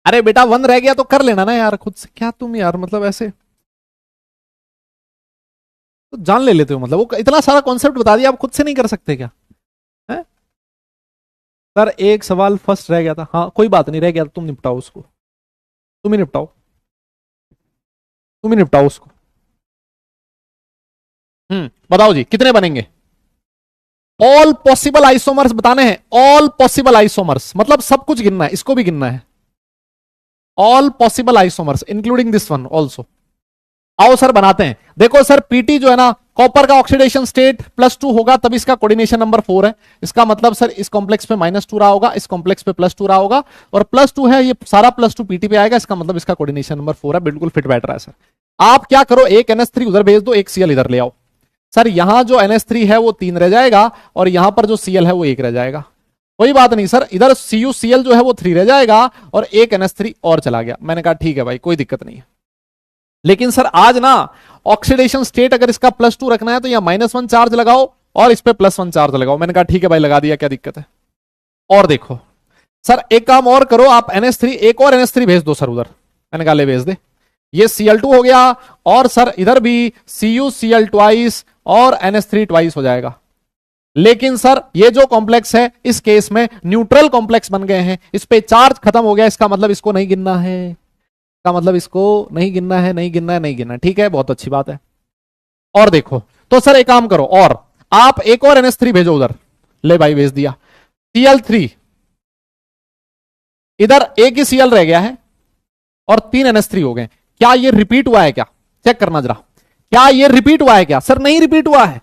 अरे बेटा 1 रह गया तो कर लेना ना यार खुद से, क्या तुम यार मतलब ऐसे तो जान ले लेते हो, मतलब वो इतना सारा कॉन्सेप्ट बता दिया, आप खुद से नहीं कर सकते क्या? है सर एक सवाल फर्स्ट रह गया था, हाँ कोई बात नहीं, रह गया था, तुम निपटाओ उसको, तुम ही निपटाओ, तुम ही निपटाओ उसको। बताओ जी कितने बनेंगे? ऑल पॉसिबल आइसोमर्स बताने हैं, ऑल पॉसिबल आइसोमर्स मतलब सब कुछ गिनना है, इसको भी गिनना है। All possible isomers including this one also. आओ सर बनाते हैं। देखो सर पीटी जो है ना, कॉपर का ऑक्सीडेशन स्टेट +2 होगा, तब इसका कोऑर्डिनेशन नंबर 4 है। इसका मतलब सर इस कॉम्प्लेक्स पे -2 रहा होगा, इस कॉम्प्लेक्स पे +2 रहा होगा, और +2 है, ये सारा +2 पीटी पे आएगा, इसका मतलब इसका कोऑर्डिनेशन नंबर 4 है, बिल्कुल फिट बैठ रहा है सर। आप क्या करो, एक NH3 उधर भेज दो, एक Cl इधर ले आओ। सर यहां जो NH3 है वो 3 रह जाएगा, और यहां पर जो Cl है वो 1 रह जाएगा। कोई बात नहीं सर, इधर CuCl जो है वो 3 रह जाएगा, और एक NH3 और चला गया। मैंने कहा ठीक है भाई कोई दिक्कत नहीं है, लेकिन सर आज ना ऑक्सीडेशन स्टेट अगर इसका +2 रखना है तो यहां -1 चार्ज लगाओ और इस पे +1 चार्ज लगाओ। मैंने कहा ठीक है भाई लगा दिया, क्या दिक्कत है। और देखो सर एक काम और करो, आप NH3 एक और NH3 भेज दो सर उधर। मैंने कहा ले भेज दे, ये Cl2 हो गया, और सर इधर भी CuCl ट्वाइस और NH3 ट्वाइस हो जाएगा। लेकिन सर ये जो कॉम्प्लेक्स है इस केस में न्यूट्रल कॉम्प्लेक्स बन गए हैं, इस पे चार्ज खत्म हो गया, इसका मतलब इसको नहीं गिनना है, का मतलब इसको नहीं गिनना है, नहीं गिनना है, नहीं गिनना है। ठीक है बहुत अच्छी बात है। और देखो तो सर एक काम करो, और आप एक और NH3 भेजो उधर। ले भाई भेज दिया। Cl3 इधर एक ही Cl रह गया है और 3 NH3 हो गए। क्या ये रिपीट हुआ है क्या? चेक करना जरा, क्या ये रिपीट हुआ है क्या? सर नहीं रिपीट हुआ है।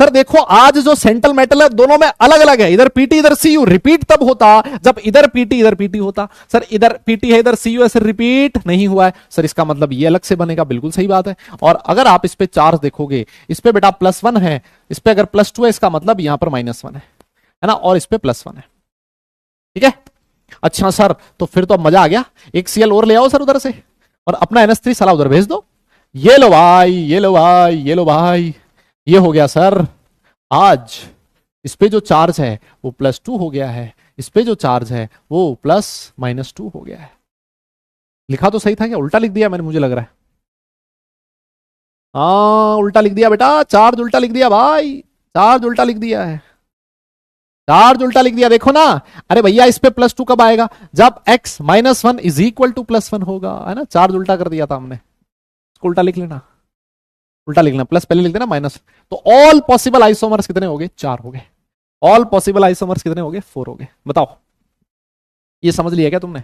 सर देखो आज जो सेंट्रल मेटल है दोनों में अलग अलग है, इधर पीटी इधर Cu। रिपीट तब होता जब इधर पीटी होता। सर इधर पीटी है इधर Cu है, सर रिपीट नहीं हुआ है। सर इसका मतलब ये अलग से बनेगा, बिल्कुल सही बात है। और अगर आप इस पे चार्ज देखोगे, इस पे बेटा +1 है, इस पे अगर +2 है, इसका मतलब यहां पर -1 है ना, और इस पे +1 है। ठीक है अच्छा सर, तो फिर तो अब मजा आ गया। एक Cl और ले आओ सर उधर से, और अपना NH3 साला उधर भेज दो। ये लो भाई, ये लो भाई, ये लो भाई, ये हो गया सर। आज इस पे जो चार्ज है वो +2 हो गया है, इस पे जो चार्ज है वो +-2 हो गया है। लिखा तो सही था क्या? उल्टा लिख दिया मैंने, मुझे लग रहा है। हाँ उल्टा लिख दिया बेटा, चार्ज उल्टा लिख दिया भाई, चार्ज उल्टा लिख दिया है, चार्ज उल्टा लिख दिया। देखो ना, अरे भैया इस पे +2 कब आएगा? जब x -1 इज इक्वल टू +1 होगा, है ना। चार्ज उल्टा कर दिया था हमने, इसको उल्टा लिख लेना, उल्टा लिखना, प्लस पहले लिख देना माइनस। तो ऑल पॉसिबल आइसोमर्स कितने हो गए? 4 हो गए। ऑल पॉसिबल आइसोमर्स कितने हो गए? 4 हो गए। बताओ ये समझ लिया क्या तुमने?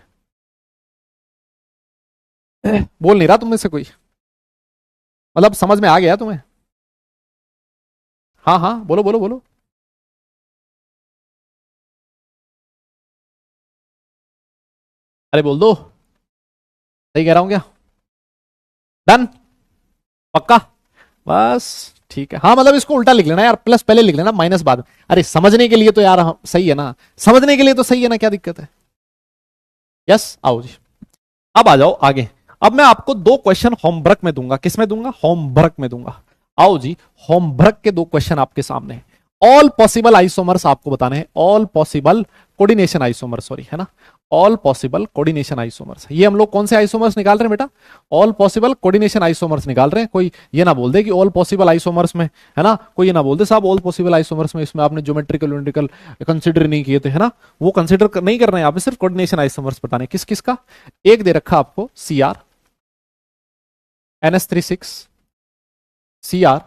बोल नहीं रहा तुम में से कोई, मतलब समझ में आ गया तुम्हें? हाँ हाँ बोलो बोलो बोलो। अरे बोल दो, सही कह रहा हूं क्या? डन, पक्का? बस ठीक है। हाँ मतलब इसको उल्टा लिख लेना यार, प्लस पहले लिख लेना माइनस बाद में। अरे समझने के लिए तो यार सही है ना, समझने के लिए तो सही है ना, क्या दिक्कत है? यस आओ जी, अब आ जाओ आगे। अब मैं आपको 2 क्वेश्चन होमवर्क में दूंगा। किस में दूंगा? होमवर्क में दूंगा। आओ जी, होमवर्क के 2 क्वेश्चन आपके सामने। ऑल पॉसिबल आइसोमर्स आपको बताने हैं, all possible coordination isomer, sorry है ना, ऑल पॉसिबल कोऑर्डिनेशन आइसोमर्स। ये हम लोग कौन से आइसोमर्स निकाल रहे हैं बेटा? ऑल पॉसिबल कोऑर्डिनेशन आइसोमर्स निकाल रहे हैं। कोई ये ना बोल दे कि ऑल पॉसिबल आइसोमर्स में, है ना, कोई ये ना बोल दे साहब ऑल पॉसिबल आइसोमर्स में इसमें आपने ज्योमेट्रिकल यूनिट्रिकल कंसिडर नहीं किए थे, है ना। वो कंसिडर नहीं कर रहे हैं, आप सिर्फ कोऑर्डिनेशन आइसोमर्स बताने। किस किस का? एक दे रखा आपको Cr NH36 Cr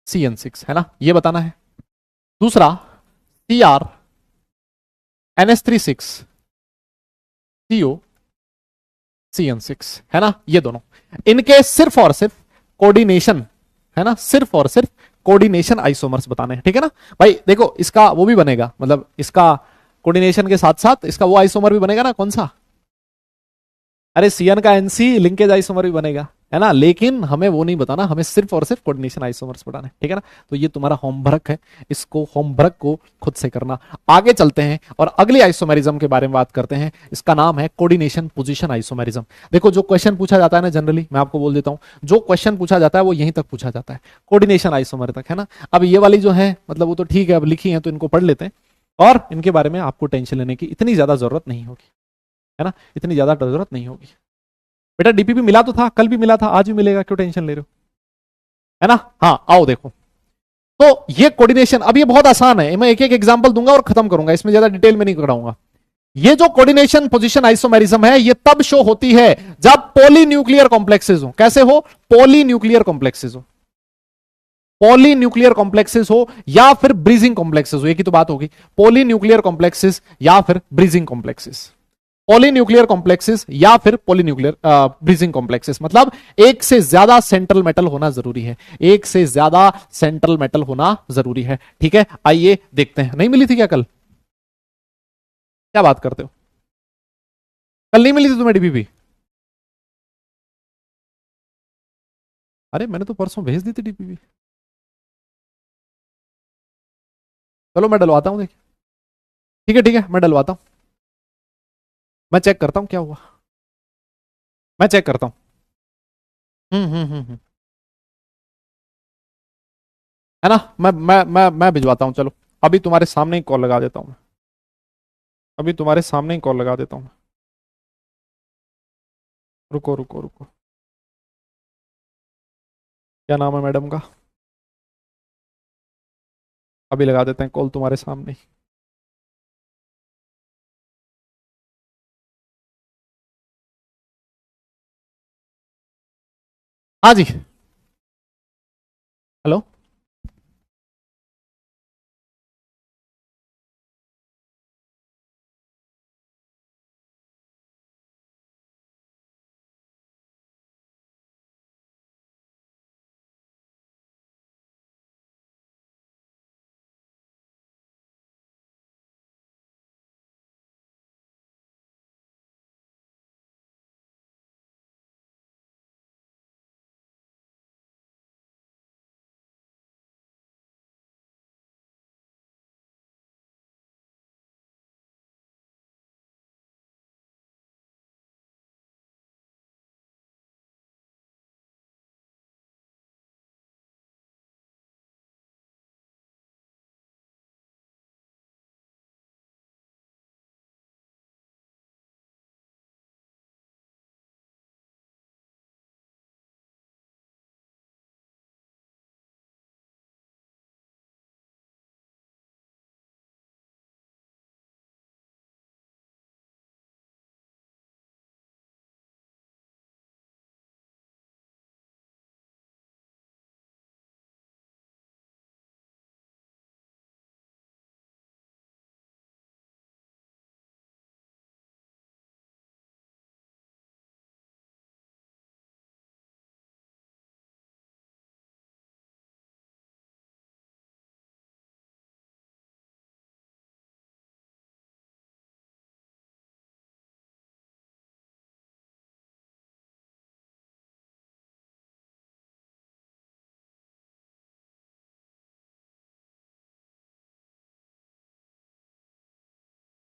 CN6, है ना, ये बताना है। दूसरा Cr NH36 CO CN6, है ना, ये दोनों। इनके सिर्फ और सिर्फ कोऑर्डिनेशन, है ना, सिर्फ और सिर्फ कोऑर्डिनेशन आइसोमर्स बताने हैं। ठीक है ना भाई। देखो इसका वो भी बनेगा, मतलब इसका कोऑर्डिनेशन के साथ साथ इसका वो आइसोमर भी बनेगा ना, कौन सा? अरे सीएन का एनसी लिंकेज आइसोमर भी बनेगा, है ना, लेकिन हमें वो नहीं बताना, हमें सिर्फ और सिर्फ कोऑर्डिनेशन आइसोमर्स पढ़ाना है, ठीक है ना। तो ये तुम्हारा होमवर्क है, इसको होमवर्क को खुद से करना। आगे चलते हैं और अगली आइसोमेरिज्म के बारे में बात करते हैं। इसका नाम है कोऑर्डिनेशन पोजीशन आइसोमेरिज्म। देखो जो क्वेश्चन पूछा जाता है ना, जनरली मैं आपको बोल देता हूं, जो क्वेश्चन पूछा जाता है वो यहीं तक पूछा जाता है, कोऑर्डिनेशन आइसोमर तक, है ना। अब ये वाली जो है मतलब वो तो ठीक है, अब लिखी है तो इनको पढ़ लेते हैं, और इनके बारे में आपको टेंशन लेने की इतनी ज्यादा जरूरत नहीं होगी, है ना, इतनी ज्यादा जरूरत नहीं होगी। बेटा डीपीपी मिला तो था, कल भी मिला था, आज भी मिलेगा, क्यों टेंशन ले रहे हो, है ना। हाँ आओ देखो, तो ये कोऑर्डिनेशन, अब ये बहुत आसान है, मैं एक एक एग्जांपल दूंगा और खत्म करूंगा, इसमें ज्यादा डिटेल में नहीं कराऊंगा। ये जो कोऑर्डिनेशन पोजीशन आइसोमेरिज्म है, ये तब शो होती है जब पॉलीन्यूक्लियर कॉम्प्लेक्सेस हो। कैसे हो? पॉलीन्यूक्लियर कॉम्प्लेक्सेस हो, पॉलीन्यूक्लियर कॉम्प्लेक्सेस हो या फिर ब्रीजिंग कॉम्प्लेक्सेस हो, एक ही तो बात होगी, पॉलीन्यूक्लियर कॉम्प्लेक्सेस या फिर ब्रीजिंग कॉम्प्लेक्सेस। पॉलीन्यूक्लियर कॉम्प्लेक्सेस या फिर पॉलीन्यूक्लियर ब्रीजिंग कॉम्प्लेक्सेस, मतलब एक से ज्यादा सेंट्रल मेटल होना जरूरी है, एक से ज्यादा सेंट्रल मेटल होना जरूरी है, ठीक है। आइए देखते हैं, नहीं मिली थी क्या कल? क्या बात करते हो, कल नहीं मिली थी तुम्हें डीपीपी? अरे मैंने तो परसों भेज दी थी डीपीपी। चलो मैं डलवाता हूं, देखिए, ठीक है ठीक है, मैं डलवाता हूं, मैं चेक करता हूं क्या हुआ, मैं चेक करता हूं। हम्म। है ना, मैं भिजवाता हूं, चलो अभी तुम्हारे सामने ही कॉल लगा देता हूं मैं, अभी तुम्हारे सामने ही कॉल लगा देता हूं मैं। रुको रुको रुको, क्या नाम है मैडम का? अभी लगा देते हैं कॉल तुम्हारे सामने ही। हाँ जी, हेलो।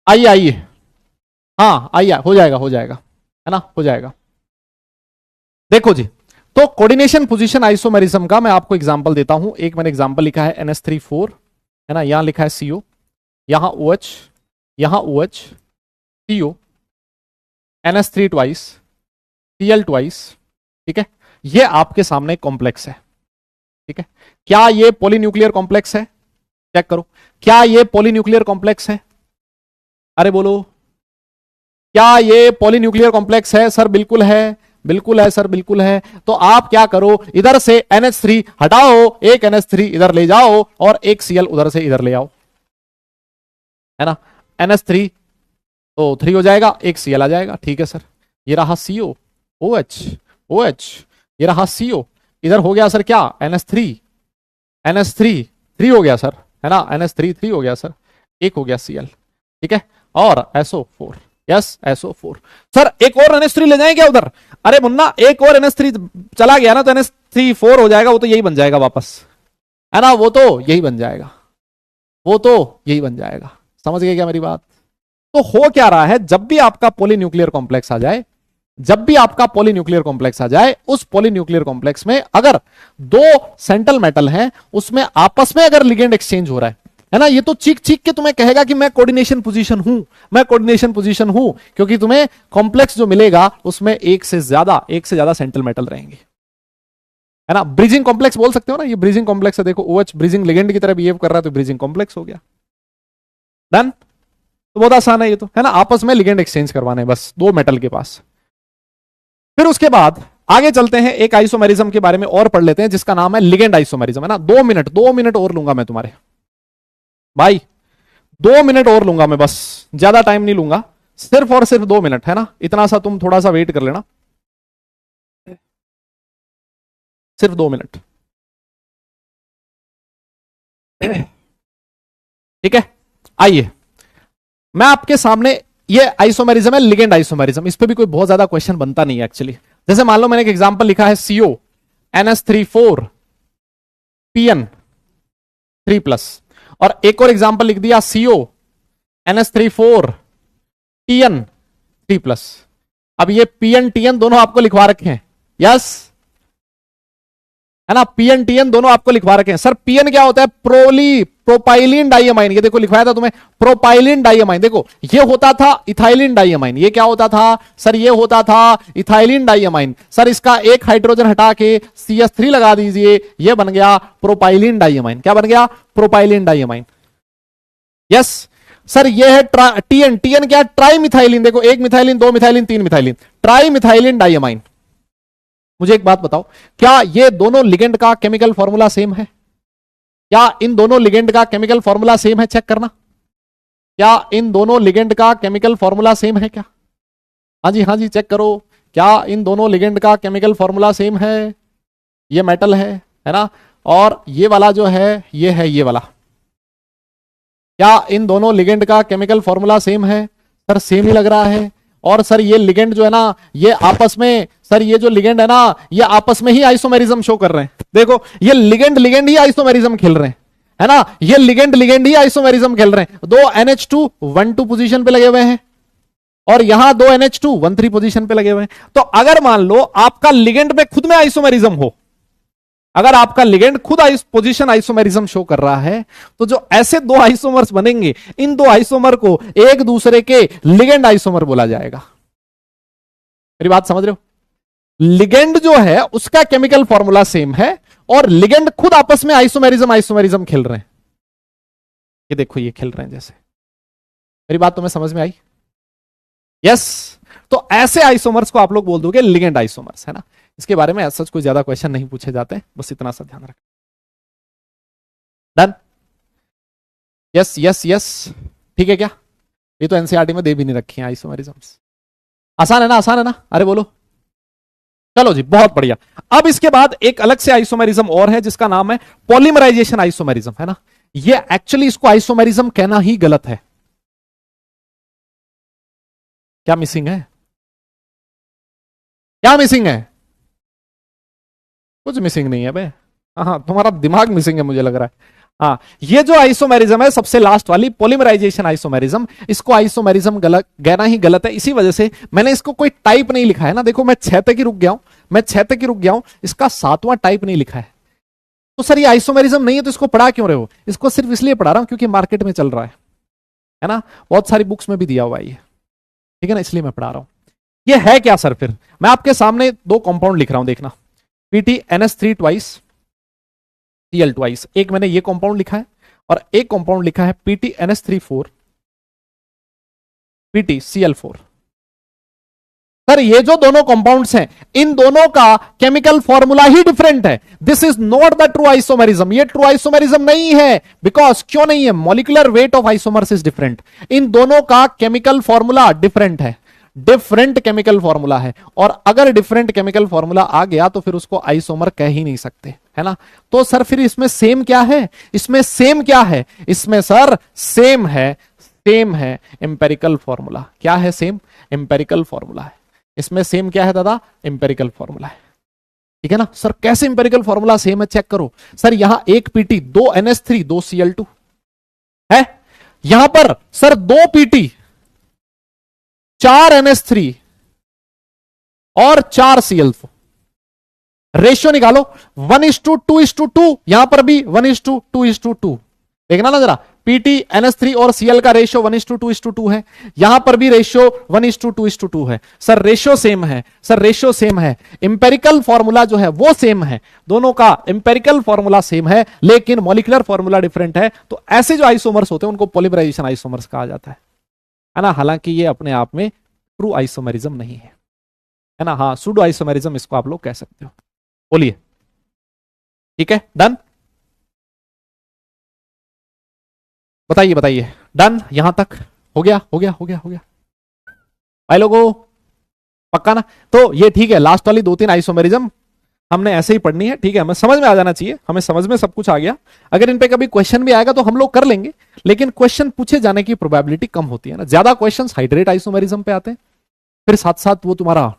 आइए आइए, हाँ आइए, हो जाएगा हो जाएगा, है ना, हो जाएगा। देखो जी, तो कोऑर्डिनेशन पोजीशन आइसोमेरिज्म का मैं आपको एग्जांपल देता हूं। एक मैंने एग्जांपल लिखा है NH3 4, है ना, यहां लिखा है CO, यहां OH, यहां OH, CO, NH3 twice, Cl twice, ठीक है। ये आपके सामने कॉम्प्लेक्स है, ठीक है। क्या ये पॉलीन्यूक्लियर कॉम्प्लेक्स है? चेक करो, क्या ये पॉलीन्यूक्लियर कॉम्प्लेक्स है? अरे बोलो, क्या ये पॉलीन्यूक्लियर कॉम्प्लेक्स है? सर बिल्कुल है, बिल्कुल है सर, बिल्कुल है। तो आप क्या करो, इधर से NH3 हटाओ, एक NH3 इधर ले जाओ और एक Cl उधर से इधर ले आओ, है ना। NH3 तो 3 हो जाएगा, एक Cl आ जाएगा, ठीक है सर। ये रहा CO, OH, OH, ये रहा CO, इधर हो गया सर क्या, NH3, NH3 3 हो गया सर, है ना, NH3 3 हो गया सर, एक हो गया Cl, ठीक है, और SO4, यस SO4। सर एक और NH3 ले जाएं क्या उधर? अरे मुन्ना एक और NH3 चला गया ना तो NH3 4 हो जाएगा, वो तो यही बन जाएगा वापस, है ना, वो तो यही बन जाएगा, वो तो यही बन जाएगा। समझ गए क्या मेरी बात? तो हो क्या रहा है, जब भी आपका पॉलीन्यूक्लियर कॉम्प्लेक्स आ जाए, जब भी आपका पॉलीन्यूक्लियर कॉम्प्लेक्स आ जाए, उस पॉलीन्यूक्लियर कॉम्प्लेक्स में अगर दो सेंट्रल मेटल हैं, उसमें आपस में अगर लिगेंड एक्सचेंज हो रहा है ना, ये तो चीख चीख के तुम्हें कहेगा कि मैं कोऑर्डिनेशन पोजीशन हूं, मैं कोऑर्डिनेशन पोजीशन हूं, क्योंकि तुम्हें कॉम्प्लेक्स जो मिलेगा उसमें एक से ज्यादा सेंट्रल मेटल रहेंगे, है ना। ब्रिजिंग कॉम्प्लेक्स बोल सकते हो ना, ये ब्रिजिंग कॉम्प्लेक्स है, देखो OH ब्रिजिंग लिगेंड की तरह बिहेव कर रहा है तो ब्रिजिंग कॉम्प्लेक्स हो गया। डन। तो बहुत आसान है ये तो, है ना, आपस में लिगेंड एक्सचेंज करवाने बस दो मेटल के पास। फिर उसके बाद आगे चलते हैं, एक आइसोमेरिज्म के बारे में और पढ़ लेते हैं जिसका नाम है लिगेंड आइसोमेरिज्म, है ना। 2 मिनट और लूंगा मैं तुम्हारे भाई, 2 मिनट और लूंगा मैं, बस ज्यादा टाइम नहीं लूंगा, सिर्फ और सिर्फ 2 मिनट, है ना। इतना सा तुम थोड़ा सा वेट कर लेना, सिर्फ 2 मिनट, ठीक है। आइए मैं आपके सामने, ये आइसोमेरिज्म है, लिगेंड आइसोमेरिज्म, इस पे भी कोई बहुत ज्यादा क्वेश्चन बनता नहीं है एक्चुअली। जैसे मान लो मैंने एक एग्जांपल लिखा है CO NH3 4 PN3+, और एक और एग्जांपल लिख दिया CO NH3 4 TN3+। अब ये PN TN दोनों आपको लिखवा रखे हैं, यस, है ना, PN TN दोनों आपको लिखवा रखे हैं। सर PN क्या होता है? प्रोपाइलिन डाइअमाइन, ये देखो लिखवाया था तुम्हें, प्रोपाइलिन डाइअमाइन। देखो ये होता था इथाइलिन डाइअमाइन, ये क्या होता था सर? ये होता था इथाइलिन डाइअमाइन। सर इसका एक हाइड्रोजन हटा के CH3 लगा दीजिए, ये बन गया प्रोपाइलिन डाइअमाइन। क्या बन गया? Propylene diamine. यस सर ये है TN। TN क्या? Try methylene. देखो एक मिथाइलिन, दो मिथाइलिन, तीन मिथाइलिन, ट्राई मिथाइलिन डाइअमाइन। मुझे एक बात बताओ, क्या ये दोनों लिगेंड का केमिकल फॉर्मूला सेम है? क्या इन दोनों लिगेंड का केमिकल फॉर्मूला सेम है? चेक करना, क्या इन दोनों लिगेंड का केमिकल फॉर्मूला सेम है क्या? हाँ जी, हाँ जी, चेक करो, क्या इन दोनों लिगेंड का केमिकल फॉर्मूला सेम है? ये मेटल है ना, और ये वाला जो है ये है ये वाला। क्या इन दोनों लिगेंड का केमिकल फॉर्मूला सेम है? सर सेम ही लग रहा है। और सर ये लिगेंड जो है ना, ये आपस में, सर ये जो लिगेंड है ना, ये आपस में ही आइसोमेरिज्म शो कर रहे हैं। देखो ये लिगेंड लिगेंड ही आइसोमेरिज्म खेल रहे हैं, है ना, ये लिगेंड लिगेंड ही आइसोमेरिज्म खेल रहे हैं। दो NH2 1 2 पोजीशन पे लगे हुए हैं, और यहां दो NH2 1 3 पोजीशन पे लगे हुए हैं। तो अगर मान लो आपका लिगेंड में खुद में आइसोमेरिज्म हो, अगर आपका लिगेंड खुद पोजीशन आइसोमेरिज्म शो कर रहा है, तो जो ऐसे दो आइसोमर्स बनेंगे, इन दो आइसोमर को एक दूसरे के लिगेंड आइसोमर बोला जाएगा। मेरी बात समझ रहे हो? लिगेंड जो है उसका केमिकल फॉर्मूला सेम है, और लिगेंड खुद आपस में आइसोमेरिज्म खेल रहे हैं। ये देखो ये खेल रहे हैं जैसे। मेरी बात तुम्हें समझ में आई? यस। तो ऐसे आइसोमर्स को आप लोग बोल दोगे लिगेंड आइसोमर्स, है ना। इसके बारे में सच कोई ज्यादा क्वेश्चन नहीं पूछे जाते, बस इतना सा ध्यान रखें। डन। यस यस यस, ठीक है क्या? ये तो एनसीईआरटी में दे भी नहीं रखी है आइसोमेरिज्म्स। आसान है ना, आसान है ना? अरे बोलो। चलो जी, बहुत बढ़िया। अब इसके बाद एक अलग से आइसोमेरिज्म और है जिसका नाम है पॉलीमराइजेशन आइसोमेरिज्म, है ना। ये एक्चुअली इसको आइसोमेरिज्म कहना ही गलत है। क्या मिसिंग है? क्या मिसिंग है? कुछ मिसिंग नहीं है बे। हाँ, तुम्हारा दिमाग मिसिंग है मुझे लग रहा है। हाँ, ये जो आइसोमेरिज्म है सबसे लास्ट वाली पॉलीमराइजेशन आइसोमेरिज्म, इसको आइसोमेरिज्म गलत कहना ही गलत है। इसी वजह से मैंने इसको कोई टाइप नहीं लिखा है ना। देखो मैं 6 तक ही रुक गया हूं, मैं 6 तक ही रुक गया हूं, इसका 7वां टाइप नहीं लिखा है। तो सर ये आइसोमेरिज्म नहीं है तो इसको पढ़ा क्यों रहे हो? इसको सिर्फ इसलिए पढ़ा रहा हूं क्योंकि मार्केट में चल रहा है ना, बहुत सारी बुक्स में भी दिया हुआ है ये, ठीक है ना, इसलिए मैं पढ़ा रहा हूं। ये है क्या सर? फिर मैं आपके सामने दो कंपाउंड लिख रहा हूं, देखना, PTNS3 ट्वाइस Cl ट्वाइस। एक मैंने ये कंपाउंड लिखा है, और एक कंपाउंड लिखा है PTNS3 PTCl4। सर ये जो दोनों कंपाउंड्स हैं, इन दोनों का केमिकल फॉर्मूला ही डिफरेंट है। This is not the true isomerism, ये ट्रू आइसोमेरिज्म नहीं है। बिकॉज क्यों नहीं है? Molecular weight of isomers is different. इन दोनों का केमिकल फॉर्मूला डिफरेंट है, डिफरेंट केमिकल फॉर्मूला है, और अगर डिफरेंट केमिकल फॉर्मूला आ गया तो फिर उसको आइसोमर कह ही नहीं सकते, है ना। तो सर फिर इसमें सेम क्या है? इसमें सेम क्या है? इसमें सर सेम है सेम है एम्पेरिकल फॉर्मूला। क्या है? सेम एम्पेरिकल फॉर्मूला है। इसमें सेम क्या है दादा? एम्पेरिकल फॉर्मूला है। ठीक है ना सर? कैसे एम्पेरिकल फॉर्मूला सेम है? चेक करो सर, यहां एक पीटी, 2 NH3 2 Cl2 है। यहां पर सर 2 पीटी, 4 NH3 और 4 Cl4। रेशियो निकालो 1:2:2। यहां पर भी 1:2:2। देखना ना जरा, पीटी NH3 और Cl का रेशियो 1:2:2 है। यहां पर भी रेशियो 1:2:2 है। सर रेशियो सेम है, सर रेशियो सेम है, इंपेरिकल फॉर्मूला जो है वो सेम है, दोनों का इंपेरिकल फॉर्मूला सेम है, लेकिन मॉलिक्यूलर फॉर्मूला डिफरेंट है। तो ऐसे जो आइसोमर्स होते हैं उनको पॉलीमराइजेशन आइसोमर्स कहा जाता है ना। हालांकि ये अपने आप में ट्रू आइसोमरिज्म नहीं है ना। हाँ, सूडो आइसोमरिज्म इसको आप लोग कह सकते हो। बोलिए, ठीक है, डन? बताइए बताइए, डन? यहां तक हो गया? हो गया, हो गया, हो गया भाई लोगों, पक्का ना? तो ये ठीक है, लास्ट वाली 2-3 आइसोमेरिज्म हमने ऐसे ही पढ़नी है। ठीक है, हमें समझ में आ जाना चाहिए, हमें समझ में सब कुछ आ गया। अगर इन पे कभी क्वेश्चन भी आएगा तो हम लोग कर लेंगे, लेकिन क्वेश्चन पूछे जाने की प्रोबेबिलिटी कम होती है ना। ज्यादा क्वेश्चन हाइड्रेट आइसोमेरिज्म पे आते हैं, फिर साथ साथ वो तुम्हारा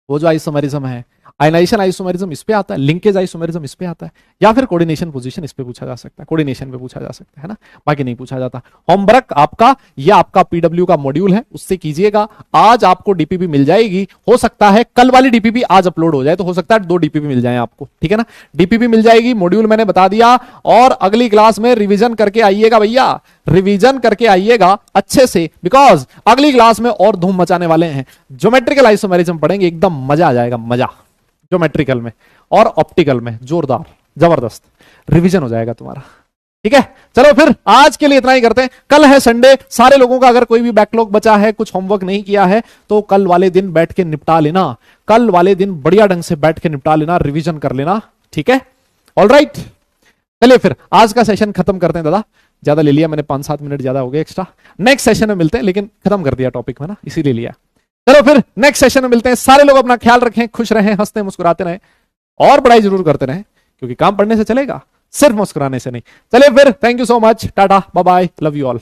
वो जो आइसोमेरिज्म है, आयनाइजेशन आइसोमेरिज्म इस पे आता है, लिंकेज आइसोमेरिज्म इस पे आता है, या फिर कोऑर्डिनेशन पोजीशन इस पे पूछा जा सकता है, कोऑर्डिनेशन पे पूछा जा सकता है ना, बाकी नहीं पूछा जाता। होमवर्क आपका, ये आपका पीडब्ल्यू का मॉड्यूल है, उससे कीजिएगा। आज आपको डीपीपी मिल जाएगी, हो सकता है कल वाली डीपीपी आज अपलोड हो जाए, तो हो सकता है 2 डीपीपी मिल जाए आपको। ठीक है ना, डीपीपी मिल जाएगी, मॉड्यूल मैंने बता दिया। और अगली क्लास में रिविजन करके आइएगा भैया, रिवीजन करके आइएगा अच्छे से, बिकॉज अगली क्लास में और धूम मचाने वाले हैं। ज्योमेट्रिकल आइसोमेरिज्म पढ़ेंगे, एकदम मजा आ जाएगा, मजा। ज्योमेट्रिकल में और ऑप्टिकल में जोरदार जबरदस्त रिवीजन हो जाएगा तुम्हारा। ठीक है, चलो फिर आज के लिए इतना ही करते हैं। कल है संडे, सारे लोगों का अगर कोई भी बैकलॉग बचा है, कुछ होमवर्क नहीं किया है, तो कल वाले दिन बैठ के निपटा लेना। कल वाले दिन बढ़िया ढंग से बैठ के निपटा लेना, रिवीजन कर लेना। ठीक है, ऑलराइट। चलिए फिर आज का सेशन खत्म करते हैं दादा, ज्यादा ले लिया मैंने, 5-7 मिनट ज्यादा हो गए एक्स्ट्रा। नेक्स्ट सेशन में मिलते हैं, लेकिन खत्म कर दिया टॉपिक में ना, इसीलिए लिया। चलो फिर नेक्स्ट सेशन में मिलते हैं। सारे लोग अपना ख्याल रखें, खुश रहें, हंसते मुस्कुराते रहें, और पढ़ाई जरूर करते रहें, क्योंकि काम पढ़ने से चलेगा, सिर्फ मुस्कुराने से नहीं। चलिए फिर, थैंक यू सो मच, टाटा bye bye, love you all.